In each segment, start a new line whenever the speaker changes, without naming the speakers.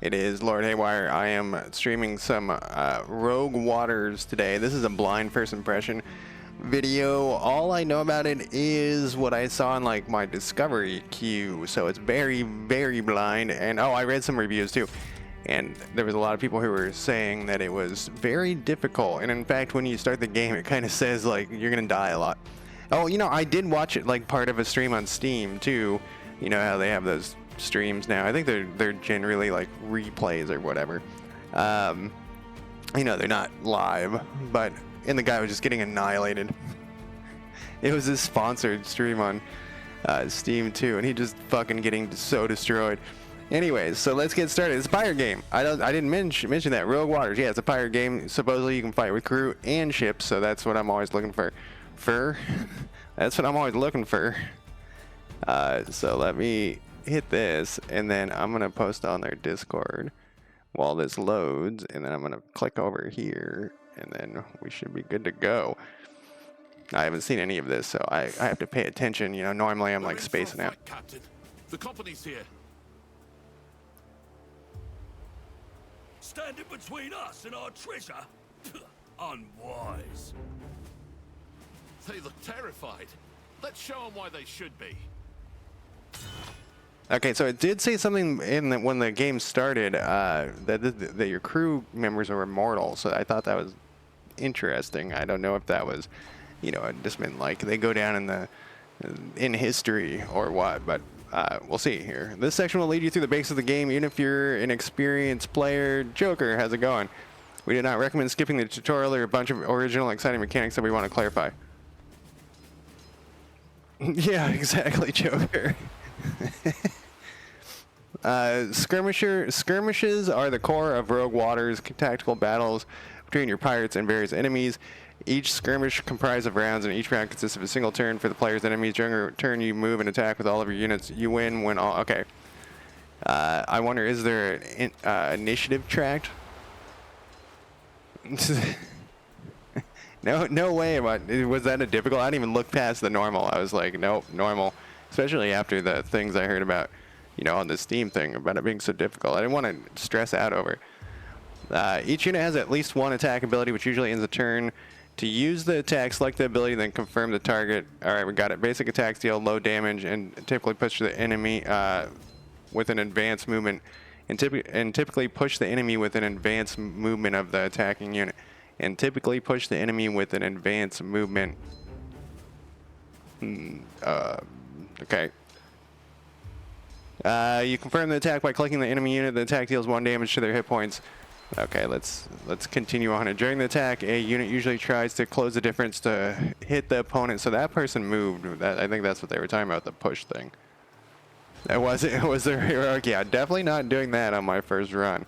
It is Lord Haywire. I am streaming some Rogue Waters today. This is a blind first impression video. All I know about it is what I saw in like my discovery queue. So it's very, very blind. And oh, I read some reviews too. And there was a lot of people who were saying that it was very difficult. And in fact, when you start the game, it kind of says like you're going to die a lot. Oh, you know, I did watch it like part of a stream on Steam too. You know how they have those streams now. I think they're generally like replays or whatever. You know, they're not live, but and the guy was just getting annihilated. It was his sponsored stream on Steam too, and he just fucking getting so destroyed. Anyways, so let's get started. It's a pirate game. I didn't mention that. Rogue Waters. Yeah, it's a pirate game. Supposedly you can fight with crew and ships, so that's what I'm always looking for. That's what I'm always looking for. So let me hit this, and then I'm gonna post on their Discord while this loads, and then I'm gonna click over here, and then we should be good to go. I haven't seen any of this, so I have to pay attention. You know, normally I'm like spacing out.
Captain, the company's here.
Standing between us and our treasure? Unwise.
They look terrified. Let's show them why they should be.
Okay, so it did say something in the, when the game started that your crew members are immortal. So I thought that was interesting. I don't know if that was, you know, it just meant like they go down in history or what, but we'll see here. This section will lead you through the basics of the game, even if you're an experienced player. Joker, how's it going? We do not recommend skipping the tutorial. There are a bunch of original, exciting mechanics that we want to clarify. Yeah, exactly, Joker. Skirmishes are the core of Rogue Waters, tactical battles between your pirates and various enemies. Each skirmish comprises of rounds, and each round consists of a single turn for the player's enemies. During a turn, you move and attack with all of your units. You win when all... Okay. I wonder, is there an initiative tracked? No way. Was that a difficult? I didn't even look past the normal. I was like, nope, normal. Especially after the things I heard about, you know, on the Steam thing about it being so difficult. I didn't want to stress out over it. Each unit has at least one attack ability, which usually ends a turn. To use the attack, select the ability, then confirm the target. All right, we got it. Basic attacks deal low damage and typically push the enemy with an advanced movement, and typically push the enemy with an advanced movement of the attacking unit. And typically push the enemy with an advanced movement. Okay. You confirm the attack by clicking the enemy unit. The attack deals 1 damage to their hit points. Okay, let's continue on. During the attack, a unit usually tries to close the difference to hit the opponent. So that person moved. I think that's what they were talking about, the push thing. That was it. Was there heroic? Yeah, definitely not doing that on my first run.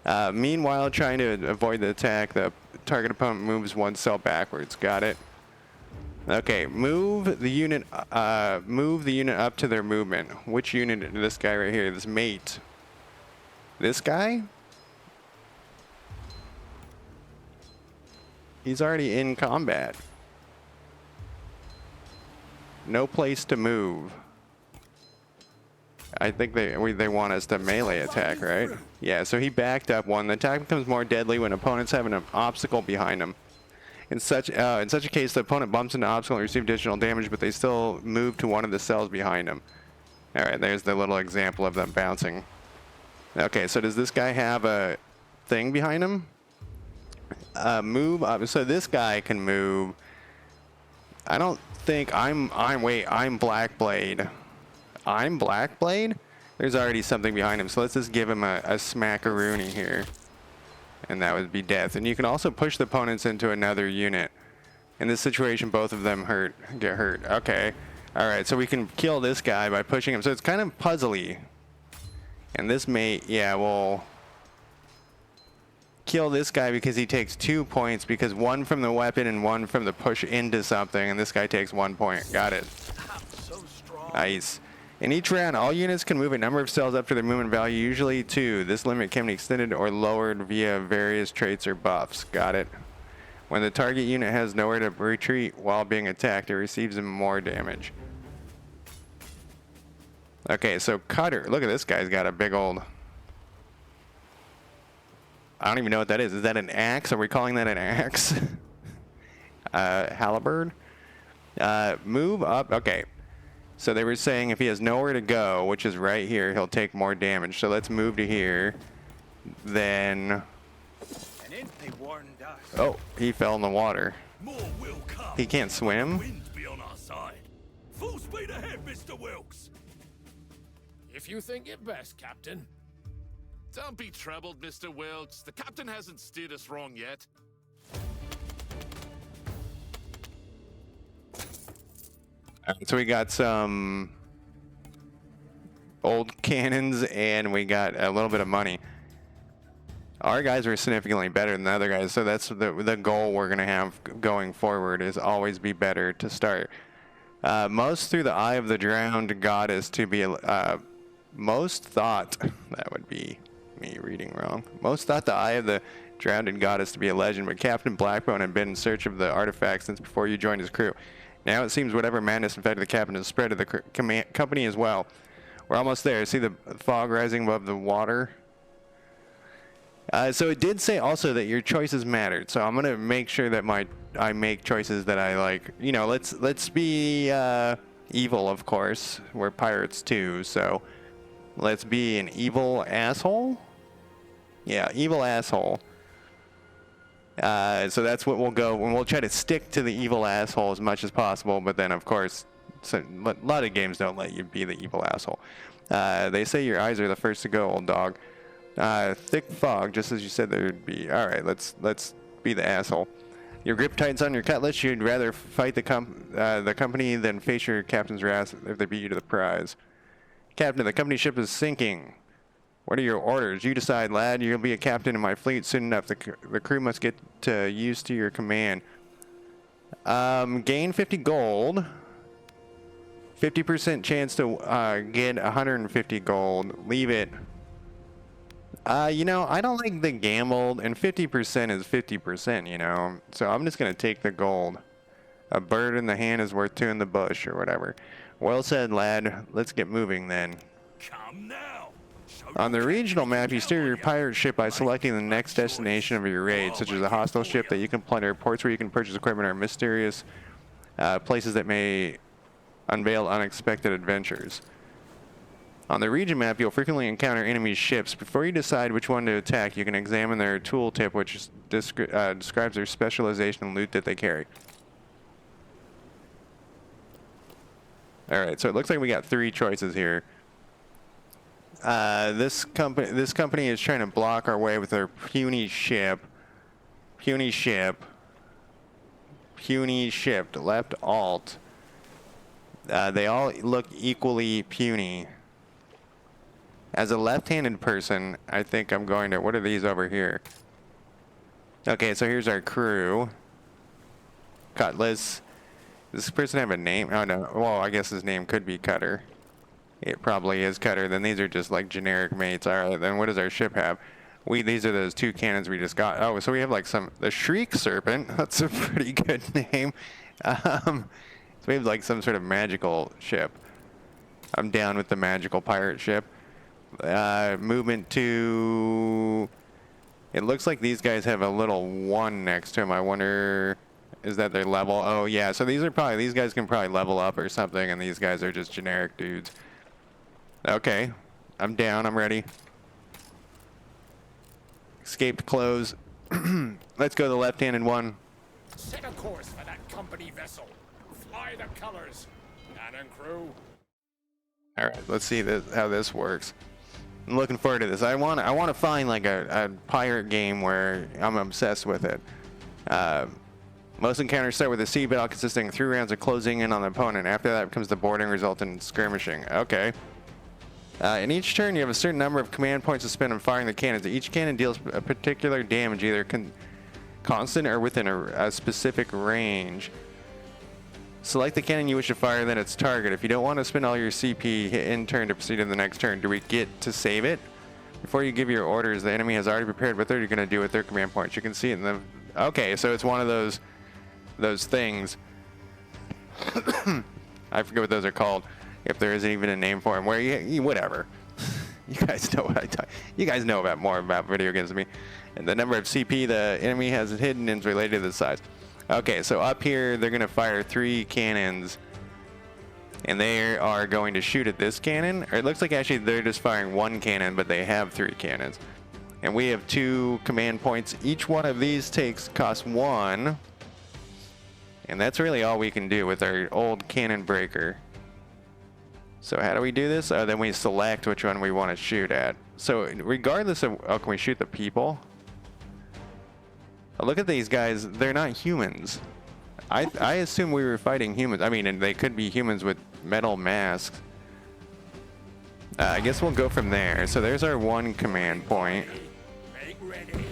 Meanwhile, trying to avoid the attack, the target opponent moves 1 cell backwards. Got it. Okay, move the unit up to their movement. Which unit? This guy right here, this mate. This guy? He's already in combat. No place to move. I think they want us to melee attack, right? Yeah, so he backed up 1. The attack becomes more deadly when opponents have an obstacle behind them. In such a case, the opponent bumps into an obstacle and receives additional damage, but they still move to one of the cells behind them. All right, there's the little example of them bouncing. Okay, so does this guy have a thing behind him? Move up. So this guy can move. I don't think I'm Blackblade. I'm Blackblade? There's already something behind him, so let's just give him a smackaroony here. And that would be death. And you can also push the opponents into another unit. In this situation, both of them get hurt. Okay. Alright, so we can kill this guy by pushing him. So it's kind of puzzly. And this mate, yeah, we'll kill this guy because he takes 2 points, because 1 from the weapon and 1 from the push into something, and this guy takes 1 point. Got it.
So strong.
Nice. In each round, all units can move a number of cells up to their movement value, usually 2. This limit can be extended or lowered via various traits or buffs. Got it. When the target unit has nowhere to retreat while being attacked, it receives more damage. Okay, so Cutter. Look at this guy's got a big old I don't even know what that is. Is that an axe? Are we calling that an axe? Halberd. Move up. Okay. So they were saying if he has nowhere to go, which is right here, he'll take more damage. So let's move to here. Then...
And if they warned us,
Oh, he fell in the water.
more will come.
He can't swim?
Wind's be on our side. Full speed ahead, Mr. Wilkes.
If you think it best, Captain. Don't be troubled, Mr. Wilkes. The captain hasn't steered us wrong yet.
So we got some old cannons and we got a little bit of money. Our guys were significantly better than the other guys, so that's the goal we're going to have going forward is always be better to start. Most through the eye of the drowned goddess to be... most thought... That would be me reading wrong. Most thought the eye of the drowned goddess to be a legend, but Captain Blackbone had been in search of the artifact since before you joined his crew. Now it seems whatever madness infected the captain has spread to the company as well. We're almost there. See the fog rising above the water? So it did say also that your choices mattered. So I'm gonna make sure that I make choices that I like. You know, let's be evil, of course. We're pirates too, so let's be an evil asshole. Yeah, evil asshole. So that's what we'll go, and we'll try to stick to the evil asshole as much as possible, but then of course, a lot of games don't let you be the evil asshole. They say your eyes are the first to go, old dog. Thick fog, just as you said there would be. Alright, let's be the asshole. Your grip tightens on your cutlass, you'd rather fight the company than face your captain's wrath if they beat you to the prize. Captain, the company ship is sinking. What are your orders? You decide, lad. You'll be a captain in my fleet soon enough. The crew must get used to your command. Gain 50 gold. 50% chance to get 150 gold. Leave it. You know, I don't like the gambled, and 50% is 50%, you know. So I'm just going to take the gold. A bird in the hand is worth two in the bush, or whatever. Well said, lad. Let's get moving, then.
Come now.
On the regional map, you steer your pirate ship by selecting the next destination of your raid, such as a hostile ship that you can plunder, ports where you can purchase equipment, or mysterious places that may unveil unexpected adventures. On the region map, you'll frequently encounter enemy ships. Before you decide which one to attack, you can examine their tooltip, which describes their specialization and loot that they carry. Alright, so it looks like we got 3 choices here. This company is trying to block our way with their puny ship. Puny ship. Puny ship. Left alt. They all look equally puny. As a left-handed person, I think I'm going to... What are these over here? Okay, so here's our crew. Cutlass. Does this person have a name? Oh, no. Well, I guess his name could be Cutter. It probably is Cutter. Then these are just like generic mates. All right, then what does our ship have? These are those 2 cannons we just got. Oh, so we have like the Shriek Serpent. That's a pretty good name. So we have like some sort of magical ship. I'm down with the magical pirate ship. Movement to... It looks like these guys have a little 1 next to them. I wonder... Is that their level? Oh, yeah. So these guys can probably level up or something, and these guys are just generic dudes. Okay. I'm down. I'm ready. Escaped close. Let's go the left-handed one.
Set a course for that company vessel. Fly the colors. Cannon crew.
All right. Let's see how this works. I'm looking forward to this. I want to find like a pirate game where I'm obsessed with it. Most encounters start with a sea battle consisting of 3 rounds of closing in on the opponent. After that becomes the boarding, resulting in skirmishing. Okay. In each turn, you have a certain number of command points to spend on firing the cannons. Each cannon deals a particular damage, either constant or within a specific range. Select the cannon you wish to fire, then its target. If you don't want to spend all your CP, hit end turn to proceed to the next turn. Do we get to save it? Before you give your orders, the enemy has already prepared what they're going to do with their command points. You can see it in the... Okay, so it's one of those things. I forget what those are called. If there isn't even a name for them. Where you whatever. You guys know what I talk. You guys know about more about video games than me. And the number of CP the enemy has hidden is related to the size. Okay, so up here they're gonna fire 3 cannons, and they are going to shoot at this cannon. Or it looks like actually they're just firing 1 cannon, but they have 3 cannons. And we have 2 command points. Each one of these costs 1, and that's really all we can do with our old cannon breaker. So how do we do this? Then we select which one we want to shoot at. So regardless of, oh, can we shoot the people? Oh, look at these guys. They're not humans. I assume we were fighting humans. I mean, and they could be humans with metal masks. I guess we'll go from there. So there's our 1 command point.
Make ready.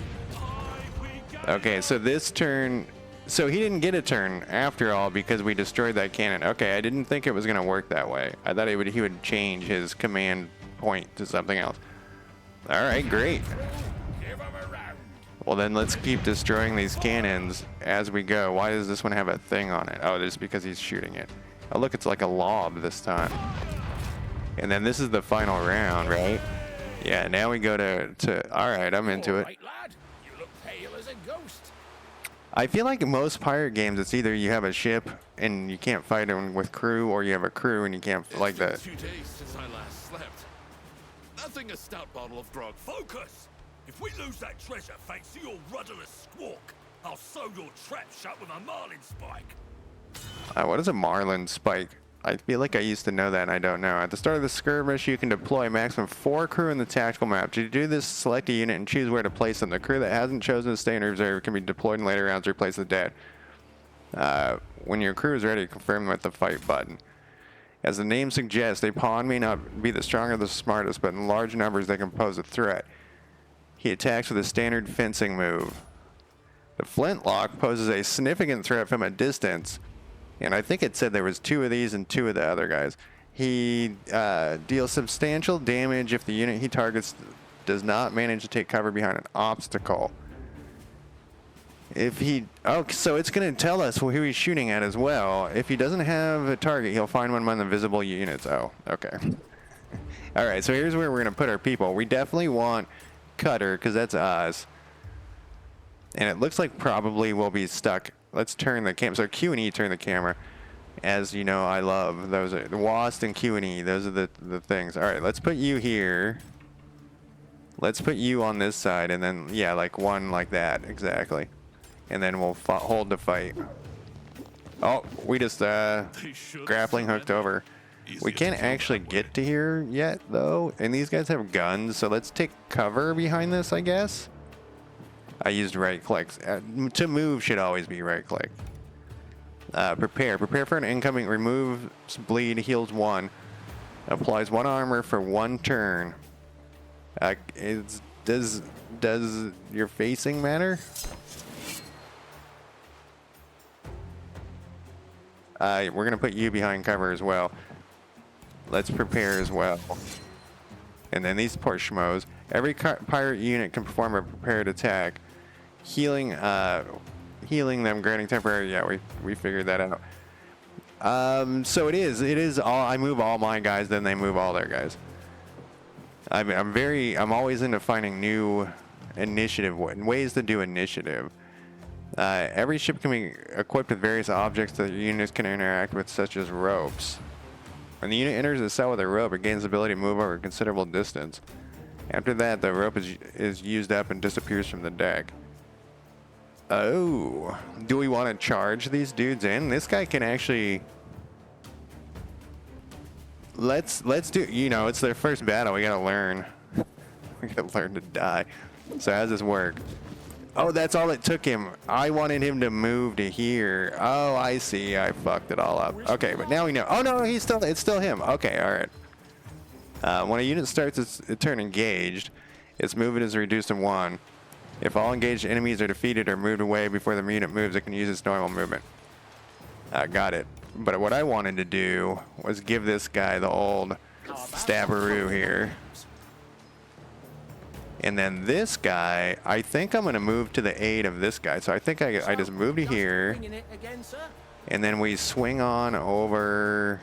Okay, so this turn, so he didn't get a turn after all because we destroyed that cannon. Okay, I didn't think it was gonna work that way. I thought he would change his command point to something else. All right, great.
Give 'em a round.
Well, then let's keep destroying these cannons as we go. Why does this one have a thing on it? Oh, just because he's shooting it. Oh, look, it's like a lob this time. And then this is the final round, right? Yeah, now we go to all right, I'm into
All
it.
right, lad. You look pale as a ghost.
I feel like in most pirate games, it's either you have a ship and you can't fight them with crew, or you have a crew and you can't, like
It's
that.
been 2 days since I last slept. Nothing a stout bottle of grog.
Focus! If we lose that treasure thanks to your rudderless squawk, I'll sew your trap shut with a marlin spike.
What is a marlin spike? I feel like I used to know that and I don't know. At the start of the skirmish, you can deploy a maximum 4 crew in the tactical map. To do this, select a unit and choose where to place them. The crew that hasn't chosen to stay in reserve can be deployed in later rounds to replace the dead. When your crew is ready, confirm with the fight button. As the name suggests, a pawn may not be the strongest or the smartest, but in large numbers they can pose a threat. He attacks with a standard fencing move. The flintlock poses a significant threat from a distance, and I think it said there was 2 of these and 2 of the other guys. He deals substantial damage if the unit he targets does not manage to take cover behind an obstacle. If he, oh, so it's going to tell us who he's shooting at as well. If he doesn't have a target, he'll find one among the visible units. Oh, okay. All right, so here's where we're going to put our people. We definitely want Cutter, because that's us. And it looks like probably we'll be stuck. Let's turn the camera. So Q and E turn the camera. As you know, I love those. Are the WASD and Q and E. Those are the things. All right, let's put you here. Let's put you on this side, and then yeah, like one like that exactly. And then we'll hold the fight. Oh, we just grappling hooked over. We can't actually get to here yet though, and these guys have guns. So let's take cover behind this, I guess. I used right clicks. To move should always be right click. Prepare for an incoming. Removes bleed, heals 1, applies 1 armor for 1 turn. Does your facing matter? We're gonna put you behind cover as well. Let's prepare as well. And then these poor schmoes. Every pirate unit can perform a prepared attack, healing them, granting temporary. Yeah, we figured that out. So it is all. I move all my guys, then they move all their guys. I'm always into finding new initiative ways to do initiative. Every ship can be equipped with various objects that units can interact with, such as ropes. When the unit enters a cell with a rope, it gains the ability to move over a considerable distance. After that, the rope is used up and disappears from the deck. Oh, do we want to charge these dudes in? This guy can actually. Let's do. You know, it's their first battle. We gotta learn. We gotta learn to die. So how does this work? Oh, that's all it took him. I wanted him to move to here. Oh, I see. I fucked it all up. Okay, but now we know. Oh no, it's still him. Okay, all right. When a unit starts its turn engaged, its movement is reduced to 1. If all engaged enemies are defeated or moved away before the unit moves, it can use its normal movement. Got it. But what I wanted to do was give this guy the old stabberoo here. And then this guy, I think I'm going to move to the aid of this guy. So I think I just move to here. And then we swing on over.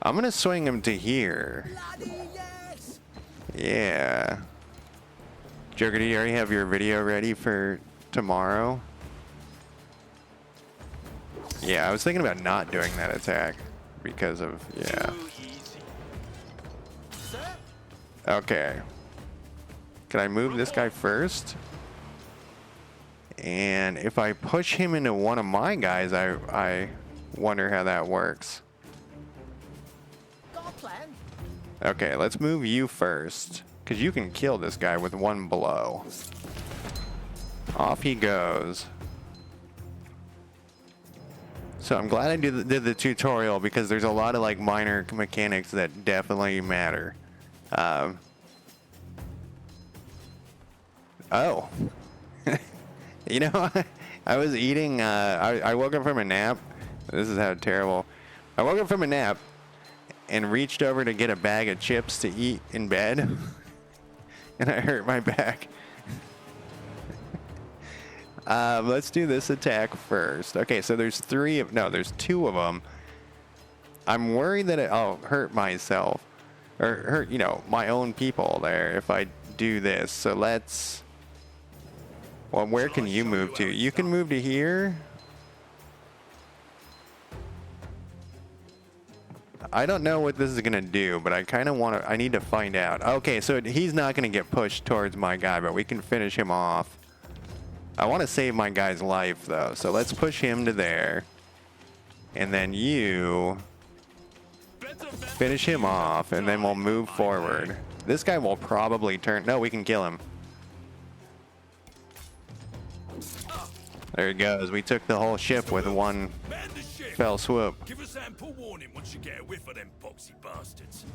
I'm gonna swing him to here. Yeah. Joker, do you already have your video ready for tomorrow? Yeah, I was thinking about not doing that attack because of, yeah. Okay. Can I move this guy first? And if I push him into one of my guys, I wonder how that works.
Got a plan?
Okay, let's move you first, because you can kill this guy with one blow. Off he goes. So I'm glad I did the tutorial, because there's a lot of like minor mechanics that definitely matter. Oh. You know, I was eating, I woke up from a nap. This is how terrible. I woke up from a nap and reached over to get a bag of chips to eat in bed. And I hurt my back. Let's do this attack first. Okay, so there's there's two of them. I'm worried that I'll hurt myself. Or hurt, you know, my own people there if I do this. So let's... Well, where can you move to? You can move to here. I don't know what this is gonna do, but I kind of want to. I need to find out. Okay, so he's not gonna get pushed towards my guy, but we can finish him off. I want to save my guy's life though, so let's push him to there, and then you finish him off, and then we'll move forward. This guy will probably turn. No, we can kill him. There he goes. We took the whole ship with one fell swoop.
Give us ample warning once you get a whiff of them boxy bastards.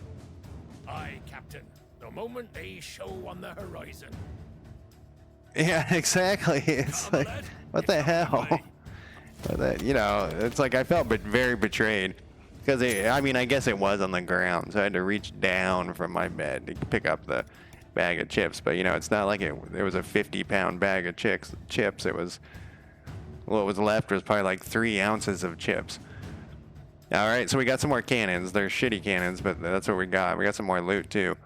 Aye, Captain. The moment they show on the horizon.
Yeah, exactly. It's like, what the hell? You know, it's like I felt very betrayed. Because, I mean, I guess it was on the ground, so I had to reach down from my bed to pick up the bag of chips. But, you know, it's not like it was a 50-pound bag of chips. It was... What was left was probably like 3 ounces of chips. All right, so we got some more cannons. They're shitty cannons, but that's what we got. We got some more loot, too.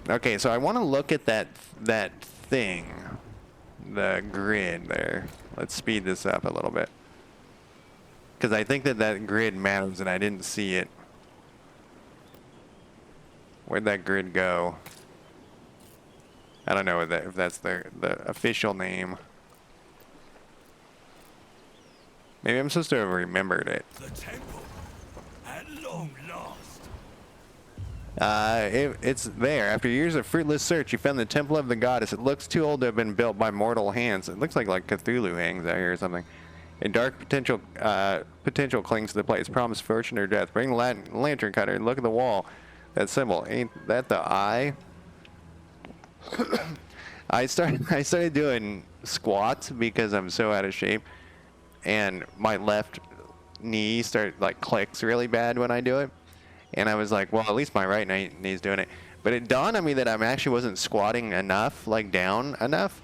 Okay, so I want to look at that thing. The grid there. Let's speed this up a little bit. Because I think that grid matters, and I didn't see it. Where'd that grid go? I don't know if that's the official name. Maybe I'm supposed to have remembered it.
The temple, at long last.
It's there. After years of fruitless search, you found the Temple of the Goddess. It looks too old to have been built by mortal hands. It looks like Cthulhu hangs out here or something. A dark potential clings to the place. Promise fortune or death. Bring the lantern cutter and look at the wall. That symbol. Ain't that the eye? I started doing squats because I'm so out of shape, and my left knee clicks really bad when I do it, and I was like, well, at least my right knee's doing it. But it dawned on me that I actually wasn't squatting enough, like down enough,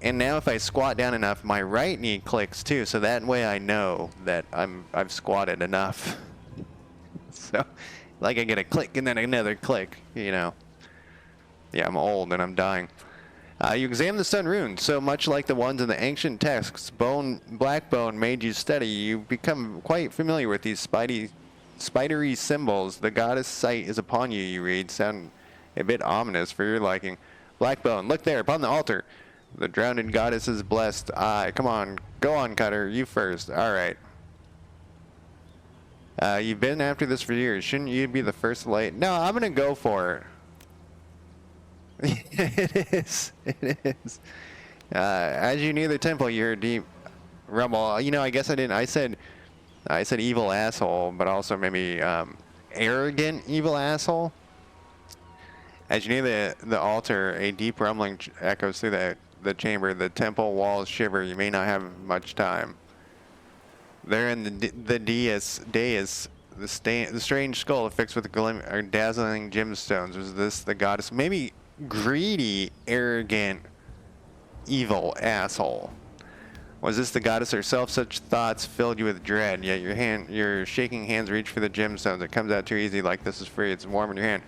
and now if I squat down enough, my right knee clicks too. So that way I know that I've squatted enough. So like I get a click and then another click, you know. Yeah, I'm old and I'm dying. You examine the stone runes, so much like the ones in the ancient texts. Black bone made you steady. You become quite familiar with these spidery symbols. The goddess sight is upon you, you read. Sound a bit ominous for your liking. Black bone, look there, upon the altar. The drowned goddess is blessed. Come on, go on, Cutter, you first. All right. You've been after this for years. Shouldn't you be the first light? No, I'm going to go for it. It is. As you near the temple, you hear deep rumble. You know, I guess I didn't. I said evil asshole, but also maybe arrogant evil asshole. As you near the altar, a deep rumbling echoes through the chamber. The temple walls shiver. You may not have much time. There in the dais, the strange skull affixed with dazzling gemstones. Was this the goddess? Maybe greedy, arrogant, evil asshole. Was this the goddess herself? Such thoughts filled you with dread, yet your shaking hands reach for the gemstones. It comes out too easy, like this is free. It's warm in your hand.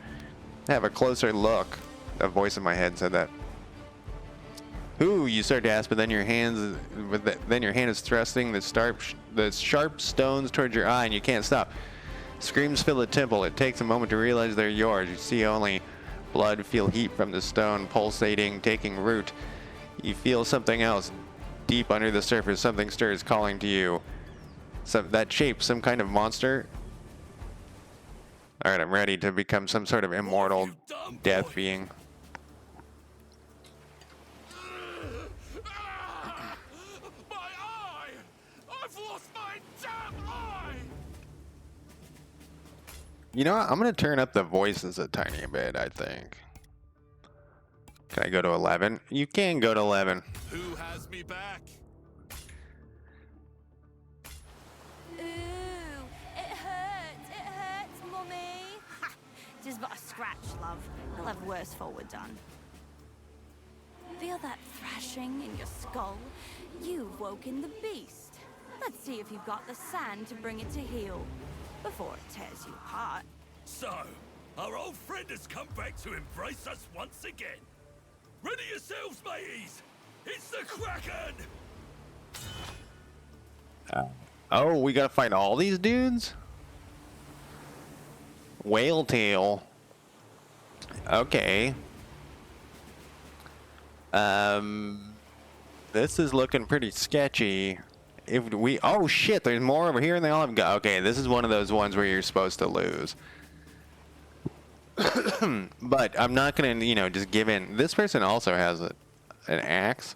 Have a closer look. A voice in my head said that. Ooh, you start to ask, but then your hand is thrusting the sharp stones towards your eye, and you can't stop. Screams fill the temple. It takes a moment to realize they're yours. You see only blood, feel heat from the stone pulsating, taking root. You feel something else. Deep under the surface, something stirs, calling to you. That shape, some kind of monster. Alright, I'm ready to become some sort of immortal death being.
My eye! I've lost my damn eye!
You know what? I'm going to turn up the voices a tiny bit, I think. Can I go to 11? You can go to 11.
Who has me back?
Ooh, it hurts, Mummy. Ha! Just but a scratch, love. I'll have worse forward done. Feel that thrashing in your skull? You've woken the beast. Let's see if you've got the sand to bring it to heel before it tears you apart.
So, our old friend has come back to embrace us once again. Ready yourselves, mateys! It's the Kraken!
Oh, we gotta fight all these dudes? Whale tail. Okay. This is looking pretty sketchy. If we, oh shit, there's more over here and they all have got, okay, this is one of those ones where you're supposed to lose. But I'm not gonna, you know, just give in. This person also has an axe.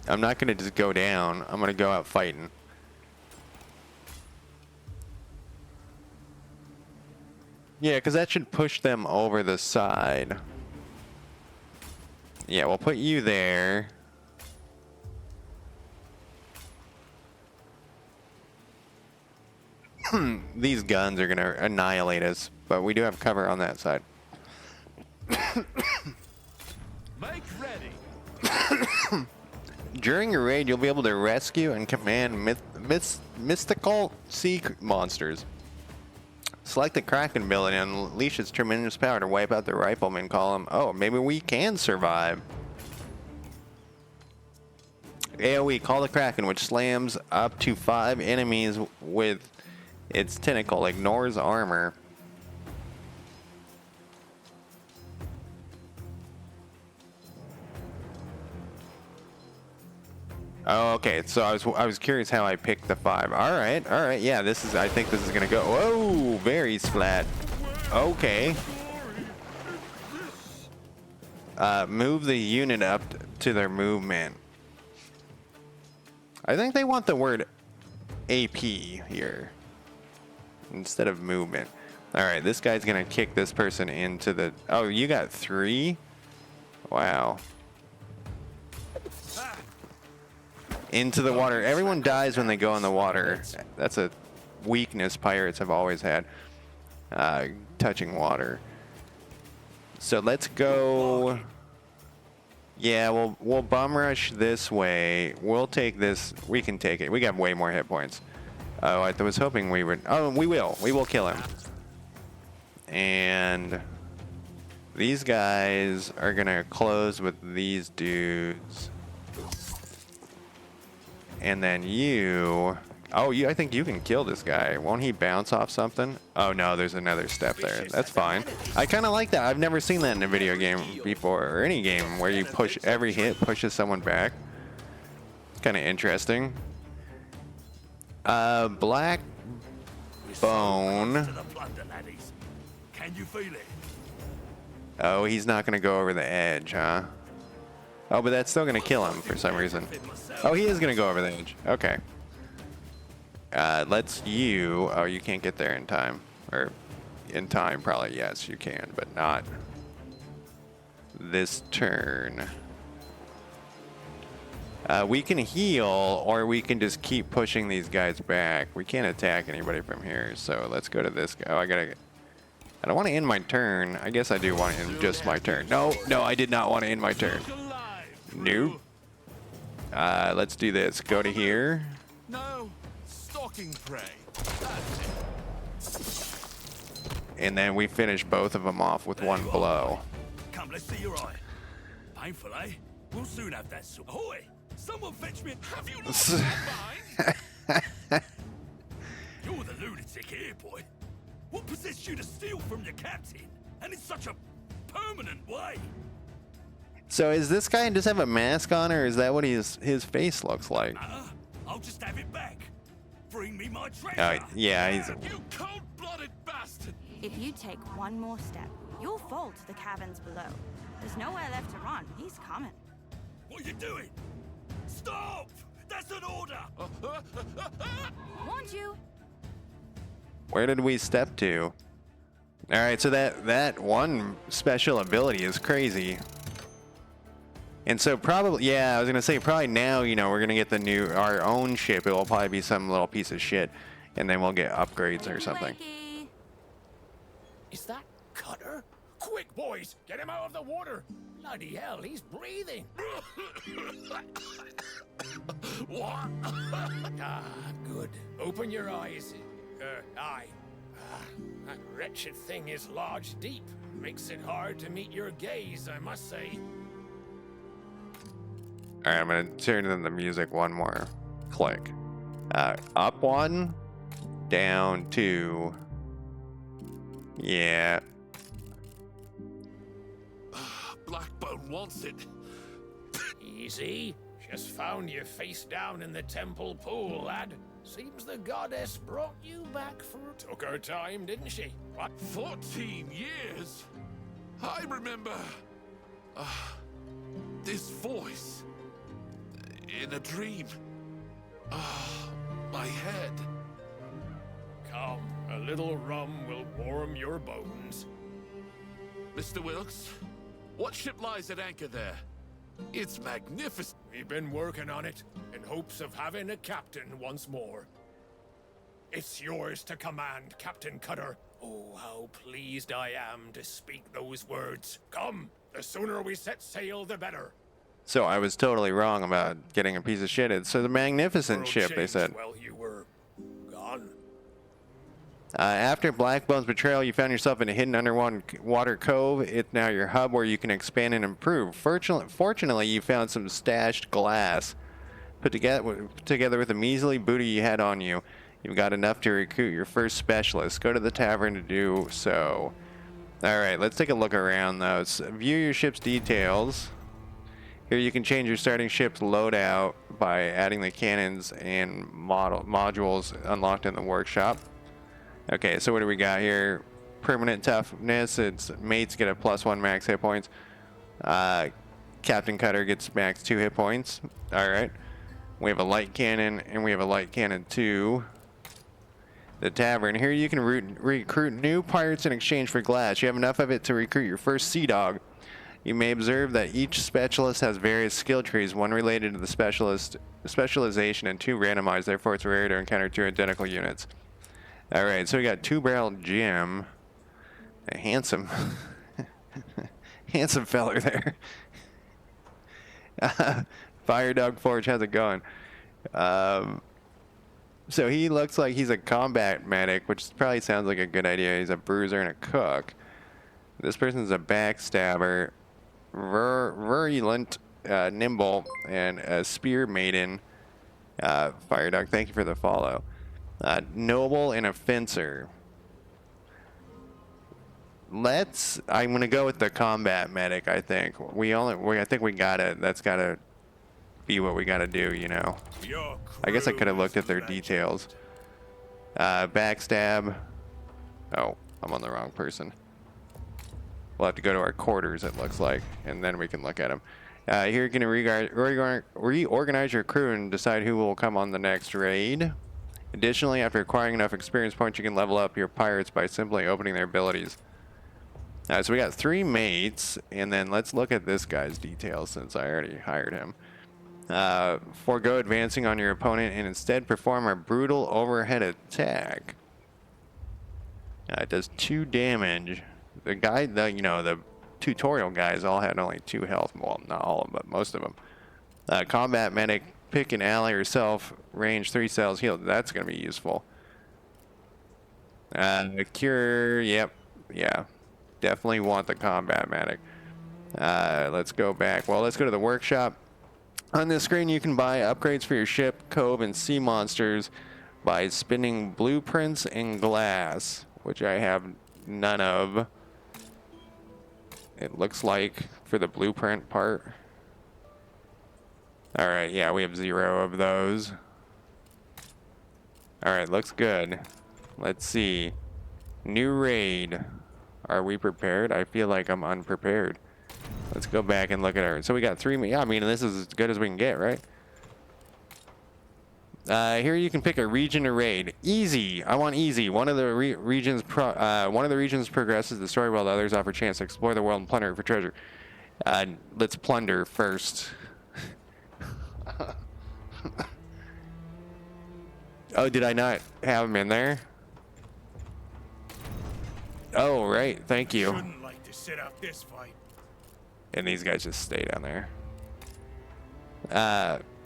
I'm not gonna just go down. I'm gonna go out fighting. Yeah, because that should push them over the side. Yeah, we'll put you there. These guns are gonna annihilate us, but we do have cover on that side.
Make ready!
During your raid, you'll be able to rescue and command mystical sea monsters. Select the Kraken ability and unleash its tremendous power to wipe out the rifleman column. Oh, maybe we can survive. AoE, call the Kraken, which slams up to 5 enemies with its tentacle, ignores armor. Oh, okay. So I was curious how I picked the 5. All right. Yeah, this is. I think this is gonna go. Whoa, very splat. Okay. Move the unit up to their movement. I think they want the word AP here instead of movement. All right, this guy's gonna kick this person into the. Oh, you got 3? Wow. Into the water. Everyone dies when they go in the water. That's a weakness pirates have always had. Touching water. So let's go. Yeah, we'll bum rush this way. We'll take this. We can take it. We got way more hit points. Oh, I was hoping we would. Oh, we will. We will kill him. And these guys are gonna close with these dudes. And then you, oh, I think you can kill this guy. Won't he bounce off something? Oh no, there's another step there. That's fine. I kind of like that. I've never seen that in a video game before, or any game where you push every hit pushes someone back. It's kind of interesting. Black Bone.
To the plunder, laddies. Can you feel it?
Oh, he's not gonna go over the edge, huh? Oh, but that's still gonna kill him for some reason. Oh, he is gonna go over the edge. Okay. Let's you. Oh, you can't get there in time. Or in time, probably. Yes, you can, but not this turn. We can heal, or we can just keep pushing these guys back. We can't attack anybody from here, so let's go to this guy. Oh, I don't want to end my turn. I guess I do want to end just my turn. No, I did not want to end my turn. Nope. Let's do this. Go to here.
No, stalking prey. That's it.
And then we finish both of them off with
There
one
you are,
blow.
boy. Come, let's see your eye. Painful, eh? We'll soon have that sort. Ahoy! Someone fetch me.
Have you lost your mind?
You're the lunatic here, boy. What possessed you to steal from your captain? And in such a permanent way?
So is this guy just have a mask on, or is that what his face looks like?
I'll just have it back. Bring me my treasure.
Yeah, he's.
You cold-blooded bastard!
If you take one more step, you'll fall to the caverns below. There's nowhere left to run. He's coming.
What are you doing? Stop! That's an order!
Warned you.
Where did we step to? All right, so that one special ability is crazy. And so probably, yeah, I was gonna say probably now, you know, we're gonna get our own ship. It will probably be some little piece of shit, and then we'll get upgrades or something.
Wakey.
Is that Cutter? Quick, boys, get him out of the water. Bloody hell, he's breathing.
What?
Ah, good. Open your eyes. Aye. Ah, that wretched thing is lodged deep. Makes it hard to meet your gaze, I must say.
All right, I'm gonna turn on the music one more click. Up one, down two. Yeah.
Blackbone wants it.
Easy. Just found you face down in the temple pool, lad. Seems the goddess brought you back for... Took her time, didn't she? What?
14 years? I remember... this voice. In a dream. My head.
Come, a little rum will warm your bones.
Mr. Wilkes, what ship lies at anchor there? It's magnificent.
We've been working on it, in hopes of having a captain once more. It's yours to command, Captain Cutter. Oh, how pleased I am to speak those words. Come, the sooner we set sail, the better.
So I was totally wrong about getting a piece of shit. It's a magnificent
World
ship, they
changed
said.
while you were gone.
After Blackbone's betrayal, you found yourself in a hidden underwater cove. It's now your hub where you can expand and improve. Fortunately, you found some stashed glass. Put together with the measly booty you had on you, you've got enough to recruit your first specialist. Go to the tavern to do so. Alright, let's take a look around though. View your ship's details. Here you can change your starting ship's loadout by adding the cannons and modules unlocked in the workshop. Okay, so what do we got here? Permanent toughness. It's mates get a +1 max hit points. Captain Cutter gets max 2 hit points. Alright. We have a light cannon and we have a light cannon 2. The tavern. Here you can recruit new pirates in exchange for glass. You have enough of it to recruit your first sea dog. You may observe that each specialist has various skill trees, one related to the specialization and 2 randomized. Therefore, it's rare to encounter 2 identical units. Alright, so we got 2-barrel Jim. A handsome handsome feller there. Fire Dog Forge, how's it going? So he looks like he's a combat medic, which probably sounds like a good idea. He's a bruiser and a cook. This person's a backstabber, virulent, nimble, and a spear maiden. Fire Dog, thank you for the follow. Noble and a fencer. I'm gonna go with the combat medic. I think I think we gotta. That's gotta be what we gotta do. You know. I guess I could have looked at their details. Backstab. Oh, I'm on the wrong person. We'll have to go to our quarters. It looks like, and then we can look at them. Here you can reorganize your crew and decide who will come on the next raid. Additionally, after acquiring enough experience points, you can level up your pirates by simply opening their abilities. So we got 3 mates, and then let's look at this guy's details since I already hired him. Forgo advancing on your opponent and instead perform a brutal overhead attack. It does 2 damage. The tutorial guys all had only 2 health. Well, not all of them, but most of them. Combat medic, pick an ally yourself, range 3 cells healed. That's going to be useful. Cure, yep, yeah. Definitely want the combat medic. Let's go back. Well, let's go to the workshop. On this screen, you can buy upgrades for your ship, cove, and sea monsters by spinning blueprints and glass, which I have none of. It looks like for the blueprint part. Alright, yeah, we have 0 of those. Alright, looks good. Let's see. New raid. Are we prepared? I feel like I'm unprepared. Let's go back and look at our... So we got 3... Yeah, I mean, this is as good as we can get, right? Here you can pick a region to raid. Easy. I want easy. One of the regions progresses the story while the others offer a chance to explore the world and plunder it for treasure. Let's plunder first. Oh, did I not have him in there? Oh, right. Thank you.
Shouldn't like to sit out this fight.
And these guys just stay down there.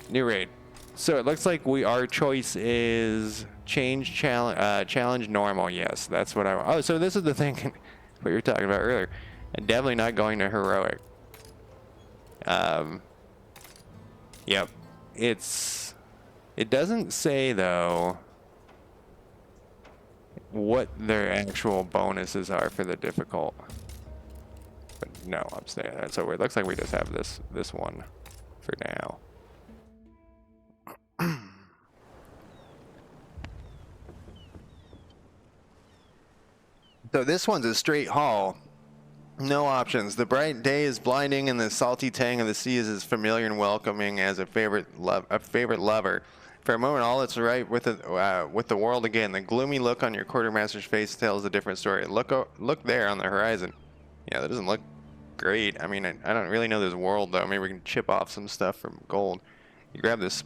New raid. So it looks like our choice is challenge normal. Yes, that's what I want. Oh, so this is the thing what you were talking about earlier. I'm definitely not going to heroic. Yep. It doesn't say though what their actual bonuses are for the difficult. But no, I'm staying there. So it looks like we just have this one for now. So this one's a straight haul. No options. The bright day is blinding, and the salty tang of the sea is as familiar and welcoming as a favorite lover. For a moment, all that's right with the world again. The gloomy look on your quartermaster's face tells a different story. Look there on the horizon. Yeah, that doesn't look great. I mean, I don't really know this world though. Maybe we can chip off some stuff from gold. You grab this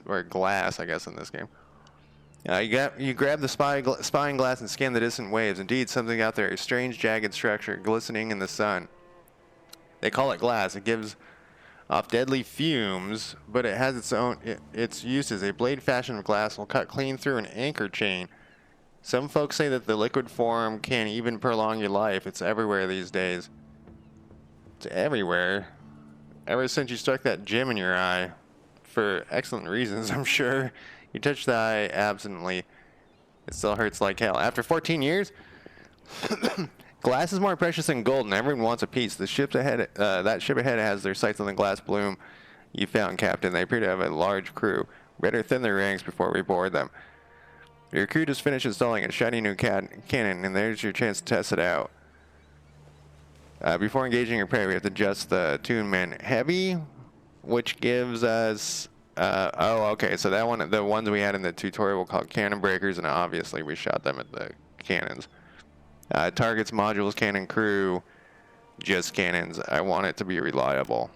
or glass, I guess, in this game. You grab the spying glass and scan the distant waves. Indeed, something out there, a strange jagged structure glistening in the sun. They call it glass. It gives off deadly fumes, but it has its uses. A blade fashioned of glass will cut clean through an anchor chain. Some folks say that the liquid form can even prolong your life. It's everywhere these days. It's everywhere. Ever since you struck that gem in your eye. For excellent reasons, I'm sure. You touch the eye absently. It still hurts like hell. After 14 years, glass is more precious than gold, and everyone wants a piece. The ship ahead, that ship ahead has their sights on the glass bloom you found, Captain. They appear to have a large crew. Better thin their ranks before we board them. Your crew just finished installing a shiny new cannon, and there's your chance to test it out. Before engaging your prey, we have to adjust the attunement. Heavy, which gives us... oh, okay, so that one, the ones we had in the tutorial were called cannon breakers, and obviously we shot them at the cannons. Targets, modules, cannon crew, just cannons. I want it to be reliable.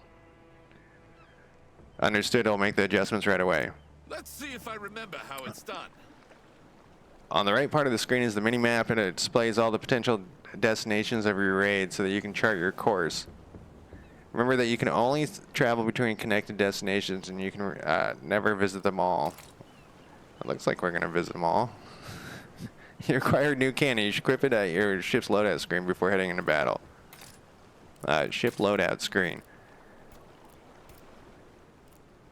Understood, I'll make the adjustments right away.
Let's see if I remember how it's done.
On the right part of the screen is the mini-map, and it displays all the potential destinations of your raid so that you can chart your course. Remember that you can only travel between connected destinations, and you can never visit them all. It looks like we're going to visit them all. You require a new cannon. You should equip it at your ship's loadout screen before heading into battle. Ship loadout screen.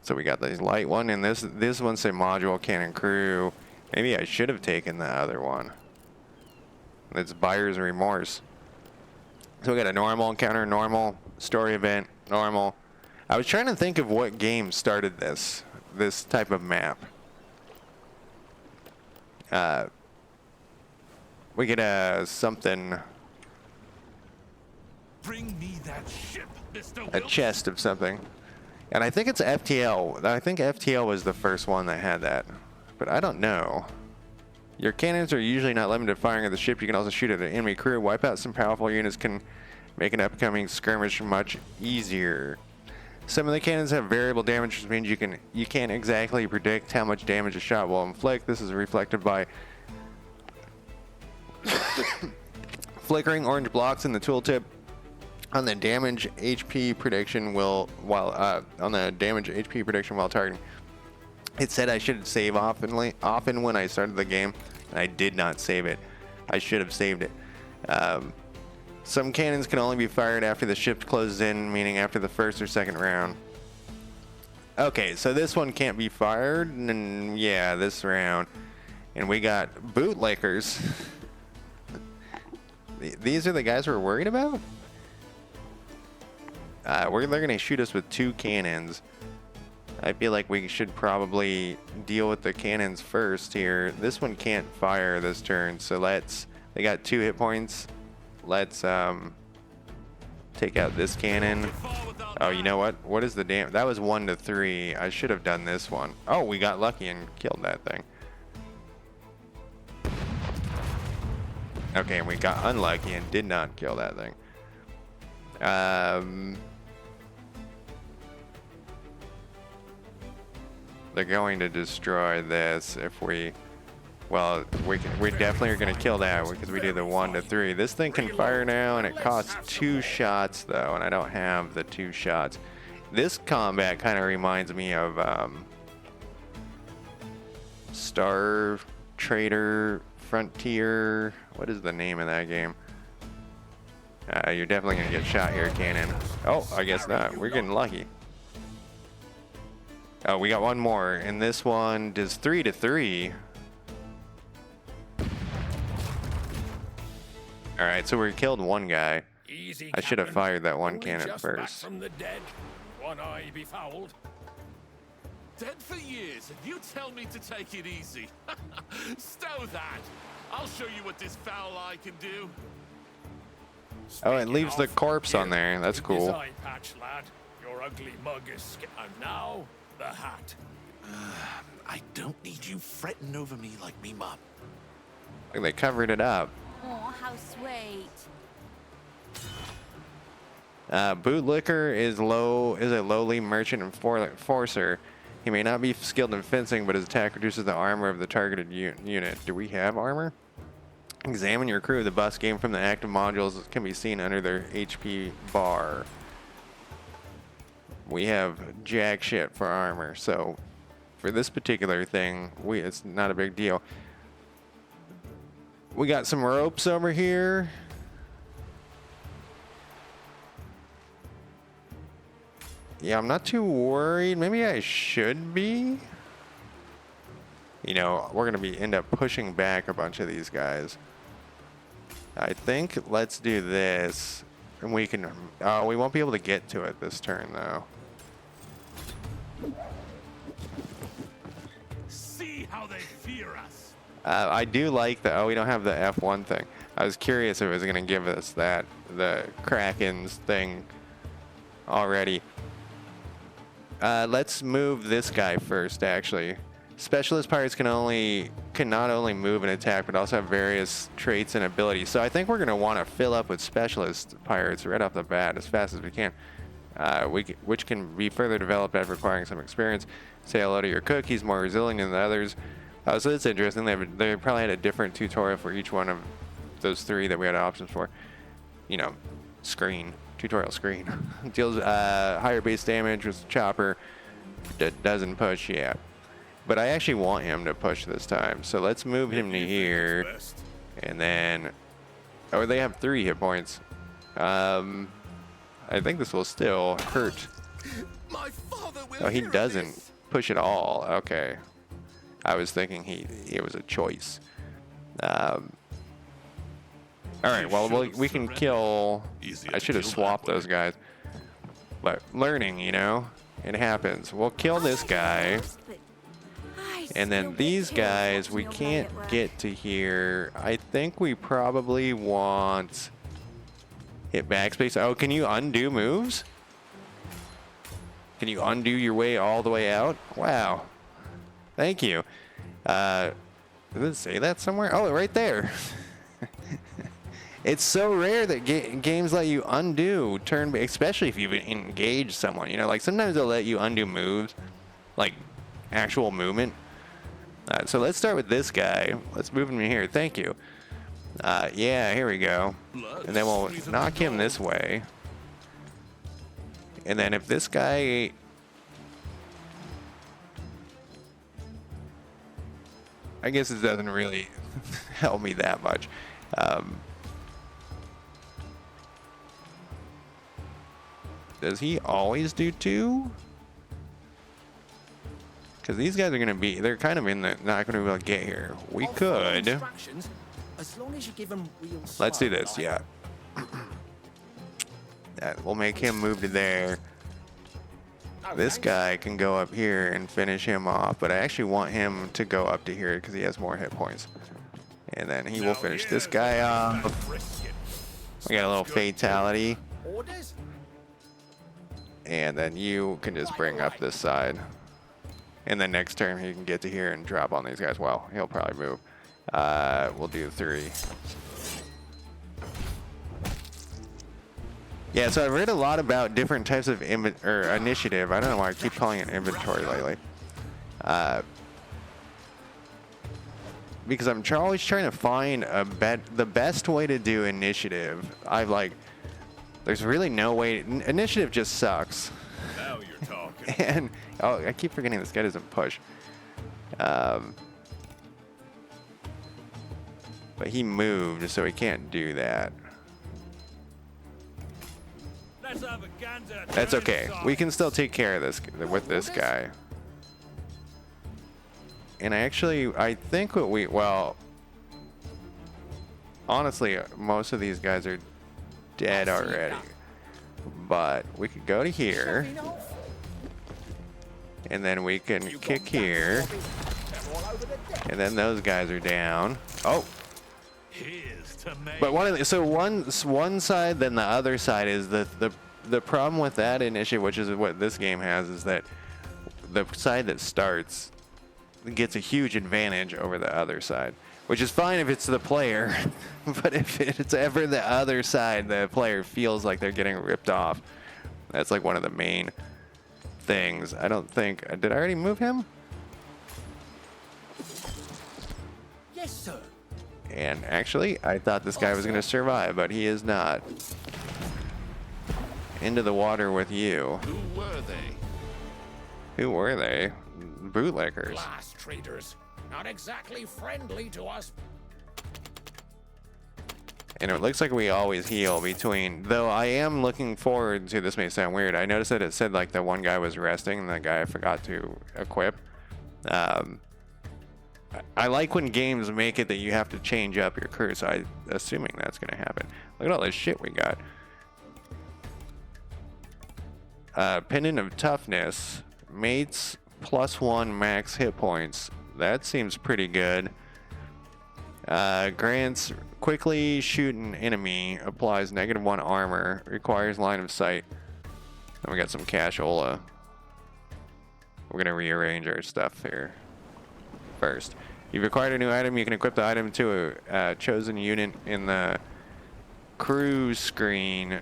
So we got this light one, and this one say module, cannon, crew. Maybe I should have taken the other one. It's buyer's remorse. So we got a normal encounter, normal story event, normal. I was trying to think of what game started this type of map. We get something.
Bring me that ship, Mr.
A
Wilkes.
chest of something. And I think it's FTL. I think FTL was the first one that had that. But I don't know. Your cannons are usually not limited to firing at the ship. You can also shoot at an enemy crew. Wipe out some powerful units can make an upcoming skirmish much easier. Some of the cannons have variable damage, which means you can't exactly predict how much damage a shot will inflict. This is reflected by flickering orange blocks in the tooltip. On the damage HP prediction on the damage HP prediction while targeting, it said I should save often when I started the game, and I did not save it. I should have saved it. Some cannons can only be fired after the ship closes in, meaning after the first or second round. Okay, so this one can't be fired, and yeah, this round. And we got bootlickers. These are the guys we're worried about? They're going to shoot us with 2 cannons. I feel like we should probably deal with the cannons first here. This one can't fire this turn, so they got 2 hit points. Let's take out this cannon. Oh, you know what? What is the damage? That was 1 to 3. I should have done this one. Oh, we got lucky and killed that thing. Okay, and we got unlucky and did not kill that thing. They're going to destroy this if we... Well, we definitely are going to kill that because we do the 1 to 3. This thing can fire now, and it costs 2 shots, though, and I don't have the 2 shots. This combat kind of reminds me of Star Trader Frontier. What is the name of that game? You're definitely going to get shot here, cannon. Oh, I guess not. We're getting lucky. Oh, we got one more, and this one does 3 to 3. All right, so we killed one guy.
Easy,
I should have
Captain.
fired that one
Only
cannon
just back
first.
from the dead. One eye befouled.
Dead for years, and you tell me to take it easy. Stow that. I'll show you what this foul eye can do.
Oh, it
Speaking
leaves the
of,
corpse on
here,
there. That's
take
cool.
this eye patch, lad. Your ugly mug is and now the hat.
I don't need you fretting over me like me mom.
Look, they covered it up.
Oh, how sweet.
Bootlicker is a lowly merchant enforcer. He may not be skilled in fencing, but his attack reduces the armor of the targeted unit. Do we have armor? Examine your crew. The bus game from the active modules can be seen under their HP bar. We have jack shit for armor, so for this particular thing, it's not a big deal. We got some ropes over here. Yeah, I'm not too worried. Maybe I should be. You know, we're gonna end up pushing back a bunch of these guys. I think let's do this, and we can. We won't be able to get to it this turn though.
See how they fear us.
I do like the. Oh, we don't have the F1 thing. I was curious if it was gonna give us the Krakens thing already. Let's move this guy first, actually. Specialist pirates can not only move and attack, but also have various traits and abilities. So I think we're going to want to fill up with specialist pirates right off the bat as fast as we can, which can be further developed after acquiring some experience. Say hello to your cook. He's more resilient than the others. So it's interesting. They probably had a different tutorial for each one of those 3 that we had options for. You know, tutorial screen. Deals higher base damage with chopper. Doesn't push yet. But I actually want him to push this time. So let's move him to here. And then... Oh, they have 3 hit points. I think this will still hurt.
My father will
Oh, he
hear
doesn't
this.
push at all. Okay. I was thinking it was a choice. All right, well, we can kill... I should have swapped those guys. But learning, you know, it happens. We'll kill this guy. And then these guys, we can't get to here. I think we probably want... Hit backspace. Oh, can you undo moves? Can you undo your way all the way out? Wow. Thank you. Did it say that somewhere? Oh, right there. It's so rare that games let you undo turn, especially if you've engaged someone. You know, like sometimes they'll let you undo moves, like actual movement. So let's start with this guy. Let's move him in here. Thank you. Yeah, here we go. And then we'll knock him this way. And then if this guy... I guess it doesn't really help me that much. Does he always do 2? Because these guys are going to be... They're kind of in the... Not going to be able to get here. We could...
As long as you give them real
Let's do this, yeah. That will make him move to there. This guy can go up here and finish him off, but I actually want him to go up to here because he has more hit points. And then he will finish this guy off. We got a little fatality.
Orders?
And then you can just bring up this side. And then next turn he can get to here and drop on these guys. Well, he'll probably move. We'll do 3. Yeah, so I've read a lot about different types of initiative. I don't know why I keep calling it inventory lately. Because I'm always trying to find the best way to do initiative. There's really no way. Initiative just sucks.
Now you're talking.
And I keep forgetting this guy doesn't push. But he moved, so he can't do that.
Let's have a gander.
That's okay. We can still take care of this with this guy. And I think well, honestly, most of these guys are dead already. But we could go to here. And then we can kick here. And then those guys are down. Oh.
Here's to me.
But one side, then the other side is the problem with that initiative, which is what this game has, is that the side that starts gets a huge advantage over the other side, which is fine if it's the player, but if it's ever the other side, the player feels like they're getting ripped off. That's like one of the main things. I don't think... Did I already move him?
Yes, sir.
And actually, I thought this guy was going to survive, but he is not. Into the water with you.
Who were they?
Who were they? Bootlickers.
Glass traders. Not exactly friendly to us.
And it looks like we always heal between... Though I am looking forward to... This may sound weird. I noticed that it said like the one guy was resting and the guy I forgot to equip. I like when games make it that you have to change up your crew, so I'm assuming that's going to happen. Look at all this shit we got. Pendant of Toughness. Mates +1 max hit points. That seems pretty good. Grants quickly shoot an enemy. Applies -1 armor. Requires line of sight. And we got some cashola. We're going to rearrange our stuff here. First, you've acquired a new item. You can equip the item to a chosen unit in the crew screen.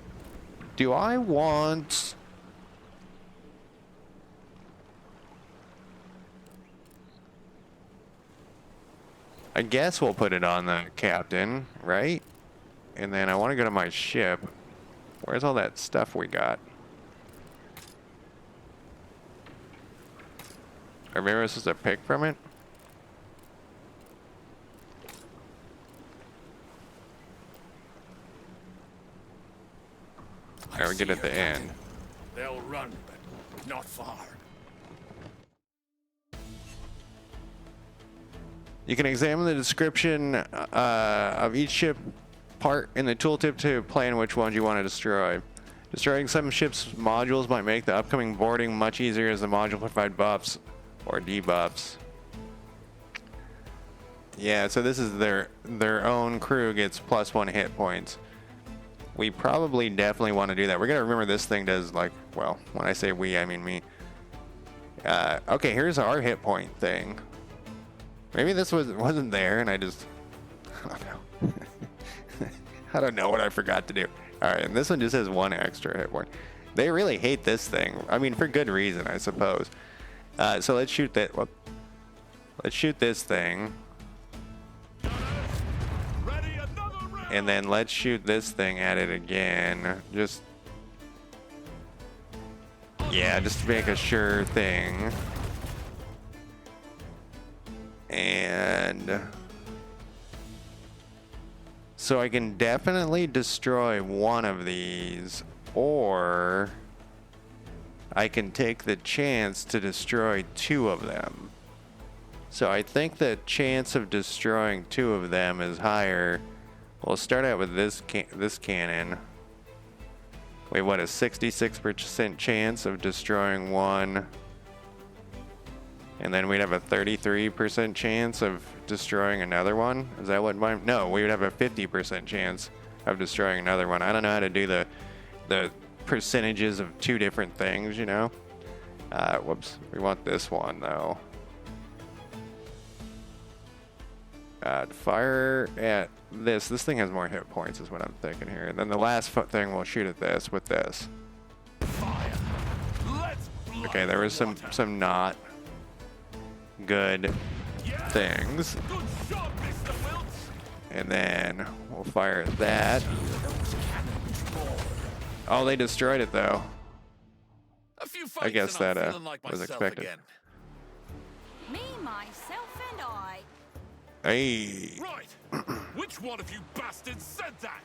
Do I want... I guess we'll put it on the captain, right? And then I want to go to my ship. Where's all that stuff we got? Or maybe this is a pick from it? There we get at the end.
They'll run, but not far.
You can examine the description of each ship part in the tooltip to plan which ones you want to destroy. Destroying some ships' modules might make the upcoming boarding much easier as the module provide buffs or debuffs. Yeah, so this is their own crew gets +1 hit points. We probably definitely want to do that. We're going to remember this thing does, like, well, when I say we, I mean me. Okay, here's our hit point thing. Maybe this wasn't there, and I don't know. I don't know what I forgot to do. All right, and this one just has 1 extra hit point. They really hate this thing. I mean, for good reason, I suppose. So let's shoot that. Well, let's shoot this thing. And then let's shoot this thing at it again. Just Yeah, just to make a sure thing. And so I can definitely destroy one of these, or I can take the chance to destroy two of them. So I think the chance of destroying two of them is higher. We'll start out with this cannon. Wait, what, a 66% chance of destroying one? And then we'd have a 33% chance of destroying another one? Is that what mine? No, we would have a 50% chance of destroying another one. I don't know how to do the percentages of two different things, you know? Whoops. We want this one, though. Fire at this. This thing has more hit points is what I'm thinking here. And then the last thing we'll shoot at this with this.
Fire. Let's
Okay, there was some not good things.
Good shot, Mr. Wilkes.
And then we'll fire at that. Oh, they destroyed it though.
A few
I guess
fights and
that
I'm feeling like
was
myself
expected.
again.
Me, myself, and I.
Hey.
Right. Which one of you bastards said that?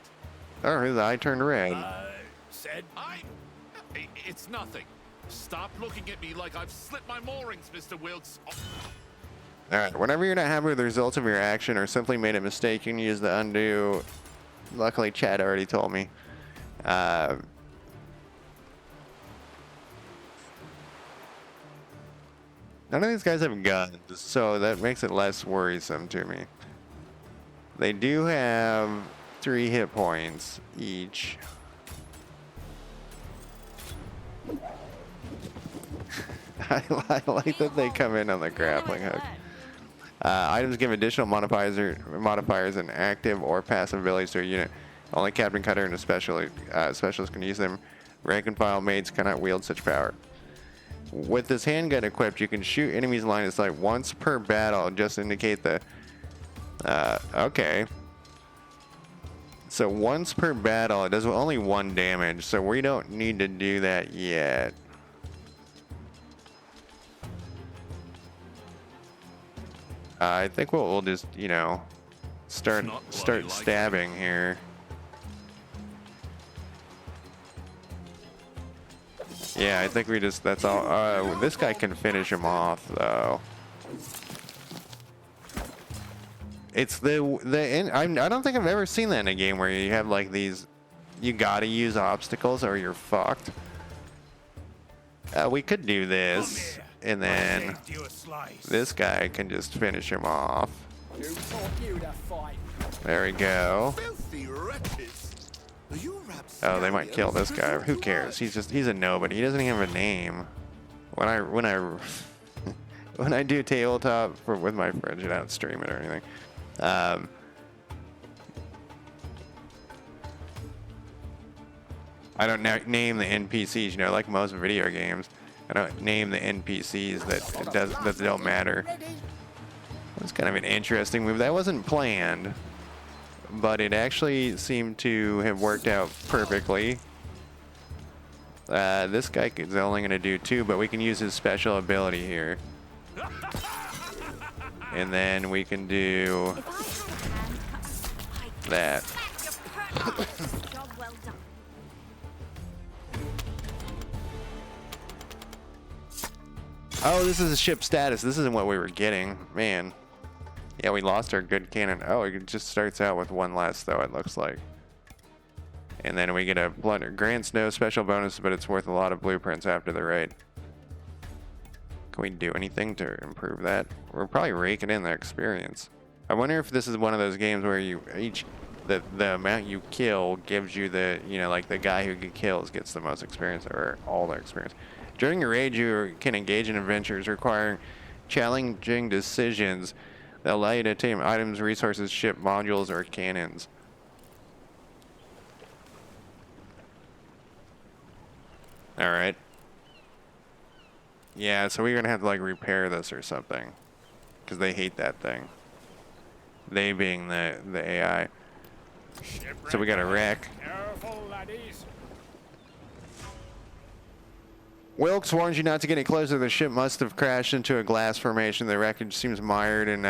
Oh, his eye turned red.
Said
It's nothing. Stop looking at me like I've slipped my moorings, Mr. Wilkes.
Alright, whenever you're not happy with the results of your action or simply made a mistake, you can use the undo. Luckily, Chad already told me. None of these guys have guns, so that makes it less worrisome to me. They do have 3 hit points each. I like that they come in on the grappling hook. Items give additional modifiers and active or passive abilities to a unit. Only Captain Cutter and a specialist can use them. Rank and file mates cannot wield such power. With this handgun equipped, you can shoot enemies line of sight once per battle. Just indicate the... okay. So once per battle, it does only 1 damage, so we don't need to do that yet. I think we'll just, you know, start stabbing here. Yeah, I think we just, that's all. This guy can finish him off, though. It's I don't think I've ever seen that in a game where you have, like, these, you gotta use obstacles or you're fucked. We could do this, and then this guy can just finish him off. There we go.
Filthy wretches. Are you
Oh, they might kill this guy. Who cares? He's a nobody. He doesn't even have a name. When I when I do tabletop with my friends, I don't stream it or anything. I don't name the NPCs. You know, like most video games, I don't name the NPCs that don't matter. It's kind of an interesting move. That wasn't planned, but it actually seemed to have worked out perfectly. This guy is only going to do 2, but we can use his special ability here. And then we can do that.
Job well done.
Oh, this is a ship status. This isn't what we were getting. Man. Yeah, we lost our good cannon. Oh, it just starts out with 1 less, though, it looks like. And then we get a blunder. Grants no special bonus, but it's worth a lot of blueprints after the raid. Can we do anything to improve that? We're probably raking in the experience. I wonder if this is one of those games where you the amount you kill gives you the, you know, like the guy who kills gets the most experience or all the experience. During your raid, you can engage in adventures requiring challenging decisions that allow you to obtain items, resources, ship modules, or cannons. Alright. Yeah, so we're gonna have to like repair this or something. Because they hate that thing. They being the AI. So we got a wreck.
Careful, laddies.
Wilkes warns you not to get any closer. The ship must have crashed into a glass formation. The wreckage seems mired in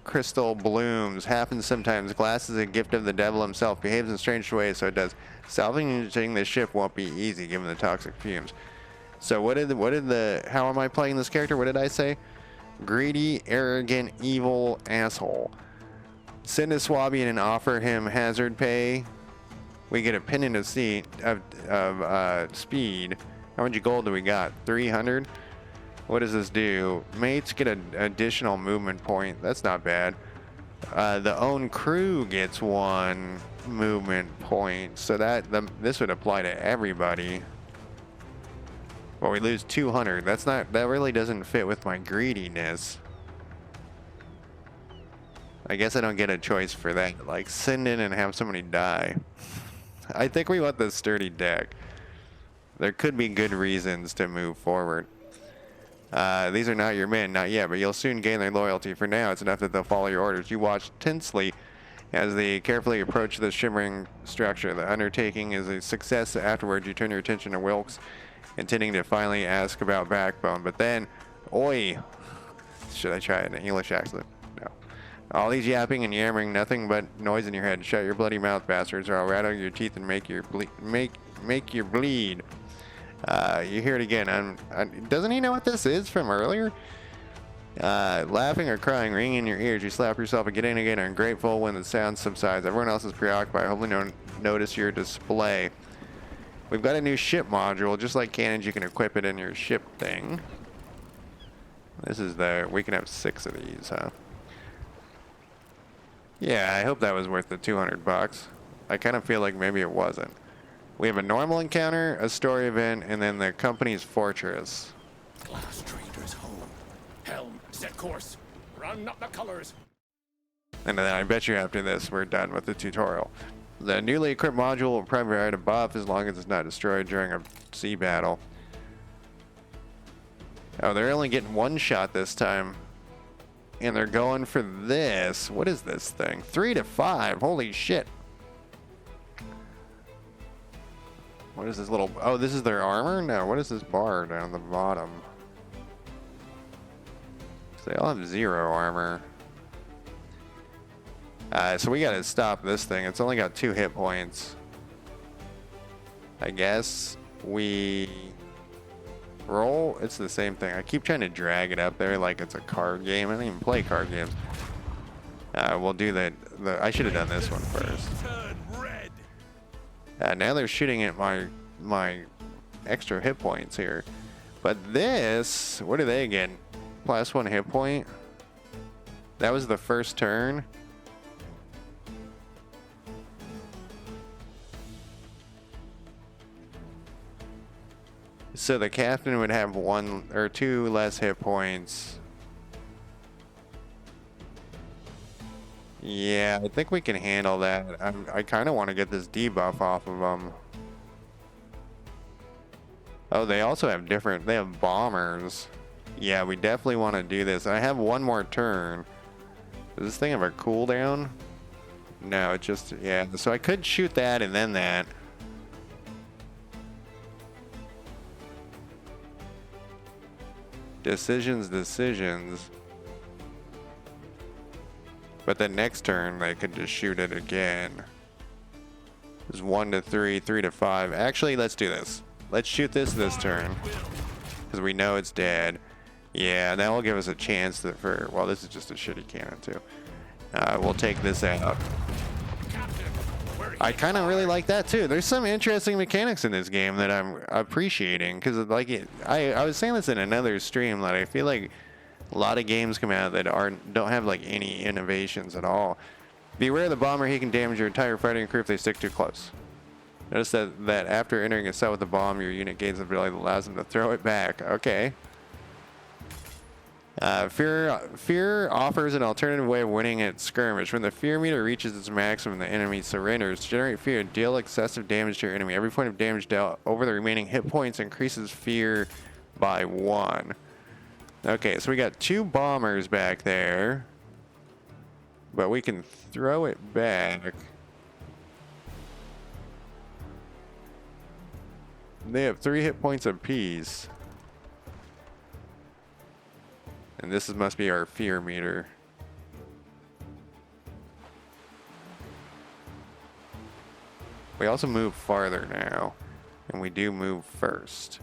crystal blooms. Happens sometimes. Glass is a gift of the devil himself. Behaves in strange ways, so it does. Salvaging the ship won't be easy given the toxic fumes. So how am I playing this character? What did I say? Greedy, arrogant, evil asshole. Send a Swabian and offer him hazard pay. We get a pennant of speed. How much gold do we got? 300? What does this do? Mates get an additional movement point. That's not bad. The own crew gets 1 movement point. So this would apply to everybody. Well, we lose 200. That really doesn't fit with my greediness. I guess I don't get a choice for that. Like, send in and have somebody die. I think we want the sturdy deck. There could be good reasons to move forward. These are not your men, not yet, but you'll soon gain their loyalty. For now, it's enough that they'll follow your orders. You watch tensely as they carefully approach the shimmering structure. The undertaking is a success. Afterwards, you turn your attention to Wilkes, intending to finally ask about Backbone. But then, oi! Should I try an English accent? No. All these yapping and yammering, nothing but noise in your head. Shut your bloody mouth, bastards, or I'll rattle your teeth and make you bleed. You hear it again. Doesn't he know what this is from earlier? Laughing or crying, ringing in your ears. You slap yourself again and again, ungrateful when the sound subsides. Everyone else is preoccupied. Hopefully no one notice your display. We've got a new ship module. Just like cannons, you can equip it in your ship thing. This is we can have 6 of these, huh? Yeah, I hope that was worth the 200 bucks. I kind of feel like maybe it wasn't. We have a normal encounter, a story event, and then the company's fortress.
Glass Trader's home. Helm, set course. Run up the colors.
And then I bet you after this, we're done with the tutorial. The newly equipped module will provide a buff as long as it's not destroyed during a sea battle. Oh, they're only getting 1 shot this time. And they're going for this. What is this thing? 3 to 5. Holy shit. What is this little... Oh, this is their armor? No, what is this bar down the bottom? So they all have 0 armor. So we gotta stop this thing. It's only got 2 hit points. I guess we... roll. It's the same thing. I keep trying to drag it up there like it's a card game. I don't even play card games. We'll do I should have done this one first. Now they're shooting at my extra hit points here. But this, what do they get? +1 hit point? That was the first turn. So the captain would have 1 or 2 less hit points. Yeah, I think we can handle that. I kind of want to get this debuff off of them. Oh, they also have they have bombers. Yeah, we definitely want to do this. I have 1 more turn. Does this thing have a cooldown? No, it just, yeah. So I could shoot that and then that. Decisions. But then next turn, they could just shoot it again. It's 1 to 3, 3 to 5. Actually, let's do this. Let's shoot this turn. Because we know it's dead. Yeah, that will give us a chance well, this is just a shitty cannon, too. We'll take this out. I kind of really like that too. There's some interesting mechanics in this game that I'm appreciating because, like, I was saying this in another stream that I feel like a lot of games come out that don't have like any innovations at all. Beware the bomber; he can damage your entire fighting crew if they stick too close. Notice that after entering a cell with the bomb, your unit gains the ability that allows them to throw it back. Okay. Fear offers an alternative way of winning at skirmish. When the fear meter reaches its maximum, the enemy surrenders. To generate fear, deal excessive damage to your enemy. Every point of damage dealt over the remaining hit points increases fear by 1. Okay, so we got 2 bombers back there. But we can throw it back. They have 3 hit points apiece. And this must be our fear meter. We also move farther now. And we do move first.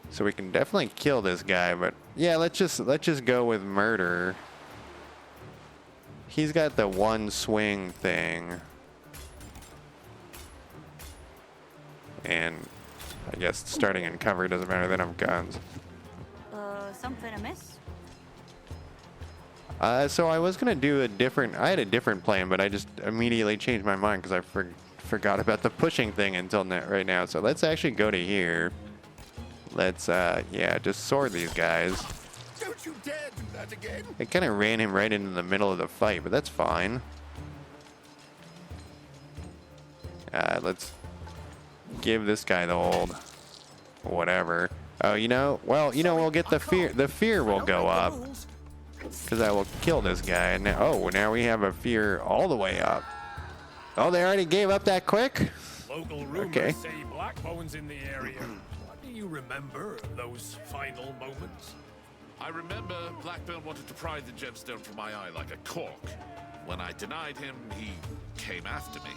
So we can definitely kill this guy, but yeah, let's just go with murder. He's got the one swing thing. And I guess starting in cover doesn't matter, then I'm guns.
Something amiss?
So I was gonna do I had a different plan, but I just immediately changed my mind because I forgot about the pushing thing until right now. So let's actually go to here. Let's, yeah, just sword these guys.
Don't you dare do that again!
It kind of ran him right into the middle of the fight, but that's fine. Let's give this guy the old whatever. Oh, you know, well, you know, we'll get the fear. The fear will go up because I will kill this guy. And now, oh, now we have a fear all the way up. Oh, they already gave up that quick?
Local rumors
Okay.
say Blackbone's in the area. What do you remember of those final moments?
I remember Blackburn wanted to pry the gemstone from my eye like a cork. When I denied him, he came after me.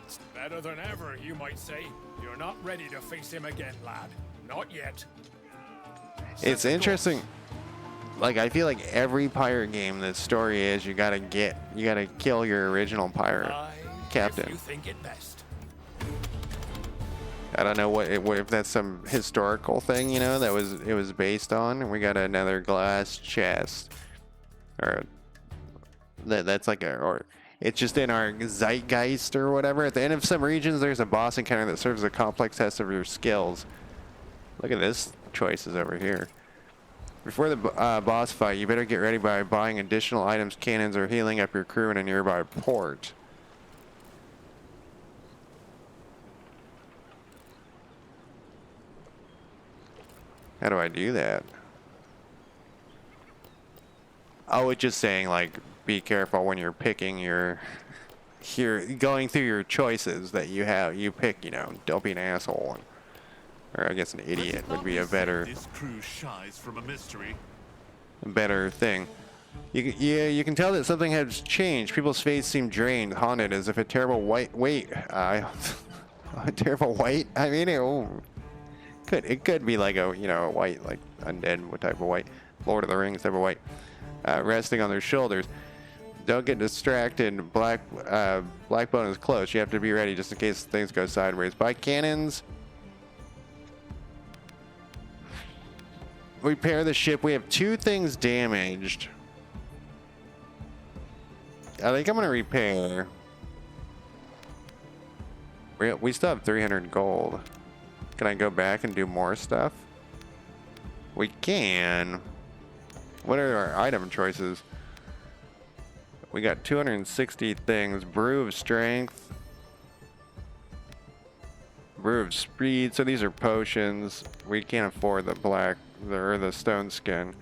It's better than ever, you might say. You're not ready to face him again, lad. Not yet.
It's interesting. Like, I feel like every pirate game, the story is you gotta kill your original pirate captain.
If you think it best.
I don't know what if that's some historical thing, you know, it was based on. And we got another glass chest, or that's like or it's just in our zeitgeist or whatever. At the end of some regions, there's a boss encounter that serves as a complex test of your skills. Look at this choices over here. Before the boss fight, you better get ready by buying additional items, cannons, or healing up your crew in a nearby port. How do I do that? Oh, it's just saying, like, be careful when you're picking you're going through your choices that you have. You pick, you know, don't be an asshole. Or I guess an idiot would be a better...
This crew shies from a mystery.
better thing. You can tell that something has changed. People's faces seem drained, haunted, as if a terrible a terrible white. I mean, it could be like a a white, like undead type of white, Lord of the Rings type of white, resting on their shoulders. Don't get distracted. Blackbone is close. You have to be ready just in case things go sideways. Buy cannons. Repair the ship. We have 2 things damaged. I think I'm gonna repair. We still have 300 gold. Can I go back and do more stuff? We can. What are our item choices? We got 260 things. Brew of strength. Brew of speed. So these are potions. We can't afford the stone skin.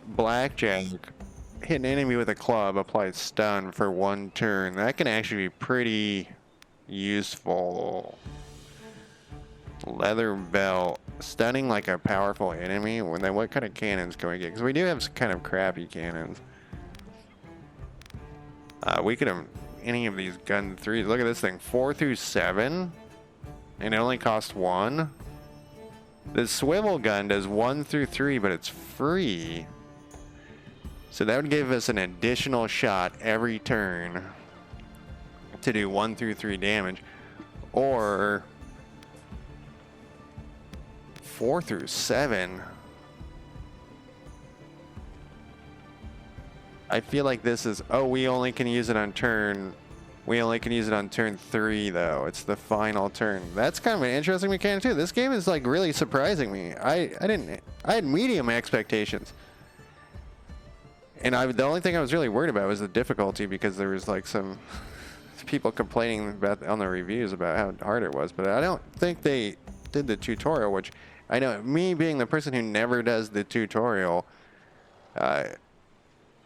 Blackjack. Hit an enemy with a club. Apply stun for 1 turn. That can actually be pretty useful. Leather belt. Stunning like a powerful enemy. Then what kind of cannons can we get? Because we do have some kind of crappy cannons. We could have any of these gun 3s. Look at this thing. 4 through 7. And it only costs 1. The swivel gun does 1 through 3, but it's free. So that would give us an additional shot every turn to do 1 through 3 damage. Or 4 through 7. I feel like this is... Oh, we only can use it on turn... We only can use it on turn 3, though. It's the final turn. That's kind of an interesting mechanic, too. This game is, like, really surprising me. I had medium expectations. And the only thing I was really worried about was the difficulty, because there was, like, some people complaining on the reviews about how hard it was. But I don't think they did the tutorial, which... I know, me being the person who never does the tutorial...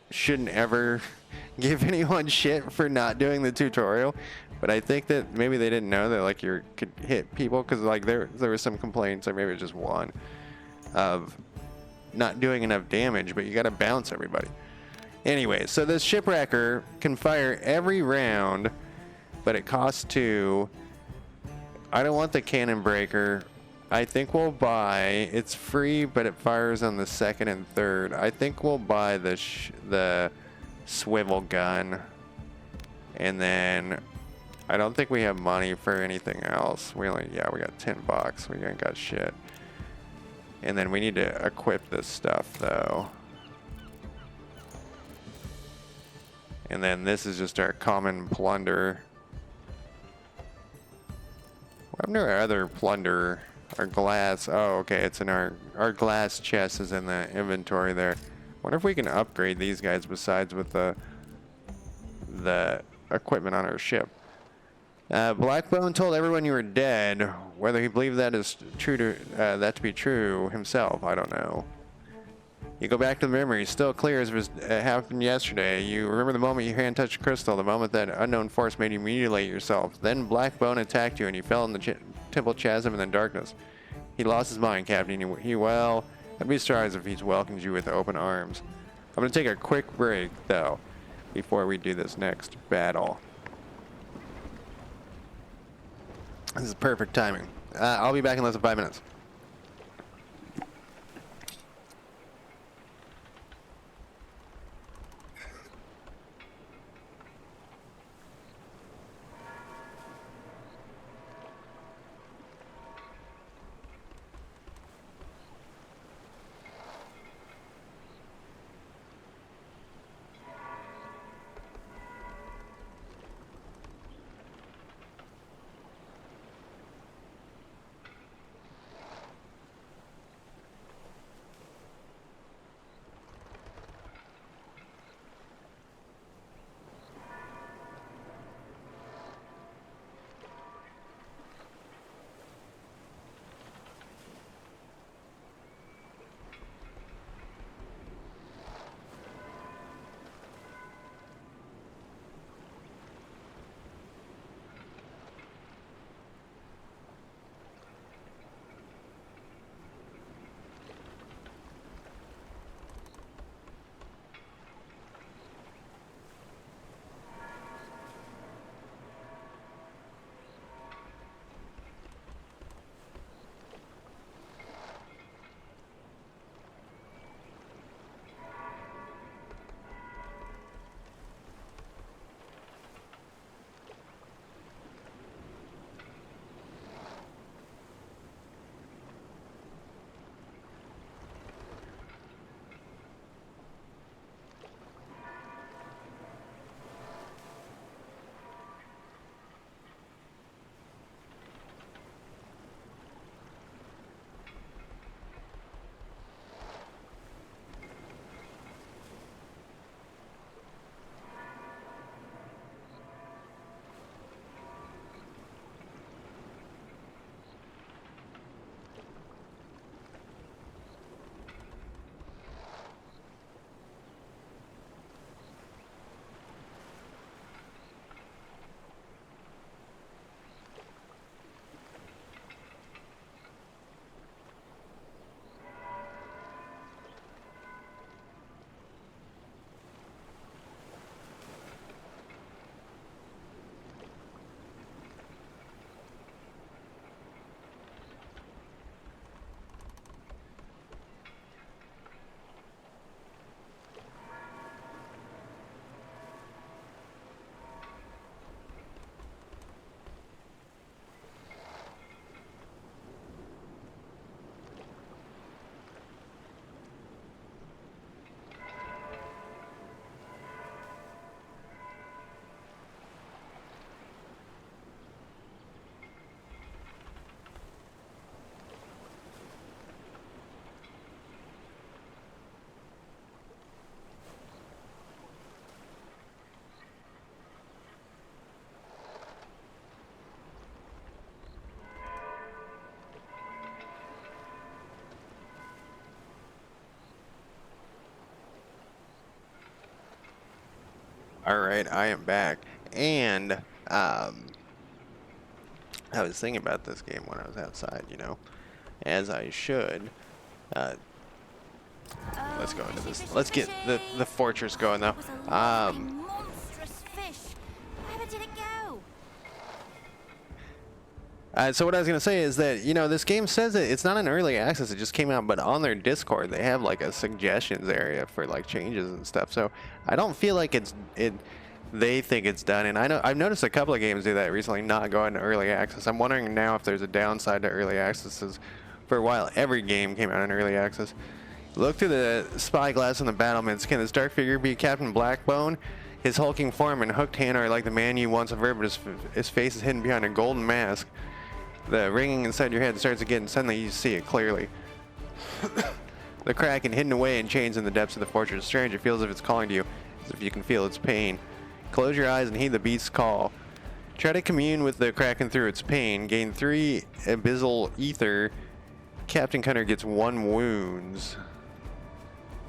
shouldn't ever give anyone shit for not doing the tutorial, But I think that maybe they didn't know that like you could hit people because like there was some complaints, or maybe it was just one, of not doing enough damage. But you got to bounce everybody. Anyway, so this shipwrecker can fire every round, but it costs 2. I don't want the cannon breaker. I think we'll buy. It's free, but it fires on the 2nd and 3rd. I think we'll buy the swivel gun, and then I don't think we have money for anything else. We got $10. We ain't got shit. And then we need to equip this stuff though. And then this is just our common plunder. What happened to our other plunder? Our glass. Oh, okay. It's in our glass chest is in the inventory there. Wonder if we can upgrade these guys besides with the equipment on our ship. Blackbone told everyone you were dead. Whether he believed that is true to be true himself, I don't know. You go back to the memory, still clear as it happened yesterday. You remember the moment your hand touched crystal, the moment that unknown force made you mutilate yourself. Then Blackbone attacked you and you fell in the temple chasm in the darkness. He lost his mind, Captain. I'd be surprised if he welcomes you with open arms. I'm going to take a quick break, though, before we do this next battle. This is perfect timing. I'll be back in less than 5 minutes. All right, I am back, and I was thinking about this game when I was outside, you know, as I should. Let's go into this. Let's get the fortress going though.
Was a lovely, monstrous fish. Where did it go?
So what I was gonna say is that, you know, this game says that it's not an early access. It just came out, but on their Discord they have like a suggestions area for like changes and stuff. So I don't feel like they think it's done. And I know I've noticed a couple of games do that recently, not going to early access. I'm wondering now if there's a downside to early accesses. For a while, every game came out in early access. Look through the spyglass on the battlements. Can this dark figure be Captain Blackbone? His hulking form and hooked hand are like the man you once averted, but his face is hidden behind a golden mask. The ringing inside your head starts again, and suddenly you see it clearly. The Kraken hidden away in chains in the depths of the fortress. Strange, it feels as if it's calling to you, as if you can feel its pain. Close your eyes and heed the beast's call. Try to commune with the Kraken through its pain. Gain 3 abyssal ether. Captain Cutter gets 1 wounds.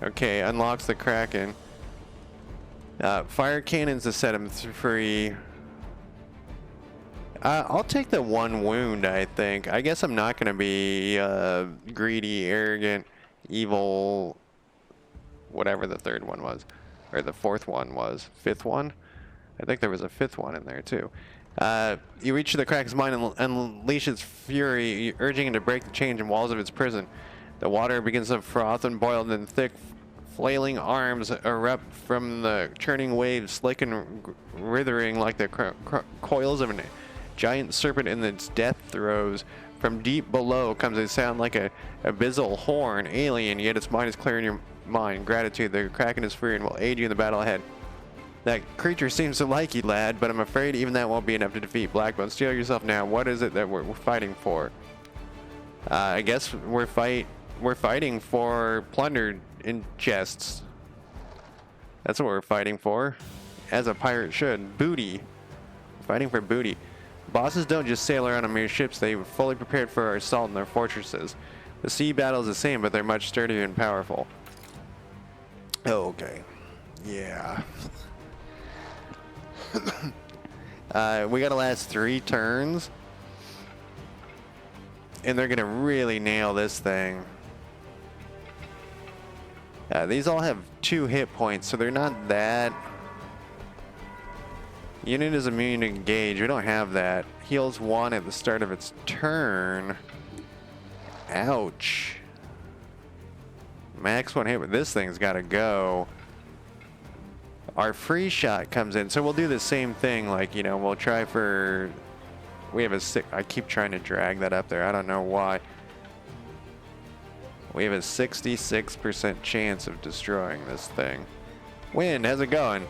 Okay, unlocks the Kraken. Fire cannons to set him free. I'll take the 1 wound, I think. I guess I'm not going to be greedy, arrogant, evil, whatever the 3rd one was. Or the 4th one was. 5th one? I think there was a 5th one in there, too. You reach the Kraken's mind and unleash its fury, urging it to break the chains and walls of its prison. The water begins to froth and boil, then thick, flailing arms erupt from the churning waves, slick and writhing like the coils of a giant serpent in its death throes. From deep below comes a sound like a abyssal horn, alien, yet its mind is clear in your mind. Gratitude, the Kraken is free and will aid you in the battle ahead. That creature seems to like you, lad, but I'm afraid even that won't be enough to defeat Blackbone. Steel yourself now. What is it that we're fighting for? I guess we're fighting for plunder in chests. That's what we're fighting for. As a pirate should. Booty. Fighting for booty. Bosses don't just sail around on mere ships. They were fully prepared for our assault in their fortresses. The sea battle is the same, but they're much sturdier and powerful. Oh, okay. Yeah. We gotta last 3 turns. And they're gonna really nail this thing. These all have 2 hit points, so they're not that. Unit is immune to engage. We don't have that. Heals 1 at the start of its turn. Ouch. Max 1 hit, but this thing's gotta go. Our free shot comes in, so we'll do the same thing. Like, you know, we'll try for. We have a I keep trying to drag that up there. I don't know why. We have a 66% chance of destroying this thing. Wind, how's it going?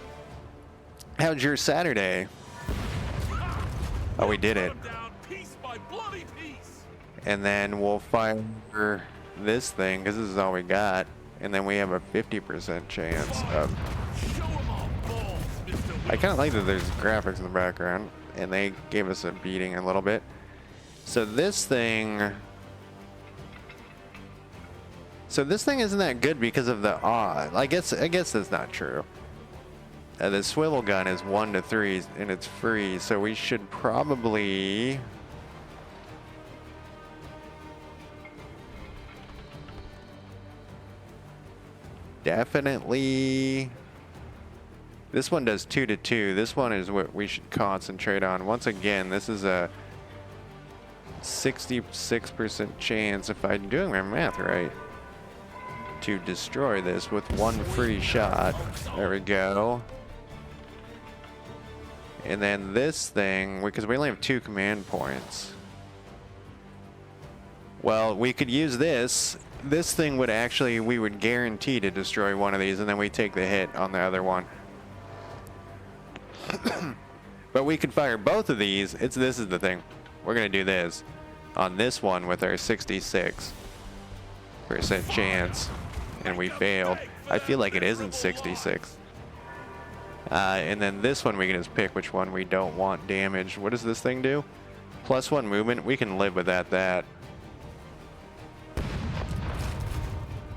How's your Saturday? Oh, we did it. And then we'll fire this thing, because this is all we got. And then we have a 50% chance of. I kind of like that there's graphics in the background, and they gave us a beating a little bit. So this thing isn't that good because of the I guess that's not true. The swivel gun is 1 to 3 and it's free, so we should probably definitely. This one does 2 to 2. This one is what we should concentrate on. Once again, this is a 66% chance, if I'm doing my math right, to destroy this with 1 free shot. There we go. And then this thing, because we only have 2 command points. Well, we could use this. This thing would actually, we would guarantee to destroy one of these, and then we take the hit on the other one. But we could fire both of these. This is the thing. We're gonna do this on this one with our 66% chance, and we failed. I feel like it isn't 66. And then this one we can just pick which one we don't want damaged. What does this thing do? +1 movement. We can live with that.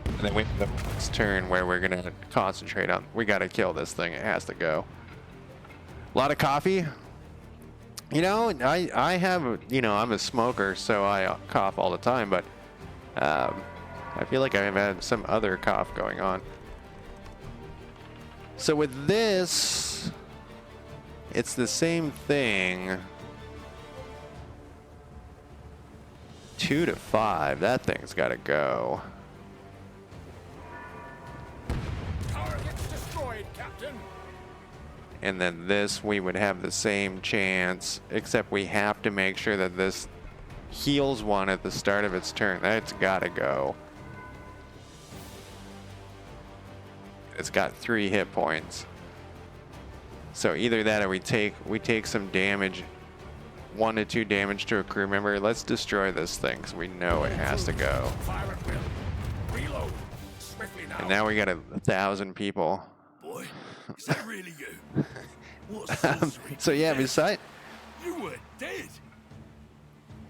And then we have the next turn where we're gonna concentrate on. We gotta kill this thing. It has to go. A lot of coffee. You know, I have, you know, I'm a smoker, so I cough all the time, but I feel like I've had some other cough going on. So with this, it's the same thing. 2 to 5, that thing's gotta go.
Target's destroyed, Captain.
And then this, we would have the same chance, except we have to make sure that this heals one at the start of its turn. That's gotta go. It's got 3 hit points. So either that or we take some damage, 1 to 2 damage to a crew member. Let's destroy this thing because we know it has to go.
Fire at will. Reload. Swiftly now.
And now we got 1,000 people.
Boy, is that really you? What sorcery?
So yeah,
Dead.
besides,
You were dead.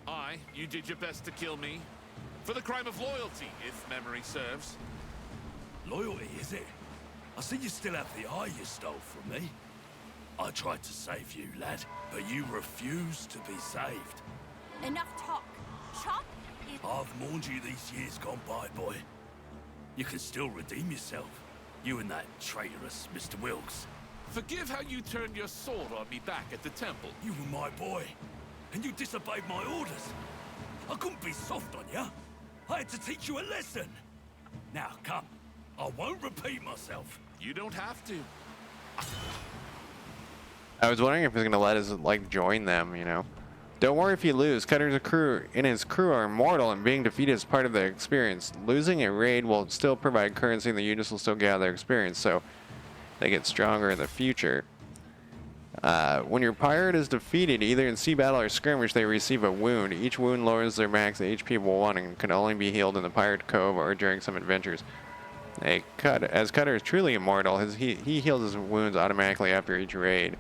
Aye, you did your best to kill me. For the crime of loyalty, if memory serves.
Loyalty, is it? I see you still have the eye you stole from me. I tried to save you, lad, but you refused to be saved.
Enough talk. Chop is.
I've mourned you these years gone by, boy. You can still redeem yourself. You and that traitorous Mr. Wilkes.
Forgive how you turned your sword on me back at the temple.
You were my boy, and you disobeyed my orders. I couldn't be soft on you. I had to teach you a lesson. Now, come. I won't repeat myself.
You don't have to.
I was wondering if he's gonna let us like join them, you know. Don't worry if you lose. Cutter's crew and his crew are immortal, and being defeated is part of the experience. Losing a raid will still provide currency, and the units will still gather experience, so they get stronger in the future. When your pirate is defeated, either in sea battle or skirmish, they receive a wound. Each wound lowers their max HP by 1 and can only be healed in the pirate cove or during some adventures. As Cutter is truly immortal, he heals his wounds automatically after each raid.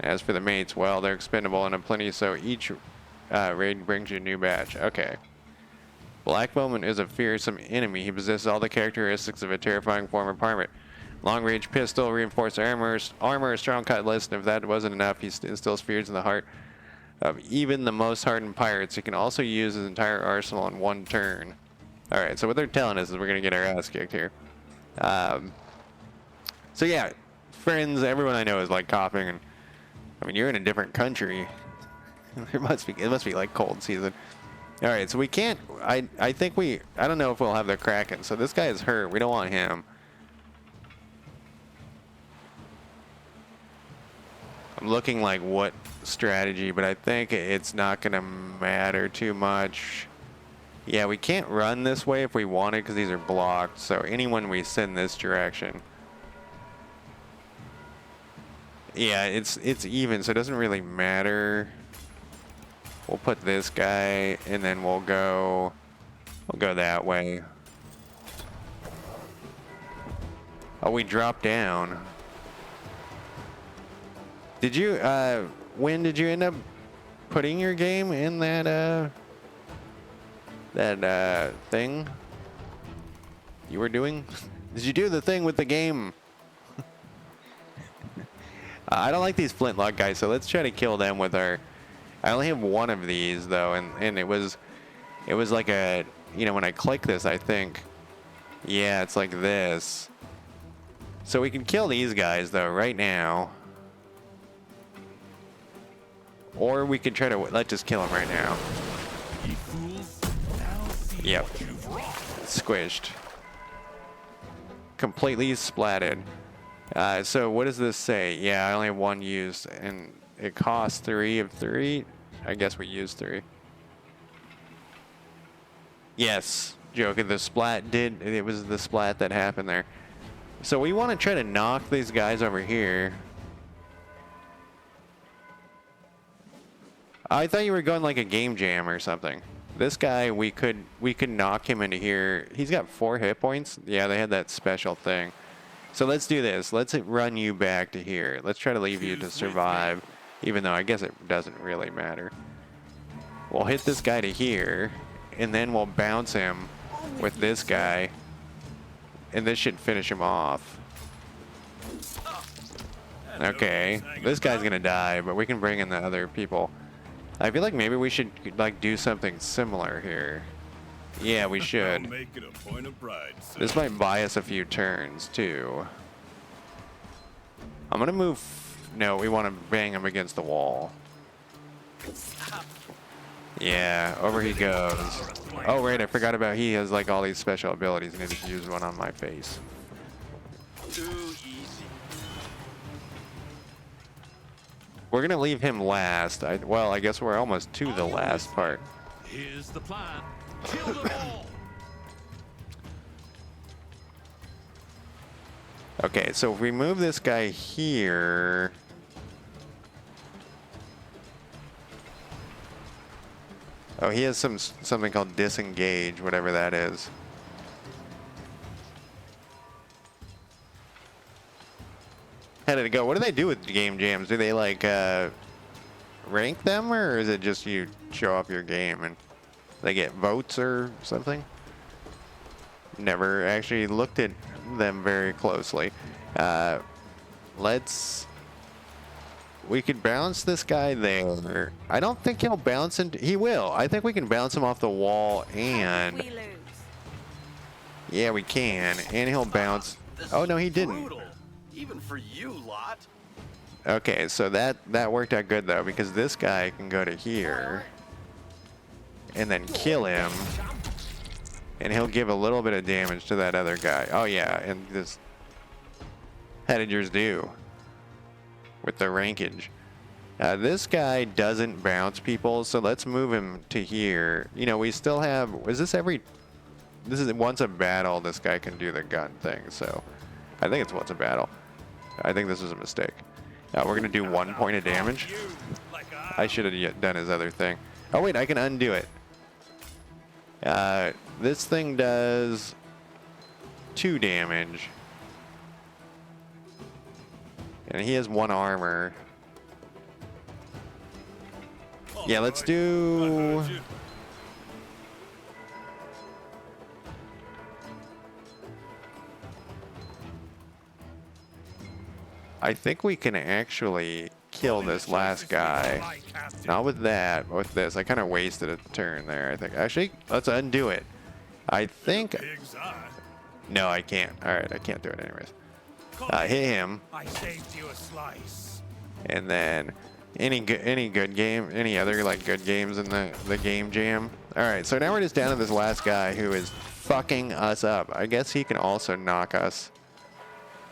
As for the mates, well, they're expendable and plenty, so each raid brings you a new batch. Okay. Black Bowman is a fearsome enemy. He possesses all the characteristics of a terrifying former pirate. Long-range pistol, reinforced armor, a strong cutlass, and if that wasn't enough, he instills fears in the heart of even the most hardened pirates. He can also use his entire arsenal in 1 turn. Alright, so what they're telling us is we're going to get our ass kicked here. So yeah, friends, everyone I know is like coughing, and I mean, you're in a different country. It must be like cold season. All right, so we can't. I don't know if we'll have the Kraken. So this guy is hurt. We don't want him. I'm looking like what strategy, but I think it's not gonna matter too much. Yeah, we can't run this way if we wanted because these are blocked. So anyone we send this direction. Yeah, it's even, so it doesn't really matter. We'll put this guy, and then we'll go that way. Oh, we dropped down. Did you, when did you end up putting your game in that, thing you were doing? Did you do the thing with the game? I don't like these flintlock guys, so let's try to kill them with our... I only have 1 of these, though, and it was like a... You know, when I click this, I think... Yeah, it's like this. So we can kill these guys, though, right now. Or we could try to... Let's just kill them right now.
You fools. Now see
Yep.
what you've wrought.
Squished. Completely splatted. So what does this say? Yeah, I only have 1 used, and it costs 3 of 3. I guess we used 3. Yes, joke. The splat did. It was the splat that happened there. So we want to try to knock these guys over here. I thought you were going like a game jam or something. This guy, we could knock him into here. He's got 4 hit points. Yeah, they had that special thing. So let's do this. Let's run you back to here. Let's try to leave you to survive, even though I guess it doesn't really matter. We'll hit this guy to here, and then we'll bounce him with this guy, and this should finish him off. Okay, this guy's gonna die, but we can bring in the other people. I feel like maybe we should like do something similar here. Yeah, we should.
Make it a point of pride, son.
This might buy us a few turns too. I'm gonna move. No, we want to bang him against the wall. Yeah, over he goes. Oh right, I forgot about he has like all these special abilities, and I just used one on my face.
Too easy.
We're gonna leave him last. Well, I guess we're almost to the last part.
Here's the plan. Kill them all.
Okay, so if we move this guy here. Oh, he has something called disengage, whatever that is. How did it go? What do they do with game jams? Do they like rank them, or is it just you show up your game and they get votes or something? Never actually looked at them very closely. We could bounce this guy there. I don't think he'll bounce into. He will. I think we can bounce him off the wall, and
We lose.
yeah, we can. And he'll bounce. Oh no, he didn't.
Brutal. Even for you lot.
Okay, so that worked out good though, because this guy can go to here and then kill him, and he'll give a little bit of damage to that other guy. Oh yeah, and this. How did yours do with the rankage? This guy doesn't bounce people, so let's move him to here. You know, we still have. Is this every? This is once a battle. This guy can do the gun thing, so I think it's once a battle. I think this was a mistake. We're gonna do 1 point of damage. I should have done his other thing. Oh wait, I can undo it. This thing does 2 damage. And he has 1 armor. Yeah, let's do... I think we can actually kill this last guy. Not with that, but with this. I kind of wasted a turn there, I think. Actually, let's undo it. I think... No, I can't. Alright, I can't do it anyways. Hit him.
I saved you a slice.
And then any good game, any other like good games in the game jam. All right, so now we're just down to this last guy who is fucking us up. I guess he can also knock us.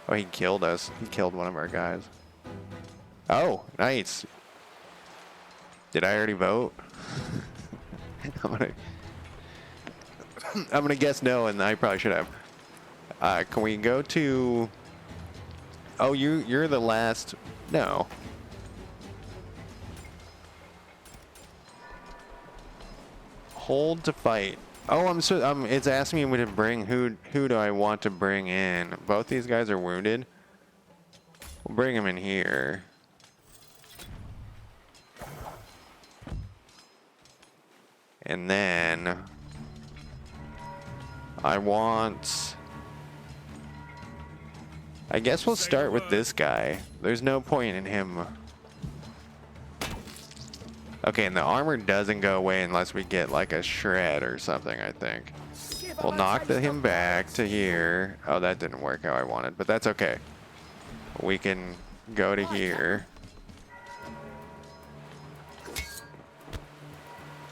Oh, he killed us. He killed one of our guys. Oh, nice. Did I already vote? I'm gonna guess no, and I probably should have. Can we go to? Oh, you're the last. No. Hold to fight. Oh, it's asking me to bring who do I want to bring in? Both these guys are wounded. We'll bring them in here. And then I guess we'll start with this guy. There's no point in him. Okay, and the armor doesn't go away unless we get like a shred or something, I think. We'll knock him back to here. Oh, that didn't work how I wanted, but that's okay. We can go to here.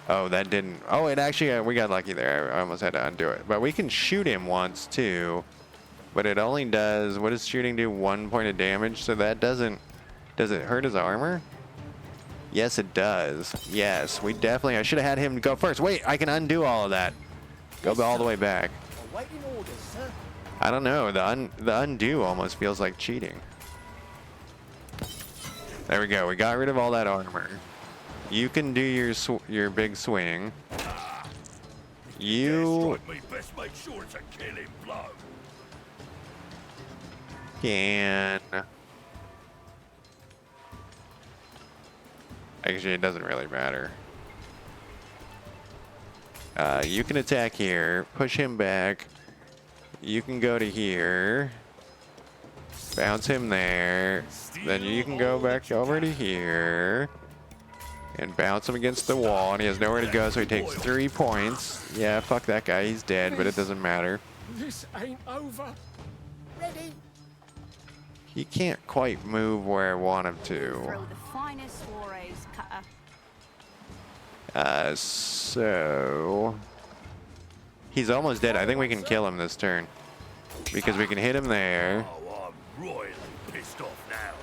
Oh, that didn't. Oh, it actually, we got lucky there. I almost had to undo it. But we can shoot him once too. But it only does, what does shooting do? 1 point of damage. So that doesn't, does it hurt his armor? Yes, it does. Yes, we definitely, I should have had him go first. Wait, I can undo all of that. Go all the way back. I don't know, the undo almost feels like cheating. There we go, we got rid of all that armor. You can do your big swing. You
Best make sure it's a killing blow.
can... Actually, it doesn't really matter. You can attack here, push him back. You can go to here. Bounce him there. Then you can go back over to here. And bounce him against the wall. And he has nowhere to go, so he takes 3 points. Yeah, fuck that guy. He's dead, but it doesn't matter.
This ain't over. Ready?
He can't quite move where I want him to.
Throw the finest soirees, Cutter.
So he's almost dead. I think we can kill him this turn because we can hit him there.
Oh, I'm royally pissed off now.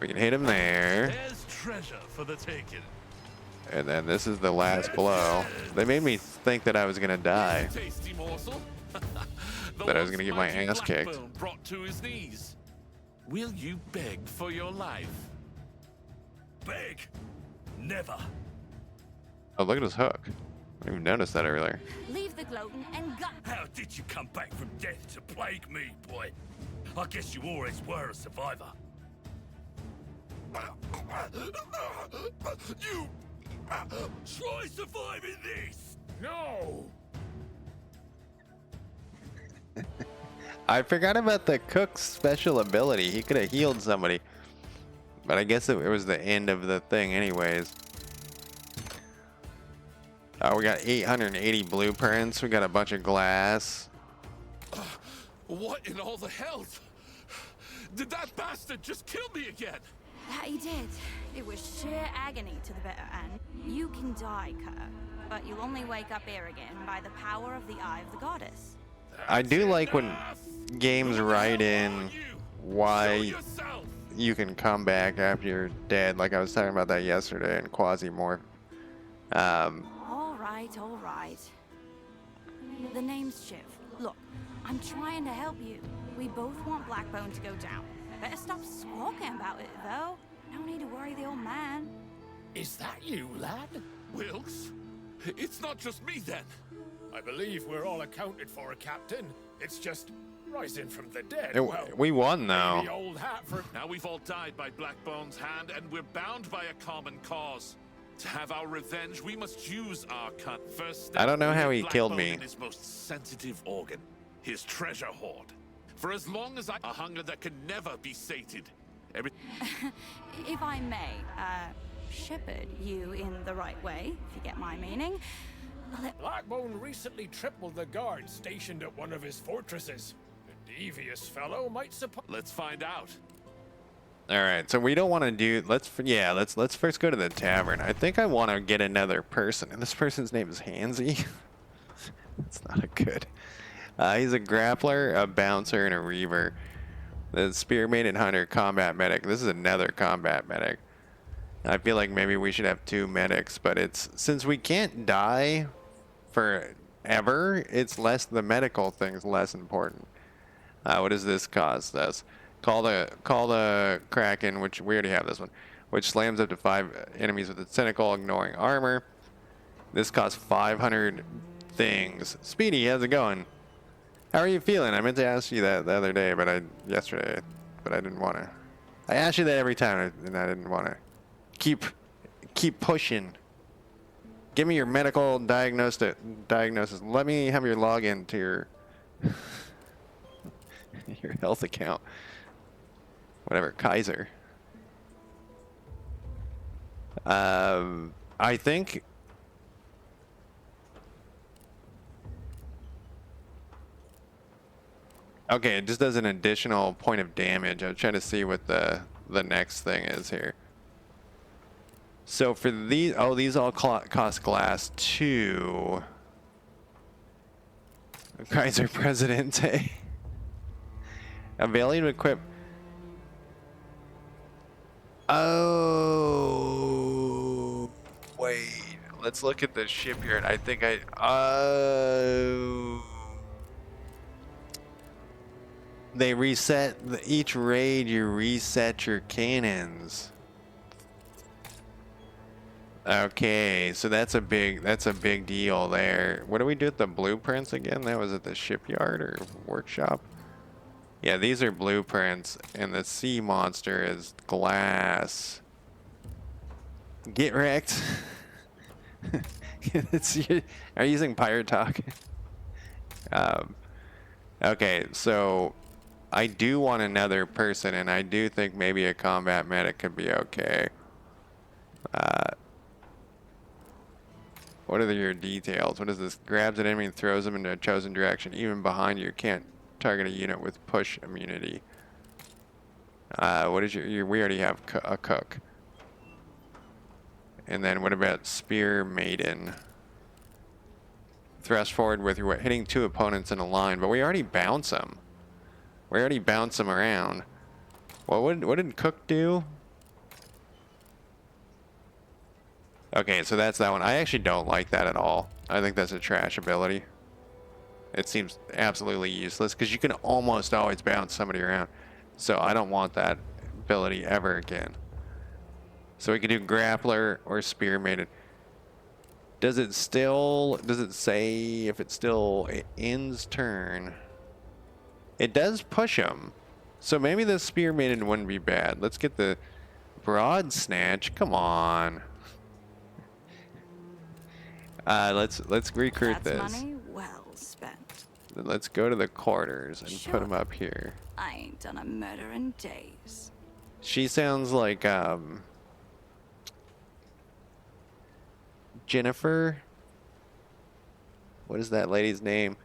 We can hit him there,
There's treasure for the taking.
and then this is the last blow. They made me think that I was gonna die.
Tasty morsel.
That I was gonna get my ass kicked.
Blackbone brought to his knees. Will you beg for your life?
Beg? Never.
Oh, look at his hook. I didn't even notice that earlier.
Leave the gloating and gut.
How did you come back from death to plague me, boy? I guess you always were a survivor. You try surviving this.
No.
I forgot about the cook's special ability. He could have healed somebody, but I guess it was the end of the thing anyways. We got 880 blueprints. We got a bunch of glass.
What in all the hell? Did that bastard just kill me again?
That he did. It was sheer agony to the bitter end. You can die, Cutter, but you'll only wake up here again by the power of the Eye of the Goddess.
I do like when games write in why you can come back after you're dead. Like I was talking about that yesterday in Quasimorph.
All right. The name's Shiv. Look, I'm trying to help you. We both want Blackbone to go down. Better stop squawking about it, though. No need to worry the old man.
Is that you, lad?
Wilkes? It's not just me then.
I believe we're all accounted for, Captain. It's just rising from the dead.
We won
The
though.
old Hatford.
Now we've all died by Blackbone's hand, and we're bound by a common cause. To have our revenge, we must use our cut. First step,
I don't know how
we
he
hit
killed
Blackbone
me.
in his most sensitive organ, his treasure hoard. For as long as a hunger that can never be sated.
If I may, shepherd you in the right way, if you get my meaning.
Blackbone recently tripled the guards stationed at one of his fortresses. The devious fellow might suppose.
Let's find out.
All right, so we don't want to do. Let's first go to the tavern. I think I want to get another person, and this person's name is Hansy. That's not a good. He's a grappler, a bouncer, and a reaver. The spearmate hunter, combat medic. This is another combat medic. I feel like maybe we should have 2 medics, but it's since we can't die forever, it's less the medical thing's less important. What does this cost us? Call the Kraken, which we already have this one, which slams up to 5 enemies with its tentacle, ignoring armor. This costs 500 things. Speedy, how's it going? How are you feeling? I meant to ask you that the other day, yesterday, but I didn't want to. I ask you that every time, and I didn't want to. Keep pushing. Give me your medical diagnosis. Let me have your login to your your health account. Whatever, Kaiser. I think. Okay, it just does an additional point of damage. I'm trying to see what the next thing is here. So for these, these all cost glass 2. Kaiser Presidente. Ability to equip. Oh, wait. Let's look at the shipyard. I think they reset each raid. You reset your cannons. Okay, so that's a big deal there. What do we do with the blueprints again? That was at the shipyard or workshop. Yeah, these are blueprints, and the sea monster is glass. Get wrecked. Are you using pirate talk? Okay, so I do want another person, and I do think maybe a combat medic could be okay. What are your details? What is this? Grabs an enemy and throws them into a chosen direction. Even behind you, can't target a unit with push immunity. What is your we already have a cook. And then what about Spear Maiden? Thrust forward with your hitting 2 opponents in a line, but we already bounce them. We already bounce them around. What did Cook do? Okay, so that's that one. I actually don't like that at all. I think that's a trash ability. It seems absolutely useless because you can almost always bounce somebody around. So I don't want that ability ever again. So we can do Grappler or Spear Maiden. Does it say if it still ends turn? It does push them. So maybe the Spear Maiden wouldn't be bad. Let's get the Broad Snatch. Come on. Let's recruit
That's
this.
money well spent.
Then let's go to the quarters and
Sure.
put them up here.
I ain't done a murder in days.
She sounds like Jennifer. What is that lady's name?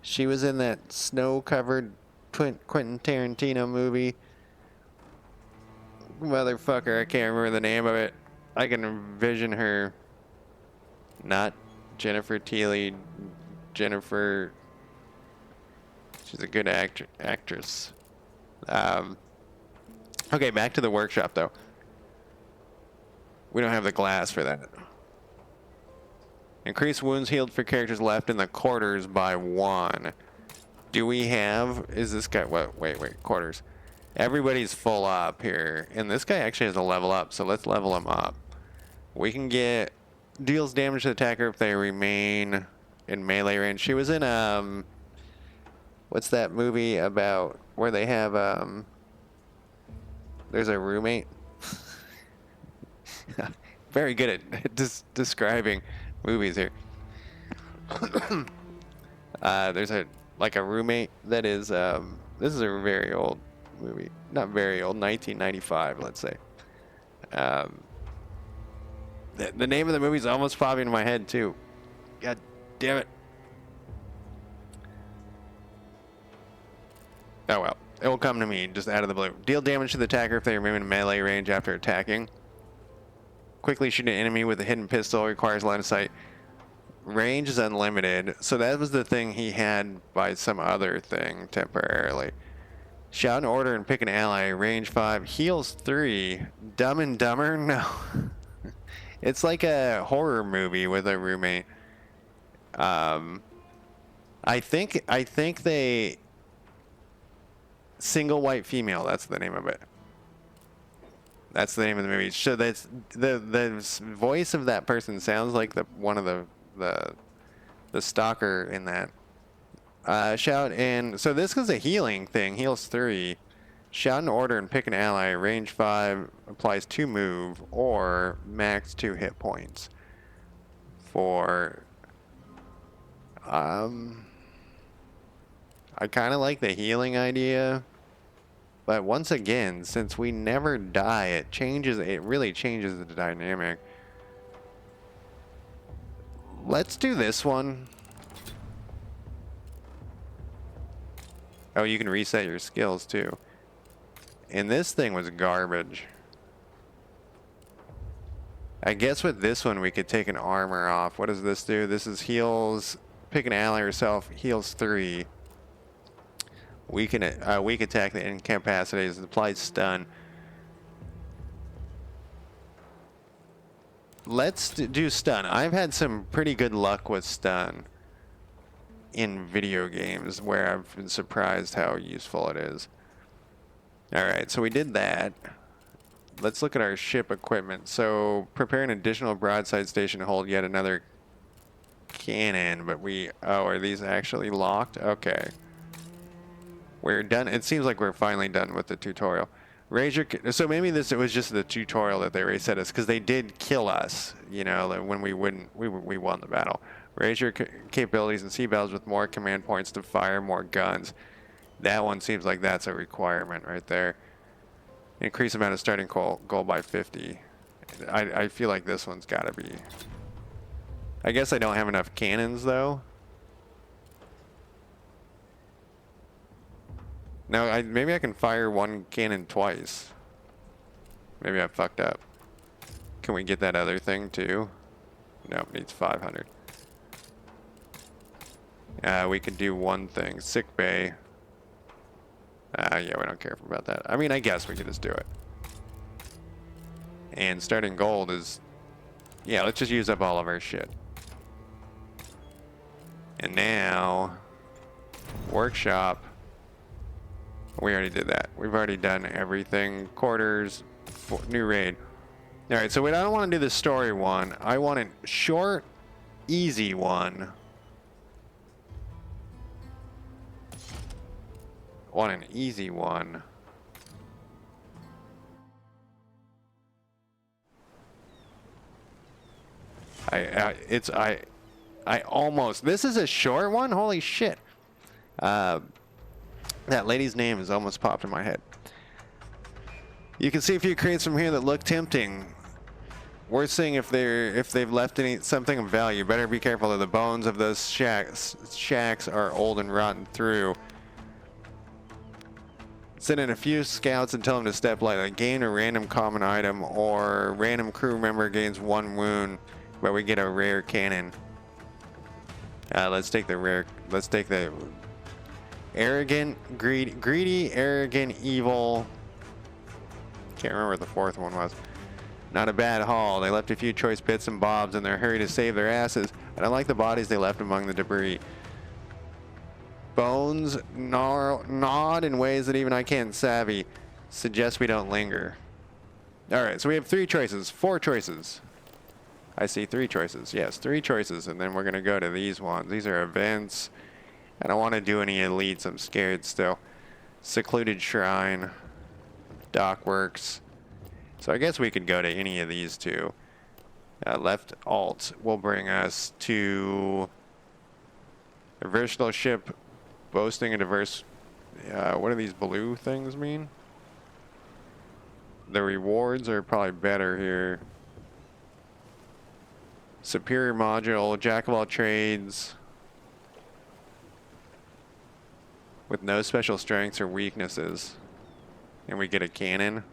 She was in that snow-covered Quentin Tarantino movie. Motherfucker, I can't remember the name of it. I can envision her. Not Jennifer Tilly. Jennifer. She's a good actress. Okay, back to the workshop though. We don't have the glass for that. Increase wounds healed for characters left in the quarters by 1. Do we have? Is this guy? What? Wait. Quarters. Everybody's full up here, and this guy actually has a level up. So let's level him up. We can get. Deals damage to the attacker if they remain in melee range. She was in what's that movie about where they have there's a roommate. Very good at describing movies here. There's a roommate that is this is a very old movie. Not very old, 1995, let's say. The name of the movie is almost popping in my head, too. God damn it. Oh, well. It will come to me just out of the blue. Deal damage to the attacker if they remain in melee range after attacking. Quickly shoot an enemy with a hidden pistol. Requires line of sight. Range is unlimited. So that was the thing he had by some other thing temporarily. Shout an order and pick an ally. Range 5. Heals 3. Dumb and Dumber? No. It's like a horror movie with a roommate. I think they Single White Female. That's the name of it. That's the name of the movie. So that's the voice of that person sounds like one of the stalker in that. Shout and so this is a healing thing. Heals 3. Shout an order and pick an ally. Range 5 applies 2 move or max 2 hit points. For I kind of like the healing idea, but once again, since we never die, it really changes the dynamic. Let's do this one. Oh, you can reset your skills too. And this thing was garbage. I guess with this one we could take an armor off. What does this do? This is heals. Pick an ally yourself. Heals 3. Weak attack that incapacitates. Applies stun. Let's do stun. I've had some pretty good luck with stun in video games where I've been surprised how useful it is. Alright, so we did that. Let's look at our ship equipment. So, prepare an additional broadside station to hold yet another cannon, but are these actually locked? Okay. We're done. It seems like we're finally done with the tutorial. So maybe it was just the tutorial that they reset us, because they did kill us, when we won the battle. Raise your capabilities and sea battles with more command points to fire more guns. That one seems like that's a requirement right there. Increase amount of starting gold by 50. I feel like this one's got to be. I guess I don't have enough cannons though. No, maybe I can fire one cannon twice. Maybe I fucked up. Can we get that other thing too? No, it needs 500. We could do one thing. Sick bay. Yeah, we don't care about that. I mean, I guess we could just do it. And starting gold is... Yeah, let's just use up all of our shit. And now... Workshop. We already did that. We've already done everything. Quarters. New raid. Alright, so I don't want to do the story one. I want a short, easy one. I want an easy one. I almost... This is a short one? Holy shit. That lady's name has almost popped in my head. You can see a few crates from here that look tempting. We're seeing if they've left something of value. Better be careful that the bones of those shacks are old and rotten through. Send in a few scouts and tell them to step lightly. Gain a random common item, or random crew member gains 1 wound, but we get a rare cannon. Let's take the arrogant, greedy, arrogant, evil. Can't remember what the fourth one was. Not a bad haul. They left a few choice bits and bobs in their hurry to save their asses. I don't like the bodies they left among the debris. Bones gnawed in ways that even I can't savvy. Suggest we don't linger. Alright, so we have 3 choices. 4 choices. I see 3 choices. Yes, 3 choices. And then we're going to go to these ones. These are events. I don't want to do any elites. I'm scared still. Secluded Shrine. Dockworks. So I guess we could go to any of these 2. Left alt will bring us to a versatile ship boasting a diverse... what do these blue things mean? The rewards are probably better here. Superior module, jack of all trades. With no special strengths or weaknesses. And we get a cannon.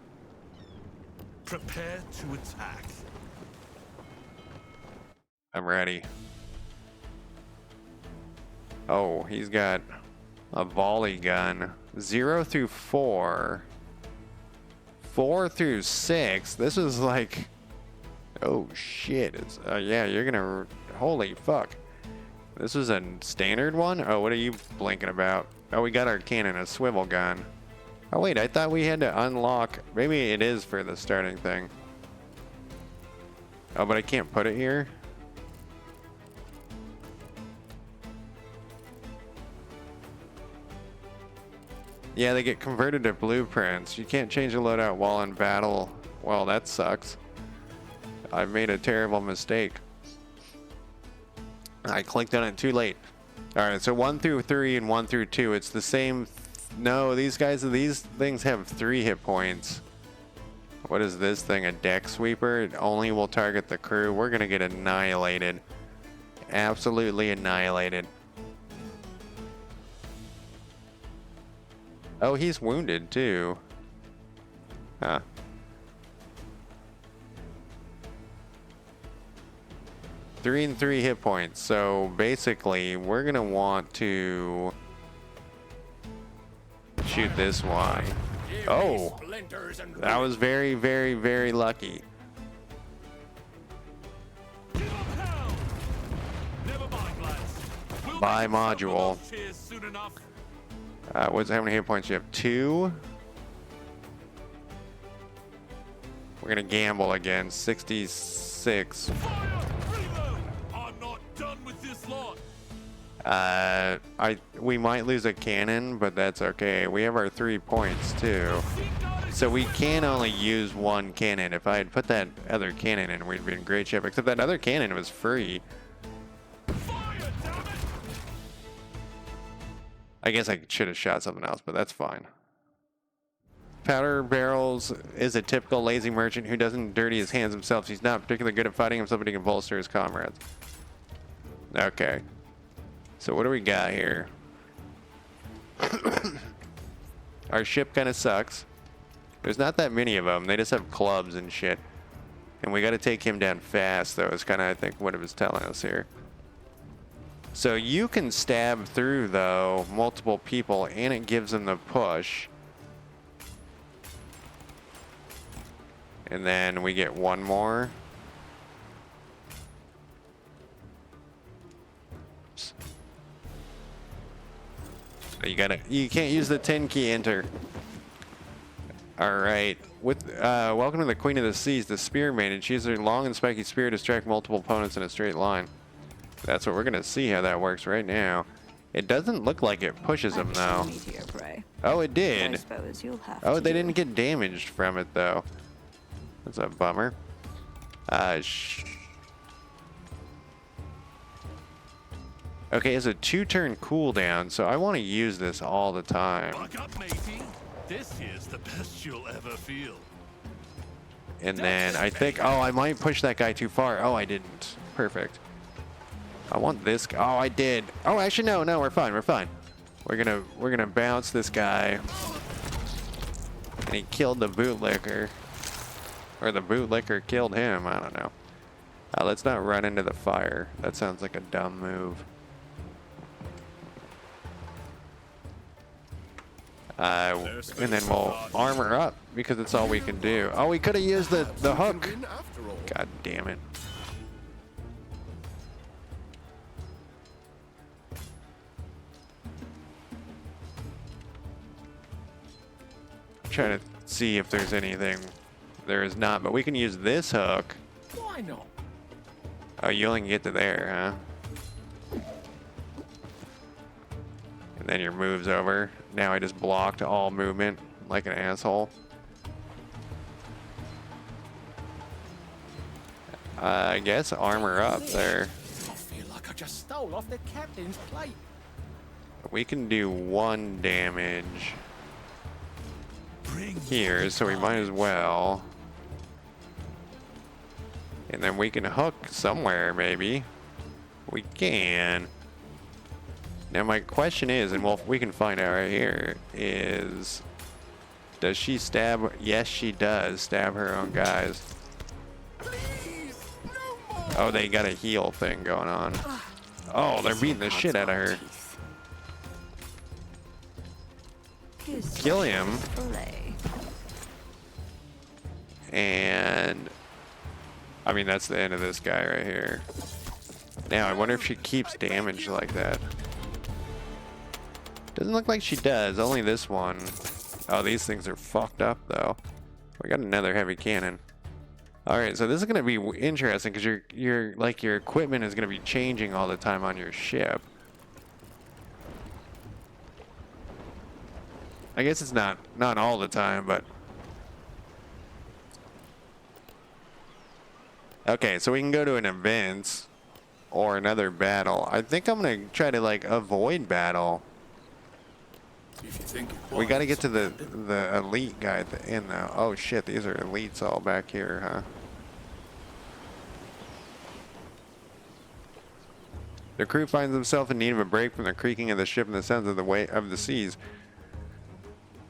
Prepare to attack.
I'm ready. Oh, he's got a volley gun. 0 through 4. 4 through 6. This is like... Oh shit. It's, yeah, you're gonna... Holy fuck. This is a standard one? Oh, what are you blinking about? Oh, we got our cannon, a swivel gun. Oh wait, I thought we had to unlock... Maybe it is for the starting thing. Oh, but I can't put it here? Yeah, they get converted to blueprints. You can't change the loadout while in battle. Well, that sucks. I made a terrible mistake. I clicked on it too late. Alright, so 1 through 3 and 1 through 2, it's the same... No, these things have 3 hit points. What is this thing? A deck sweeper? It only will target the crew. We're gonna get annihilated. Absolutely annihilated. Oh, he's wounded too. Huh. Three and 3 hit points. So basically, we're gonna want to shoot this one. Oh, that was very, very, very lucky. Buy module. How many hit points do you have? 2. We're gonna gamble again. 66.
I'm not done with this lot.
We might lose a cannon, but that's okay. We have our 3 points too. So we can only use 1 cannon. If I had put that other cannon in, we'd be in great shape. Except that other cannon was free. I guess I should have shot something else, but that's fine. Powder Barrels is a typical lazy merchant who doesn't dirty his hands himself. He's not particularly good at fighting himself, but he can bolster his comrades. Okay. So what do we got here? Our ship kind of sucks. There's not that many of them. They just have clubs and shit. And we got to take him down fast, though, is kind of, I think, what it was telling us here. So you can stab through, though, multiple people, and it gives them the push. And then we get one more. You can't use the 10 key enter. All right. Welcome to the Queen of the Seas, the Spear Maiden. She uses her long and spiky spear to strike multiple opponents in a straight line. That's what we're gonna see how that works right now. It doesn't look like it pushes them though. Oh, it did. Oh, they didn't get damaged from it though. That's a bummer. Okay, it's a 2-turn cooldown, so I want to use this all the time.
Buck up, matey. This here's the best you'll ever feel.
And then I think, oh, I might push that guy too far. Oh, I didn't. Perfect. I want this guy. Oh, I did. Oh, actually, no, we're fine. We're fine. We're gonna bounce this guy. And he killed the bootlicker. Or the bootlicker killed him. I don't know. Let's not run into the fire. That sounds like a dumb move. And then we'll armor up because it's all we can do. Oh, we could have used the hook. God damn it. I'm trying to see if there's anything. There is not, but we can use this hook.
Why not?
Oh, you only can get to there, huh? And then your move's over. Now I just blocked all movement like an asshole. I guess armor up there.
I feel like I just stole off the captain's plate.
We can do 1 damage here, so we might as well. And then we can hook somewhere, maybe. We can. Now my question is, and we can find out right here, is does she stab? Yes, she does stab her own guys. Oh, they got a heal thing going on. Oh, they're beating the shit out of her. Kill him. And I mean, that's the end of this guy right here. Now, I wonder if she keeps damage like that. Doesn't look like she does, only this one. Oh, these things are fucked up though. We got another heavy cannon. All right, so this is gonna be interesting because your equipment is gonna be changing all the time on your ship. I guess it's not all the time, but okay, so we can go to an event or another battle. I think I'm gonna try to like avoid battle.
If you think
We got to get to the elite guy at the end though. Oh shit, these are elites all back here, huh? The crew finds themselves in need of a break from the creaking of the ship and the sounds of the weight of the seas.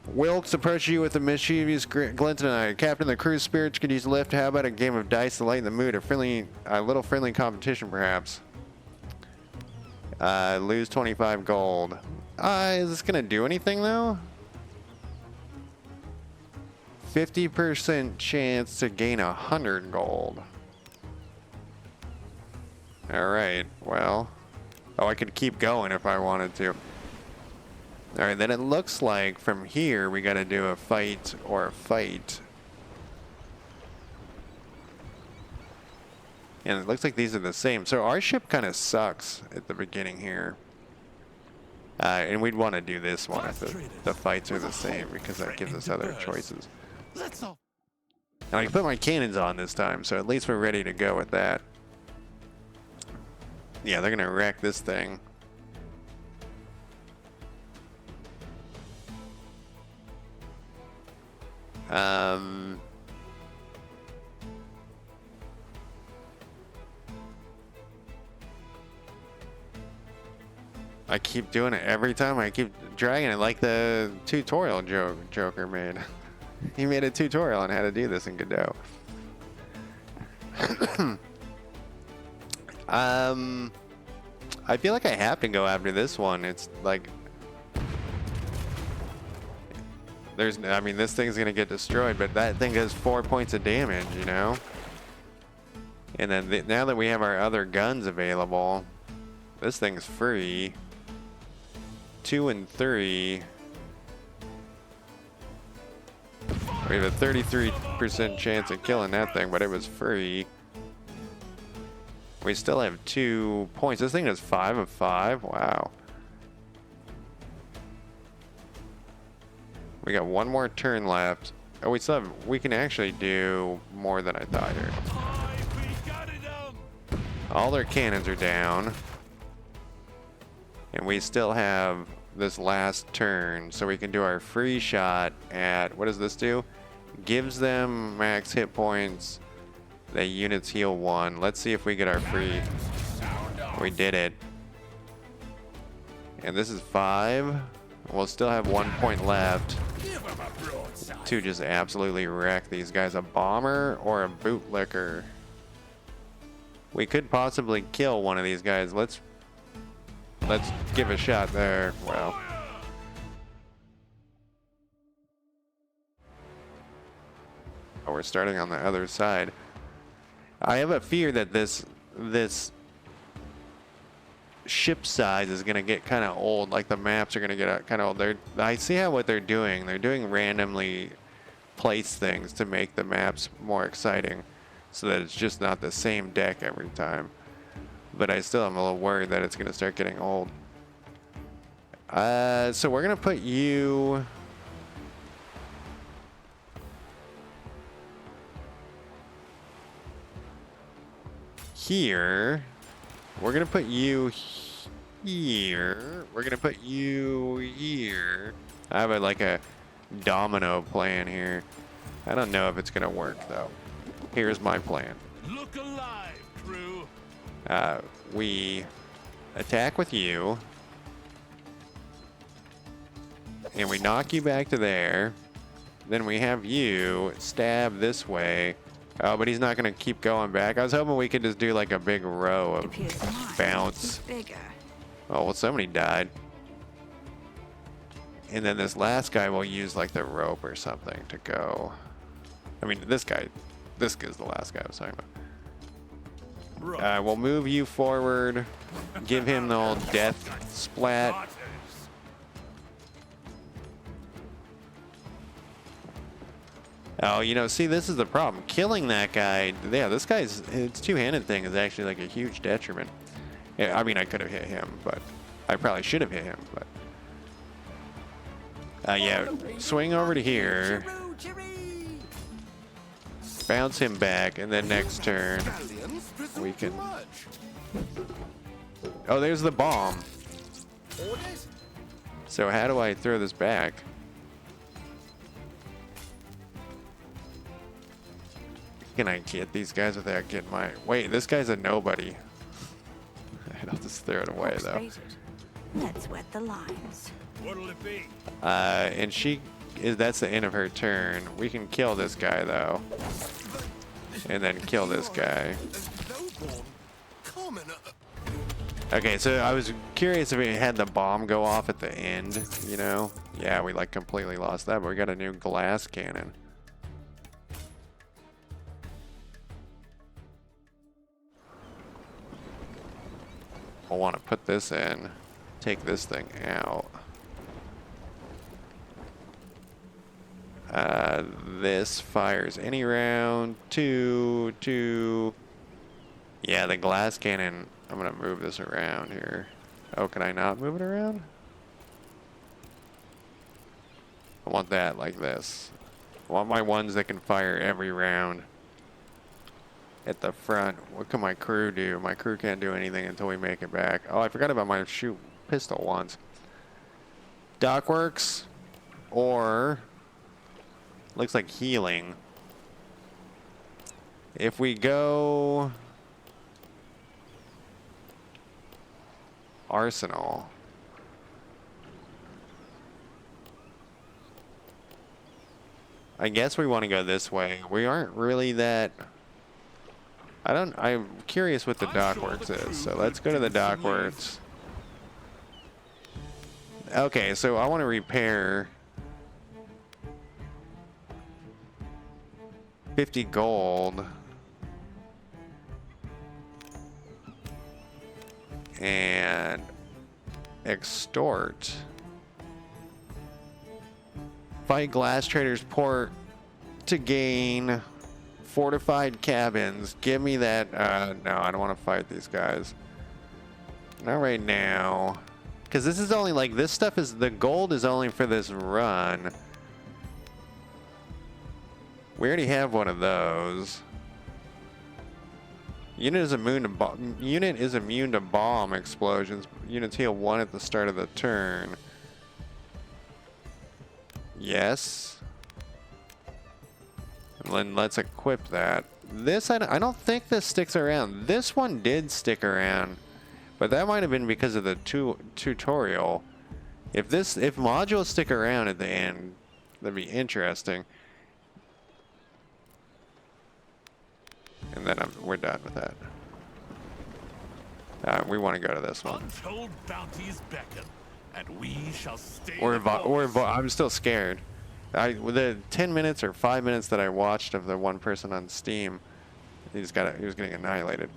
Wilkes approaches you with a mischievous glint in an eye. Captain, the crew's spirits could use a lift. How about a game of dice to lighten the mood? A little friendly competition, perhaps. Lose 25 gold. Is this gonna do anything though? 50% chance to gain 100 gold. All right. Well. Oh, I could keep going if I wanted to. All right, then it looks like from here we got to do a fight or a fight. And it looks like these are the same. So our ship kind of sucks at the beginning here. And we'd want to do this one if the fights are the same because that gives us other choices.
Let's all.
And I can put my cannons on this time, so at least we're ready to go with that. Yeah, they're going to wreck this thing. I keep doing it every time. I keep dragging it like the tutorial Joker made. He made a tutorial on how to do this in Godot. I feel like I have to go after this one. It's like I mean, this thing's gonna get destroyed, but that thing does 4 points of damage, you know? And then now that we have our other guns available, this thing's free. 2 and 3. We have a 33% chance of killing that thing, but it was free. We still have 2 points. This thing is 5 of 5. Wow. We got one more turn left. Oh, we can actually do more than I thought here. All their cannons are down. And we still have this last turn, so we can do our free shot at, what does this do? Gives them max hit points. The units heal 1. Let's see if we get our free. We did it. And this is 5. We'll still have 1 point left to just absolutely wreck these guys. A bomber or a bootlicker. We could possibly kill one of these guys. Let's give a shot there. Well, oh, we're starting on the other side. I have a fear that this ship size is gonna get kind of old. Like the maps are gonna get kind of old. I see what they're doing. They're doing randomly placed things to make the maps more exciting, so that it's just not the same deck every time. But I still am a little worried that it's gonna start getting old. So we're gonna put you. Here. We're gonna put you here. We're gonna put you here. I have like a domino plan here. I don't know if it's gonna work though. Here's my plan.
Look alive, crew.
We attack with you. And we knock you back to there. Then we have you stab this way. Oh, but he's not going to keep going back. I was hoping we could just do like a big row of bounce. Oh, well, somebody died. And then this last guy will use like the rope or something to go. I mean, this is the last guy I was talking about. We'll move you forward. Give him the old death splat. Oh, you know, see, this is the problem. Killing that guy, yeah, this guy's, its two-handed thing is actually like a huge detriment. Yeah, I mean, I could have hit him, but I probably should have hit him, but. Yeah, swing over to here. Bounce him back, and then next turn, we can. Oh, there's the bomb. So how do I throw this back? Can I get these guys without getting my... Wait, this guy's a nobody. I'll just throw it away, though.
Let's wet the lines.
What'll it be?
And that's the end of her turn. We can kill this guy, though. And then kill this guy. Okay, so I was curious if it had the bomb go off at the end, you know? Yeah, we like completely lost that, but we got a new glass cannon. I want to put this in, take this thing out. This fires any round. Two. Yeah, the glass cannon. I'm gonna move this around here. Oh, can I not move it around? I want that like this. I want my ones that can fire every round. At the front. What can my crew do? My crew can't do anything until we make it back. Oh, I forgot about my shoot pistol ones. Dockworks or looks like healing. If we go Arsenal. I guess we want to go this way. We aren't really that... I'm curious what the Dockworks is, so let's go to the Dockworks. Okay, so I want to repair 50 gold. And extort. Fight Glass Traders Port to gain fortified cabins. Give me that. No, I don't want to fight these guys. Not right now. Because this is only like, this stuff is, the gold is only for this run. We already have one of those. Unit is immune to bomb explosions. Units heal 1 at the start of the turn. Yes. And then let's equip that. This, I don't think this sticks around. This one did stick around, but that might have been because of the tutorial. If modules stick around at the end, that'd be interesting. And then we're done with that. We want to go to this one.
Untold bounties beckon, and we shall stay.
I'm still scared. The 10 minutes or 5 minutes that I watched of the one person on Steam, he was getting annihilated.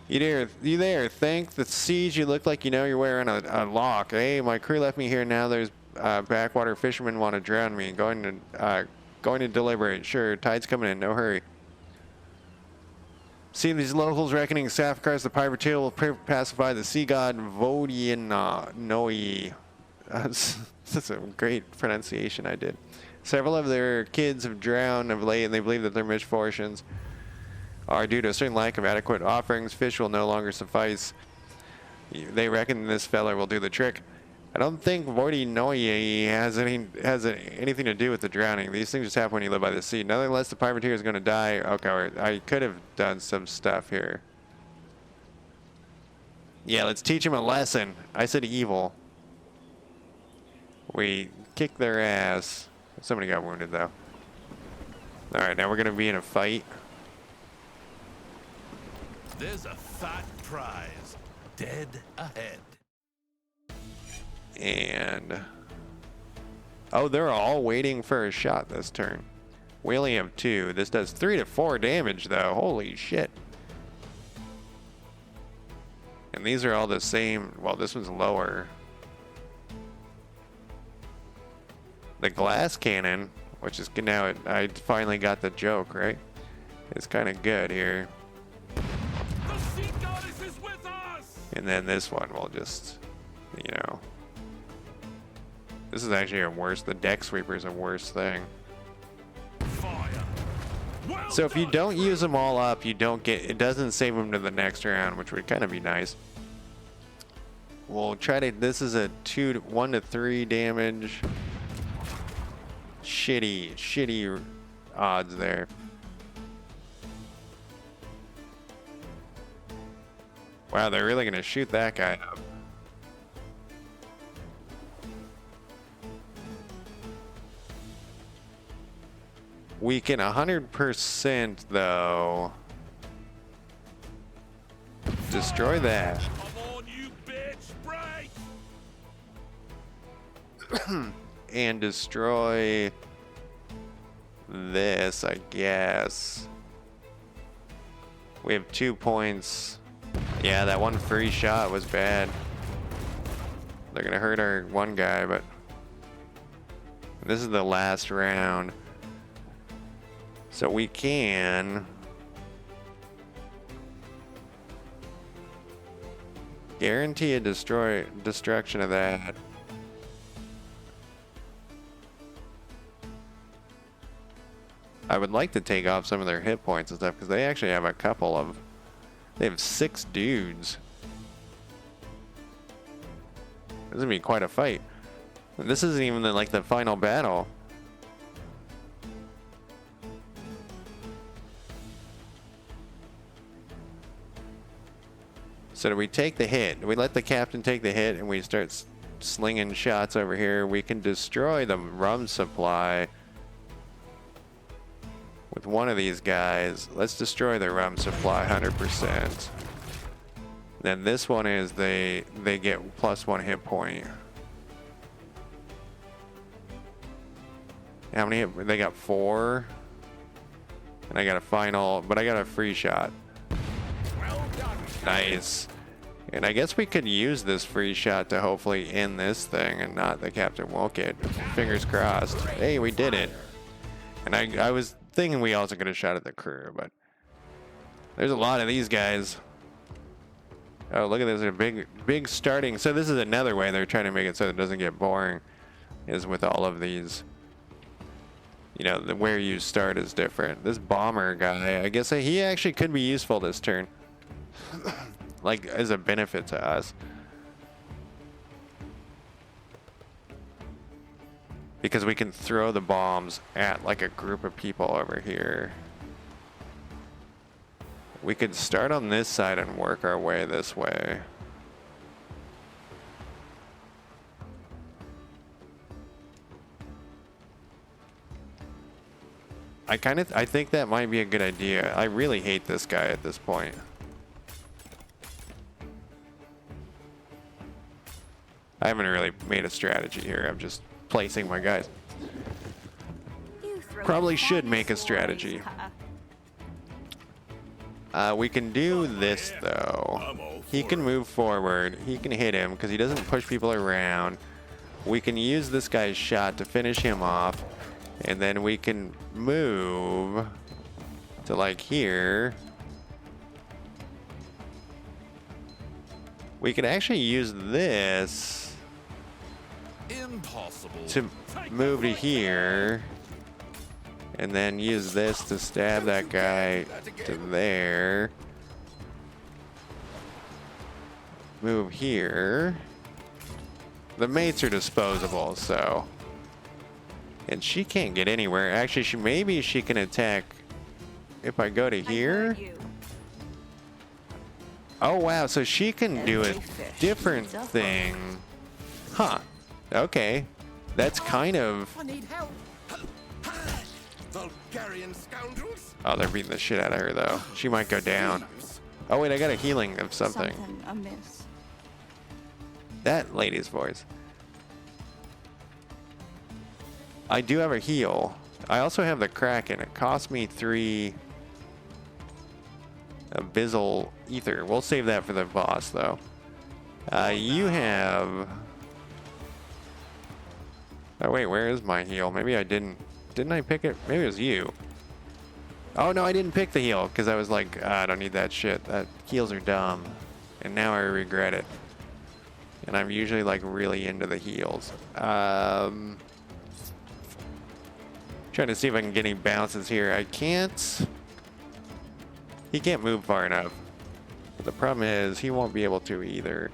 You there? Think the siege? You look like you know you're wearing a lock. Hey, my crew left me here. Now there's backwater fishermen want to drown me. Going to deliberate. Sure, tide's coming in. No hurry. See these locals reckoning Safkar's the pirate tale will pacify the sea god Vodyanoi. That's a great pronunciation I did. Several of their kids have drowned of late, and they believe that their misfortunes are due to a certain lack of adequate offerings. Fish will no longer suffice. They reckon this fella will do the trick. I don't think Vodyanoi has anything to do with the drowning. These things just happen when you live by the sea. Nonetheless, the privateer is going to die. Okay, I could have done some stuff here. Yeah, let's teach him a lesson. I said evil. We kicked their ass. Somebody got wounded, though. Alright, now we're going to be in a fight.
There's a fat prize dead ahead.
And... oh, they're all waiting for a shot this turn. We only have 2. This does 3 to 4 damage, though. Holy shit. And these are all the same. Well, this one's lower. The glass cannon, which is now, I finally got the joke, right? It's kind of good here.
The sea goddess is with us!
And then this one will just, you know. This is actually a worse, the deck sweeper is a worse thing.
Fire. Well
So if you
done,
don't
friend.
use them all up, you don't get, it doesn't save them to the next round, which would kind of be nice. We'll try to, this is a 1 to 3 damage. Shitty odds there. Wow, they're really gonna shoot that guy up. We can 100% though destroy that.
Come on, you bitch! Break!
And destroy this, I guess. We have 2 points. Yeah, that one free shot was bad. They're gonna hurt our one guy, but this is the last round. So we can guarantee a destruction of that. I would like to take off some of their hit points and stuff because they actually have they have 6 dudes. This is gonna be quite a fight. This isn't even like the final battle. So do we take the hit? Do we let the captain take the hit and we start slinging shots over here? We can destroy the rum supply with one of these guys. Let's destroy the rum supply 100%. Then this one is they get +1 hit point. How many hit? They got 4. And I got a final, but I got a free shot.
Well done.
Nice. And I guess we could use this free shot to hopefully end this thing and not the Captain Wolkett. Fingers crossed. Hey, we did it. And I was thinking we also could have shot at the crew, but there's a lot of these guys. Oh, look at this. A big starting. So this is another way they're trying to make it so it doesn't get boring, is with all of these. You know, where you start is different. This bomber guy, I guess he actually could be useful this turn. Like, as a benefit to us. Because we can throw the bombs at, like, a group of people over here. We could start on this side and work our way this way. I think that might be a good idea. I really hate this guy at this point. I haven't really made a strategy here. I'm just placing my guys. Probably should make a strategy. We can do this though. He can move forward. He can hit him because he doesn't push people around. We can use this guy's shot to finish him off. And then we can move to like here. We could actually use this
Impossible.
to move to here. And then use this to stab that guy to there. Move here. The mates are disposable, so. And she can't get anywhere. Actually, maybe she can attack if I go to here. Oh, wow. So she can do a different thing. Huh. Okay. That's kind of...
I need help. Vulgarian scoundrels.
Oh, they're beating the shit out of her, though. She might go down. Oh, wait. I got a healing of something.
Something amiss.
That lady's voice. I do have a heal. I also have the Kraken. It cost me 3 Abyssal Ether. We'll save that for the boss, though. You have... Oh, wait, where is my heal? Maybe I didn't... Didn't I pick it? Maybe it was you. Oh, no, I didn't pick the heal, because I was like, I don't need that shit. That heals are dumb. And now I regret it. And I'm usually, like, really into the heals. Trying to see if I can get any bounces here. I can't. He can't move far enough. But the problem is he won't be able to either.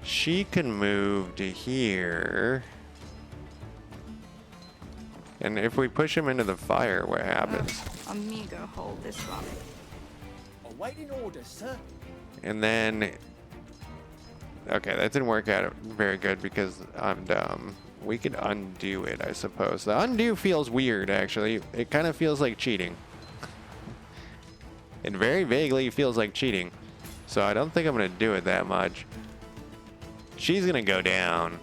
She can move to here. And if we push him into the fire, what happens?
Amigo, hold this one.
Awaiting orders, sir.
And then... Okay, that didn't work out very good because I'm dumb. We could undo it, I suppose. The undo feels weird, actually. It kind of feels like cheating. It very vaguely feels like cheating. So I don't think I'm going to do it that much. She's going to go down.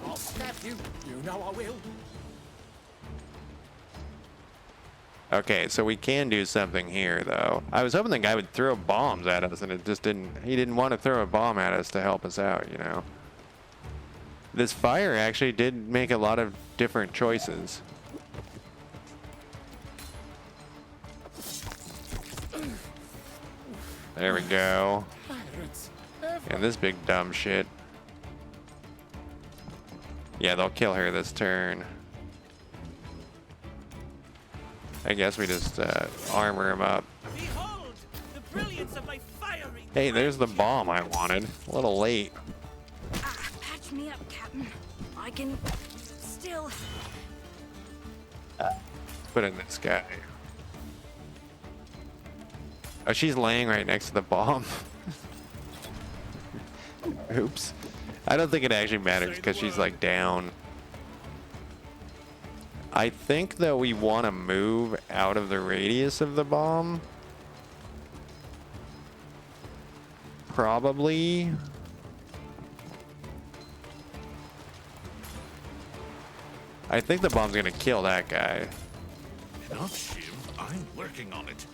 I'll stab you. You know I will.
Okay, so we can do something here, though. I was hoping the guy would throw bombs at us, and it just didn't... He didn't want to throw a bomb at us to help us out, you know? This fire actually did make a lot of different choices. There we go. And this big dumb shit. Yeah, they'll kill her this turn. I guess we just armor him up.
Behold, the brilliance of my fiery...
Hey, there's the bomb I wanted. A little late.
Patch me up, Captain. I can still...
Put in this guy. Oh, she's laying right next to the bomb. Oops. I don't think it actually matters because she's like down. I think though we want to move out of the radius of the bomb. Probably. I think the bomb's gonna kill that guy.
Enough, Shiv. I'm working on it.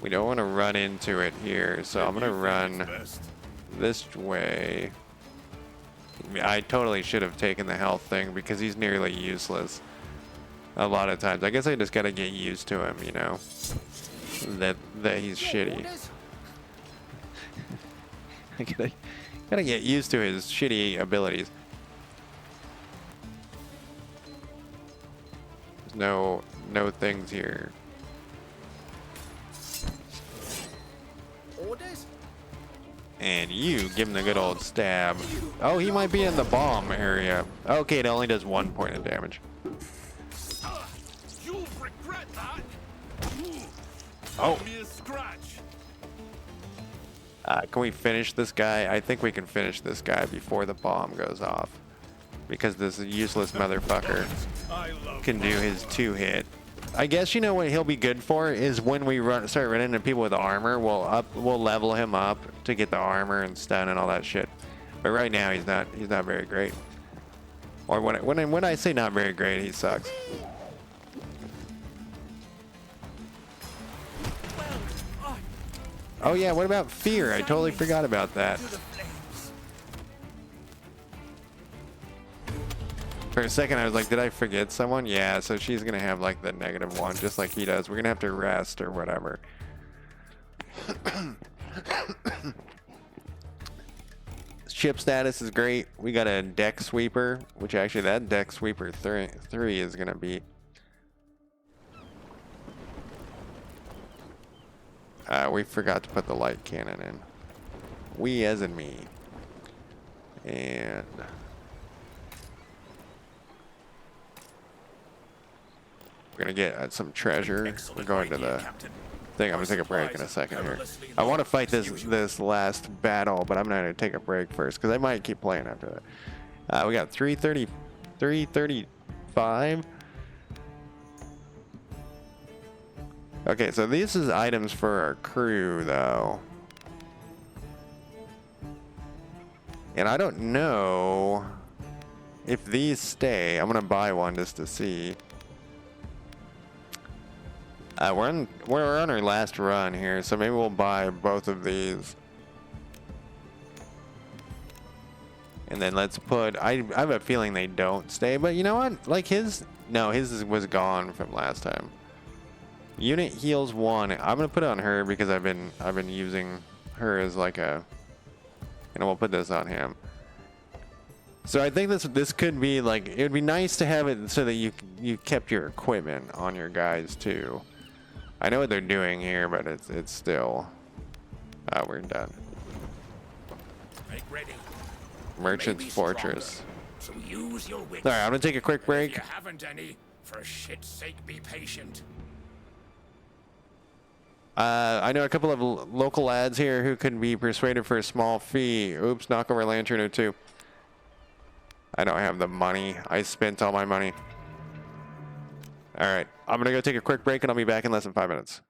We don't want to run into it here, so I'm gonna run
Best.
this way. I totally should have taken the health thing because he's nearly useless a lot of times. I guess I just gotta get used to him, you know, that he's shitty. I gotta get used to his shitty abilities. There's no things here.
Orders?
And you give him the good old stab. Oh, he might be in the bomb area. Okay, it only does 1 point of damage.
You'll regret that.
Oh.
Give me a scratch.
Can we finish this guy? I think we can finish this guy before the bomb goes off. Because this useless motherfucker can do his 2-hit. I guess you know what he'll be good for is when we start running into people with armor, we'll level him up to get the armor and stun and all that shit. But right now he's not very great. Or when I say not very great, he sucks. Oh yeah, what about fear? I totally forgot about that. For a second, I was like, did I forget someone? Yeah, so she's going to have, like, the -1, just like he does. We're going to have to rest or whatever. Ship status is great. We got a deck sweeper, which actually that deck sweeper 3 is going to be... we forgot to put the light cannon in. We as in me. And... we're gonna get some treasure. We're going to the thing. I'm gonna take a break in a second here. I want to fight this last battle, but I'm gonna take a break first because I might keep playing after that. We got 335. Okay, so this is items for our crew though, and I don't know if these stay. I'm gonna buy one just to see. We're on our last run here, so maybe we'll buy both of these. And then let's put... I have a feeling they don't stay, but you know what? Like his... No, his was gone from last time. Unit heals 1. I'm gonna put it on her because I've been using her as like a... And we'll put this on him. So I think this could be like... It would be nice to have it so that you kept your equipment on your guys too. I know what they're doing here, but it's still... we're done.
Make ready.
Merchant's
Maybe
Fortress.
stronger. So use your wits.
Alright, I'm gonna take a quick
If
break.
you haven't any, for shit's sake, be patient.
I know a couple of local lads here who can be persuaded for a small fee. Oops, knock over lantern or 2. I don't have the money. I spent all my money. Alright, I'm gonna go take a quick break and I'll be back in less than 5 minutes.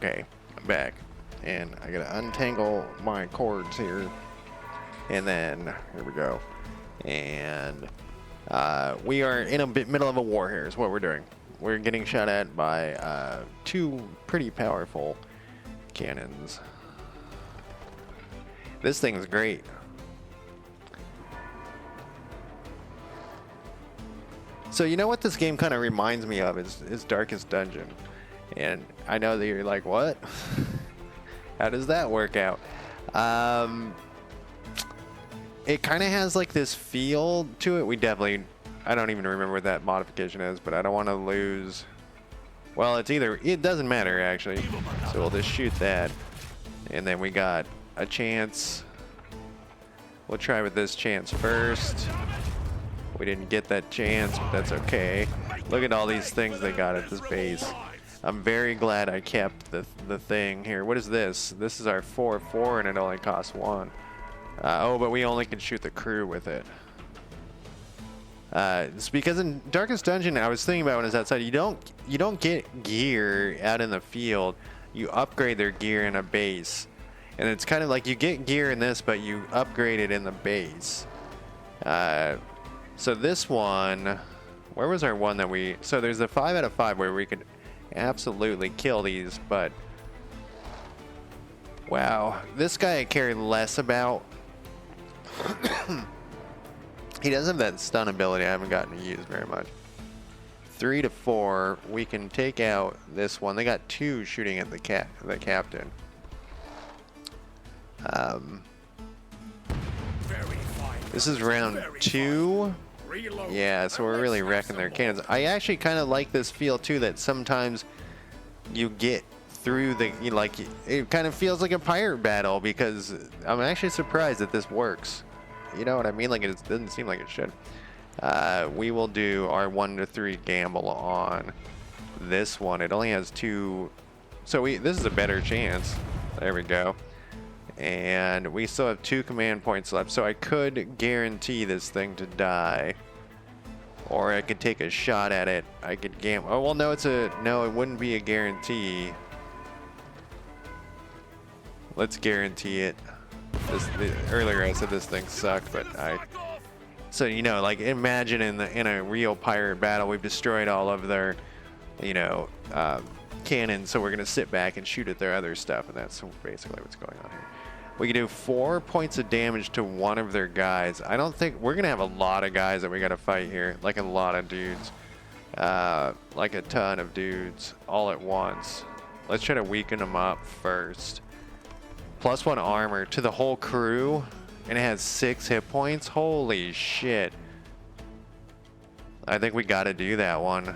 Okay, I'm back. And I gotta untangle my cords here. And then, here we go. And we are in a middle of a war here is what we're doing. We're getting shot at by 2 pretty powerful cannons. This thing's great. So you know what this game kind of reminds me of is Darkest Dungeon. And I know that you're like, what? How does that work out? It kind of has like this feel to it. I don't even remember what that modification is, but I don't want to lose. Well, it doesn't matter actually. So we'll just shoot that. And then we got a chance. We'll try with this chance first. We didn't get that chance, but that's okay. Look at all these things they got at this base. I'm very glad I kept the thing here. What is this? This is our 4/4 and it only costs 1. Oh, but we only can shoot the crew with it. It's because in Darkest Dungeon, I was thinking about when I was outside, you don't get gear out in the field. You upgrade their gear in a base. And it's kind of like you get gear in this, but you upgrade it in the base. So this one, where was our one that so there's a 5 out of 5 where we could absolutely kill these, but wow, this guy I care less about. He does have that stun ability I haven't gotten to use very much. 3 to 4, we can take out this one. They got 2 shooting at the captain. This is round 2. Yeah, so we're really wrecking their cannons. I actually kind of like this feel too, that sometimes you get through it kind of feels like a pirate battle, because I'm actually surprised that this works. You know what I mean? Like, it doesn't seem like it should. We will do our 1 to 3 gamble on this one. It only has 2, so this is a better chance. There we go. And we still have 2 command points left, so I could guarantee this thing to die, or I could take a shot at it. I could gamble. Oh well, no, it wouldn't be a guarantee. Let's guarantee it. Earlier I said this thing sucked, but so you know, like, imagine in a real pirate battle, we've destroyed all of their, cannons, so we're gonna sit back and shoot at their other stuff, and that's basically what's going on here. We can do 4 points of damage to one of their guys. I don't think we're gonna have a lot of guys that we gotta fight here, like a lot of dudes, like a ton of dudes all at once. Let's try to weaken them up first. +1 armor to the whole crew, and it has 6 hit points. Holy shit! I think we gotta do that one.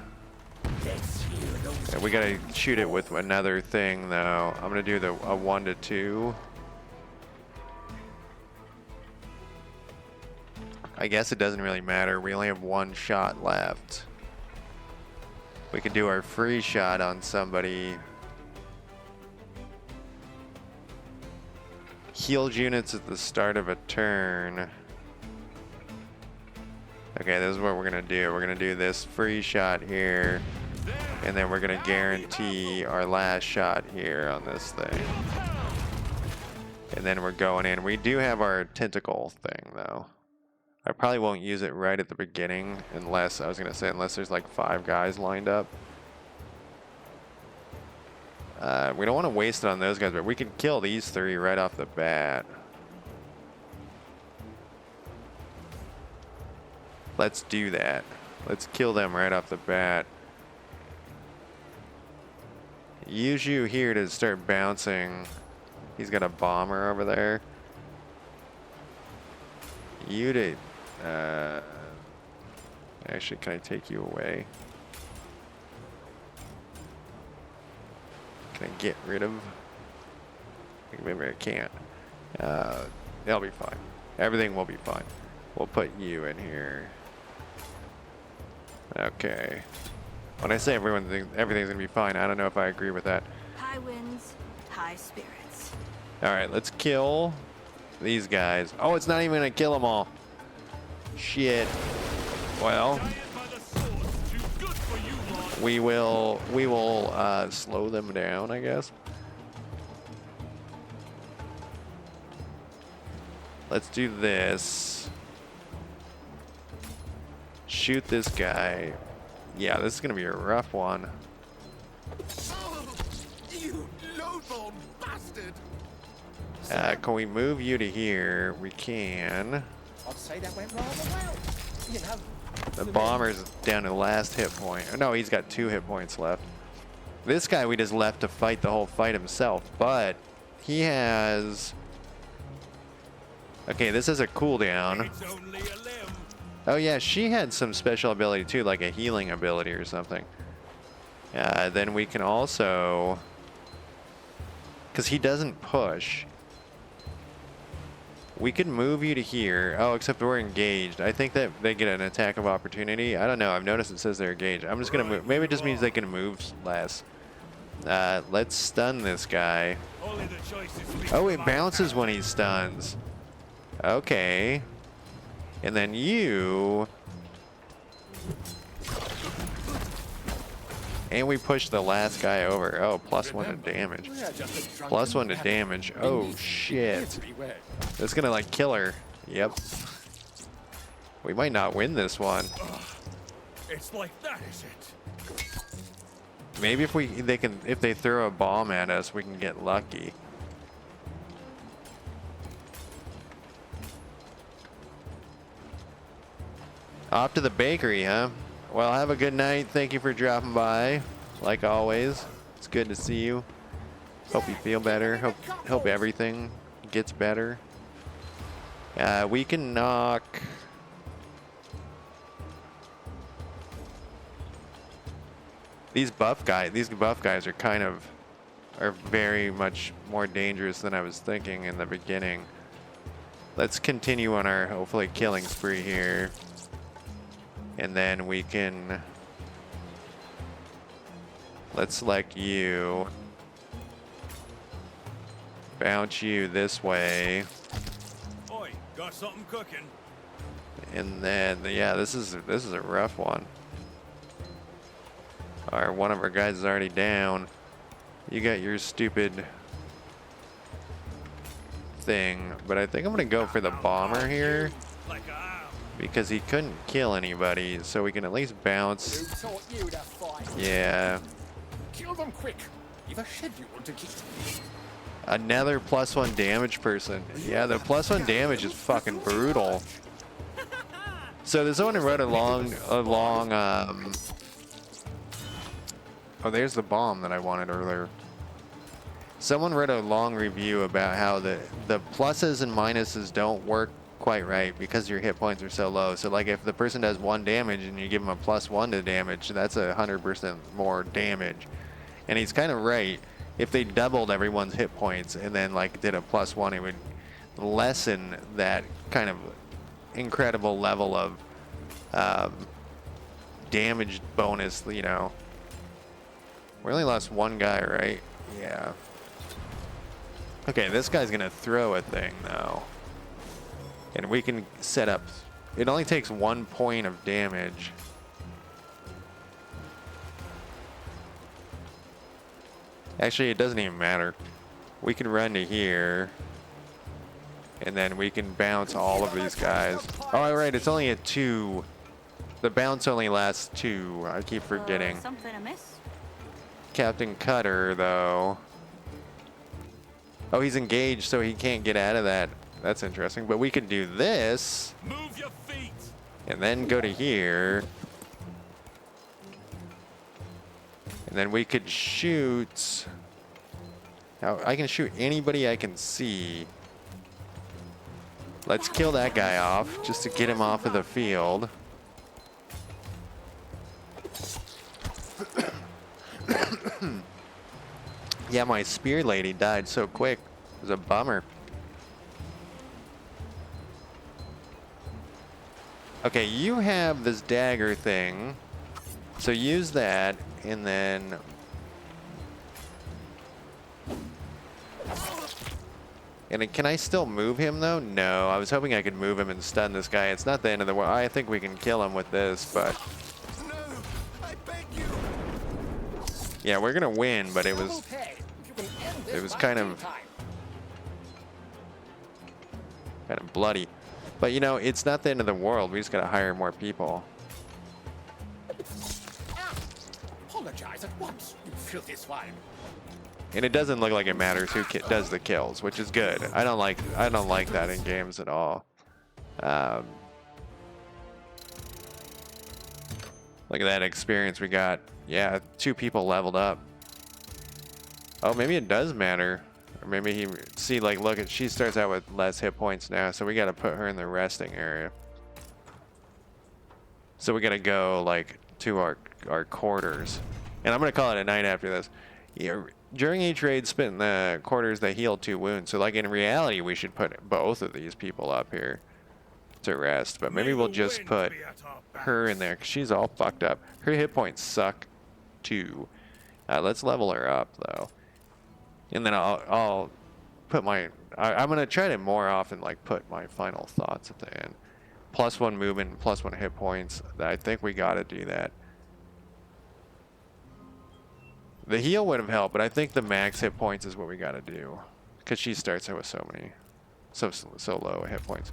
Yeah, we gotta shoot it with another thing though. I'm gonna do a 1 to 2. I guess it doesn't really matter. We only have 1 shot left. We could do our free shot on somebody. Healed units at the start of a turn. Okay, this is what we're gonna do. We're gonna do this free shot here, and then we're gonna guarantee our last shot here on this thing. And then we're going in. We do have our tentacle thing though. I probably won't use it right at the beginning unless there's like 5 guys lined up. We don't want to waste it on those guys, but we can kill these 3 right off the bat. Let's do that. Let's kill them right off the bat. Use you here to start bouncing. He's got a bomber over there. You to... actually, can I take you away? Can I get rid of... Maybe I can't. They'll be fine. Everything will be fine. We'll put you in here. Okay. When I say everything's gonna be fine, I don't know if I agree with that.
High winds, high spirits.
Alright, let's kill these guys. Oh, it's not even gonna kill them all. Shit. Well. we will slow them down, I guess. Let's do this. Shoot this guy. Yeah, this is gonna be a rough one.
Oh, you low-born bastard!
Can we move you to here? We can.
I'd say that went rather well. You know.
The bomber's down to the last hit point. No, he's got 2 hit points left. This guy we just left to fight the whole fight himself, but he has... Okay, this is a cooldown.
It's only a limb.
Oh yeah, she had some special ability too, like a healing ability or something. Then we can also... Because he doesn't push. We could move you to here. Oh, except we're engaged. I think that they get an attack of opportunity. I don't know. I've noticed it says they're engaged. I'm just going to move. Maybe it just means they can move less. Let's stun this guy.
Only the choices
Oh, it bounces when he stuns. Okay. And then you... And we push the last guy over. Oh, +1 to damage. +1 to damage. Oh, shit. That's gonna, like, kill her. Yep. We might not win this one.
It's like that, is it?
Maybe if they throw a bomb at us, we can get lucky. Off to the bakery, huh? Well, have a good night. Thank you for dropping by. Like always, it's good to see you. Hope you feel better. Hope everything gets better. We can knock... These buff guys are very much more dangerous than I was thinking in the beginning. Let's continue on our hopefully killing spree here. And then we can... Let's select you. Bounce you this way.
Oi, got something cooking.
And then, yeah, this is a rough one. One of our guys is already down. You got your stupid thing, but I think I'm gonna go for the bomber here
Like a hound.
because he couldn't kill anybody, so we can at least bounce.
Who taught you to fight?
Yeah,
Kill them quick. You've a schedule to keep.
another +1 damage person. Yeah, the +1 damage is fucking brutal. So there's someone who wrote a long. Oh, there's the bomb that I wanted earlier. Someone wrote a long review about how the pluses and minuses don't work quite right because your hit points are so low. So like if the person does 1 damage and you give them a +1 to damage, that's 100% more damage. And he's kind of right. If they doubled everyone's hit points and then like did a +1, it would lessen that kind of incredible level of damage bonus, you know. We only lost 1 guy, right? Yeah. Okay, this guy's gonna throw a thing though. And we can set up, it only takes 1 point of damage. Actually, it doesn't even matter. We can run to here. And then we can bounce all of these guys. Oh, right, it's only a 2. The bounce only lasts 2. I keep forgetting.
Something amiss?
Captain Cutter, though. Oh, he's engaged, so he can't get out of that. That's interesting. But we can do this.
Move your feet.
And then go to here. And then we could shoot. Now, I can shoot anybody I can see. Let's kill that guy off, just to get him off of the field. Yeah, my spear lady died so quick. It was a bummer. Okay, you have this dagger thing. So use that, and then... And can I still move him, though? No, I was hoping I could move him and stun this guy. It's not the end of the world. I think we can kill him with this, but...
No, I beg you.
Yeah, we're gonna win, but it
Double
was
pay if you can end this
it was
by
kind
tea
of-
time.
bloody. But you know, it's not the end of the world. We just gotta hire more people.
Ah, apologize at once, you filthy swine.
And it doesn't look like it matters who does the kills, which is good. I don't like that in games at all. Look at that experience we got. Yeah, 2 people leveled up. Oh, maybe it does matter. Or maybe he see like look at she starts out with less hit points now, so we got to put her in the resting area. So we got to go like to our quarters, and I'm gonna call it a night after this. Yeah, during each raid, spent in the quarters that heal 2 wounds. So like in reality, we should put both of these people up here to rest, but maybe we'll just put her in there because she's all fucked up. Her hit points suck too. Let's level her up though, and then I'll put my I'm gonna try to more often like put my final thoughts at the end. +1 movement, +1 hit points. I think we gotta do that. The heal would have helped, but I think the max hit points is what we gotta do, because she starts out with so low hit points.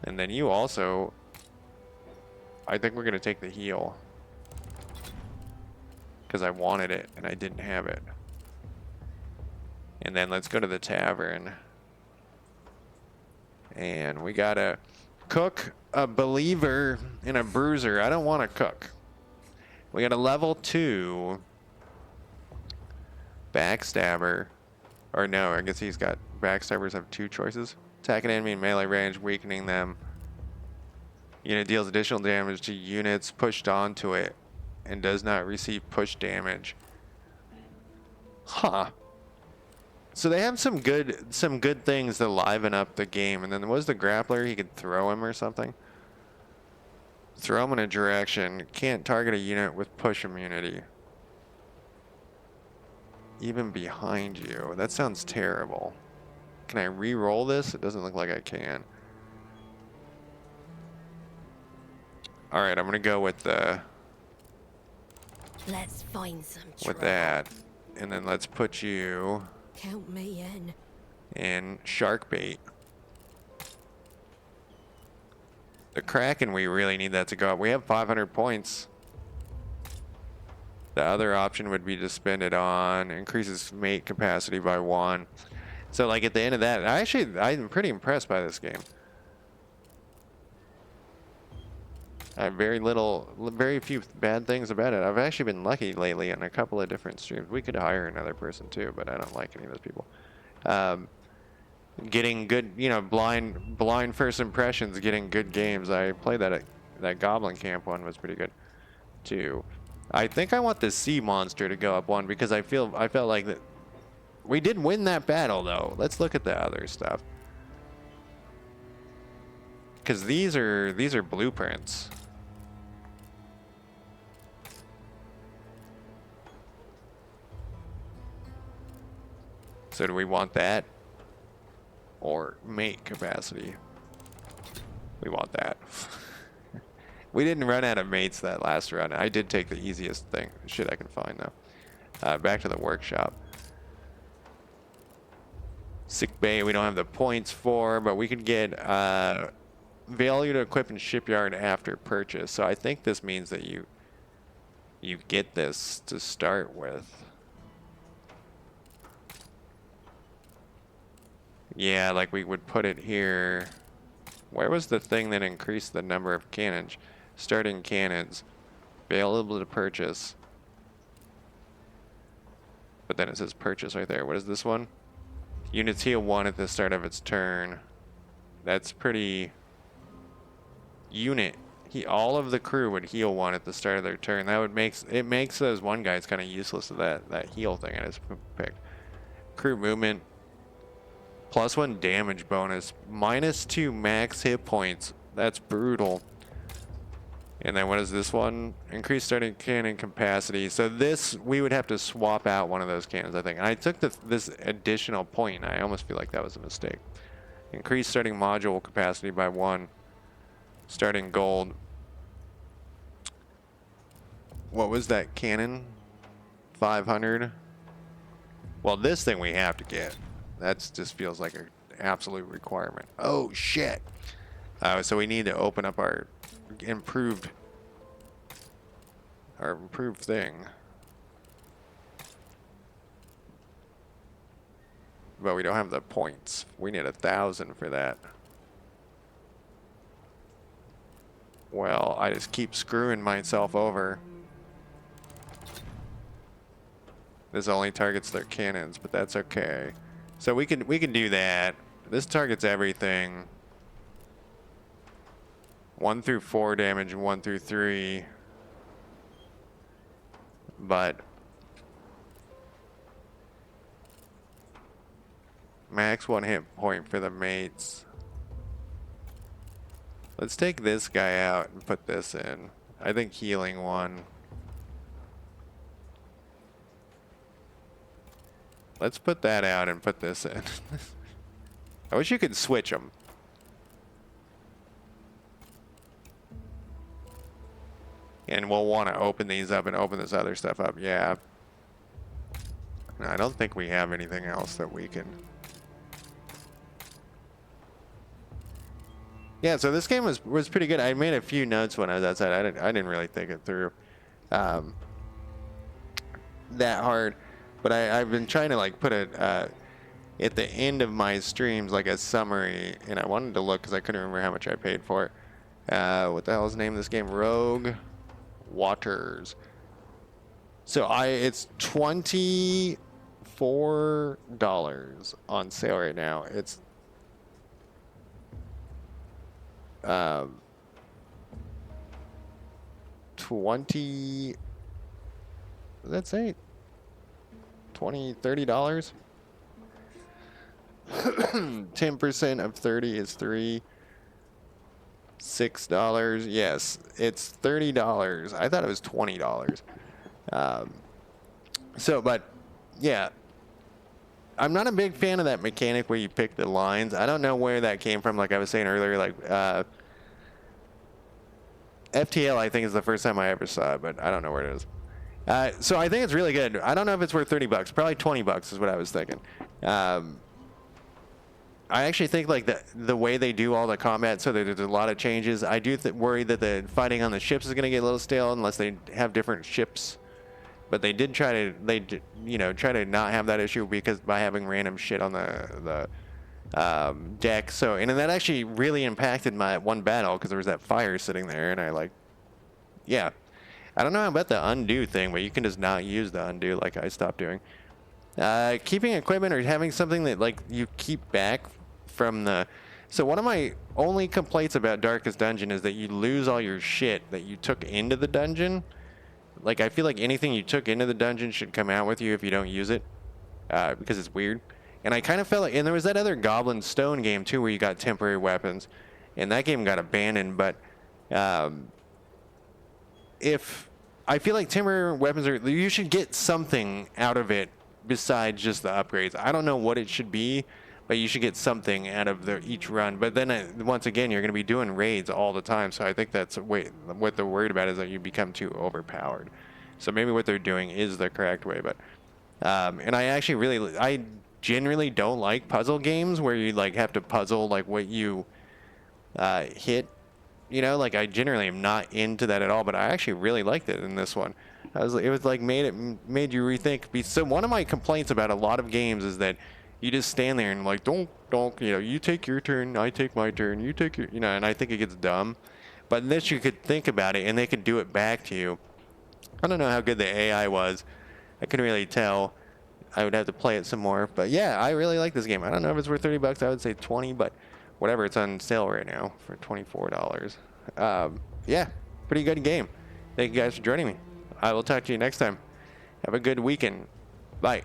And then you also, I think we're gonna take the heal, because I wanted it and I didn't have it. And then let's go to the tavern, and we gotta cook a believer and a bruiser. I don't want to cook. We got a level 2 backstabber, or no, I guess he's got backstabbers have 2 choices. Attack an enemy in melee range, weakening them. Unit deals additional damage to units pushed onto it and does not receive push damage. Huh. So they have some good things to liven up the game. And then there was the grappler, he could throw him or something. Throw him in a direction. Can't target a unit with push immunity. Even behind you. That sounds terrible. Can I re-roll this? It doesn't look like I can. Alright, I'm gonna go with the
Let's find some trouble.
with that. And then let's put you
Count me in.
shark bait. The Kraken, we really need that to go up. We have 500 points. The other option would be to spend it on increases mate capacity by 1. So like at the end of that, I'm pretty impressed by this game. I have very few bad things about it. I've actually been lucky lately on a couple of different streams. We could hire another person too, but I don't like any of those people. Getting good, you know, blind first impressions, getting good games. I played that Goblin Camp one was pretty good too. I think I want the sea monster to go up 1 because I felt like that we did win that battle though. Let's look at the other stuff. Cuz these are blueprints. So do we want that or mate capacity? We want that. We didn't run out of mates that last run. I did take the easiest shit I can find though. Back to the workshop. Sick bay we don't have the points for, but we could get value to equip in shipyard after purchase. So I think this means that you get this to start with. Yeah, like we would put it here. Where was the thing that increased the number of cannons? Starting cannons. Available to purchase. But then it says purchase right there. What is this one? Units heal 1 at the start of its turn. That's pretty... all of the crew would heal 1 at the start of their turn. That would makes those one guys kind of useless to that heal thing I just picked. Crew movement. +1 damage bonus. -2 max hit points. That's brutal. And then what is this one? Increased starting cannon capacity. So this, we would have to swap out one of those cannons, I think. And I took this additional point, and I almost feel like that was a mistake. Increased starting module capacity by 1. Starting gold. What was that cannon? 500. Well, this thing we have to get. That just feels like an absolute requirement. Oh, shit. So we need to open up our improved thing. But we don't have the points. We need 1,000 for that. Well, I just keep screwing myself over. This only targets their cannons, but that's okay. So we can do that. This targets everything. 1 through 4 damage, 1 through 3. But max 1 hit point for the mates. Let's take this guy out and put this in. I think healing 1. Let's put that out and put this in. I wish you could switch them. And we'll want to open these up and open this other stuff up. Yeah. I don't think we have anything else that we can. Yeah, so this game was pretty good. I made a few notes when I was outside. I didn't really think it through that hard. But I've been trying to like put it at the end of my streams like a summary, and I wanted to look because I couldn't remember how much I paid for it. What the hell is the name of this game? Rogue Waters. So it's $24 on sale right now. It's 20. Let's say $30. 10% of 30 is $6. Yes, it's $30. I thought it was $20. But yeah, I'm not a big fan of that mechanic where you pick the lines. I don't know where that came from. Like I was saying earlier, like FTL I think is the first time I ever saw it, but I don't know where it is. So I think it's really good. I don't know if it's worth $30. Probably $20 is what I was thinking. I actually think like the way they do all the combat, so there's a lot of changes. I do worry that the fighting on the ships is going to get a little stale unless they have different ships. But they did try to try to not have that issue because by having random shit on the deck. So and that actually really impacted my one battle because there was that fire sitting there, and I don't know about the undo thing, but you can just not use the undo like I stopped doing. Keeping equipment or having something that like you keep back from the. So one of my only complaints about Darkest Dungeon is that you lose all your shit that you took into the dungeon. Like I feel like anything you took into the dungeon should come out with you if you don't use it, because it's weird. And I kind of felt like, and there was that other Goblin Stone game too where you got temporary weapons, and that game got abandoned. But if I feel like temporary weapons you should get something out of it besides just the upgrades. I don't know what it should be, but you should get something out of each run. But then once again, you're going to be doing raids all the time. So I think that's what they're worried about is that you become too overpowered. So maybe what they're doing is the correct way. But and I generally don't like puzzle games where you like have to puzzle like what you hit. Like I generally am not into that at all. But I actually really liked it in this one. It was like made you rethink. So one of my complaints about a lot of games is that you just stand there and like don't you take your turn, I take my turn, you take your and I think it gets dumb. But unless you could think about it and they could do it back to you. I don't know how good the AI was. I couldn't really tell. I would have to play it some more. But yeah, I really like this game. I don't know if it's worth $30. I would say 20, but whatever. It's on sale right now for $24. Yeah, pretty good game. Thank you guys for joining me. I will talk to you next time. Have a good weekend. Bye.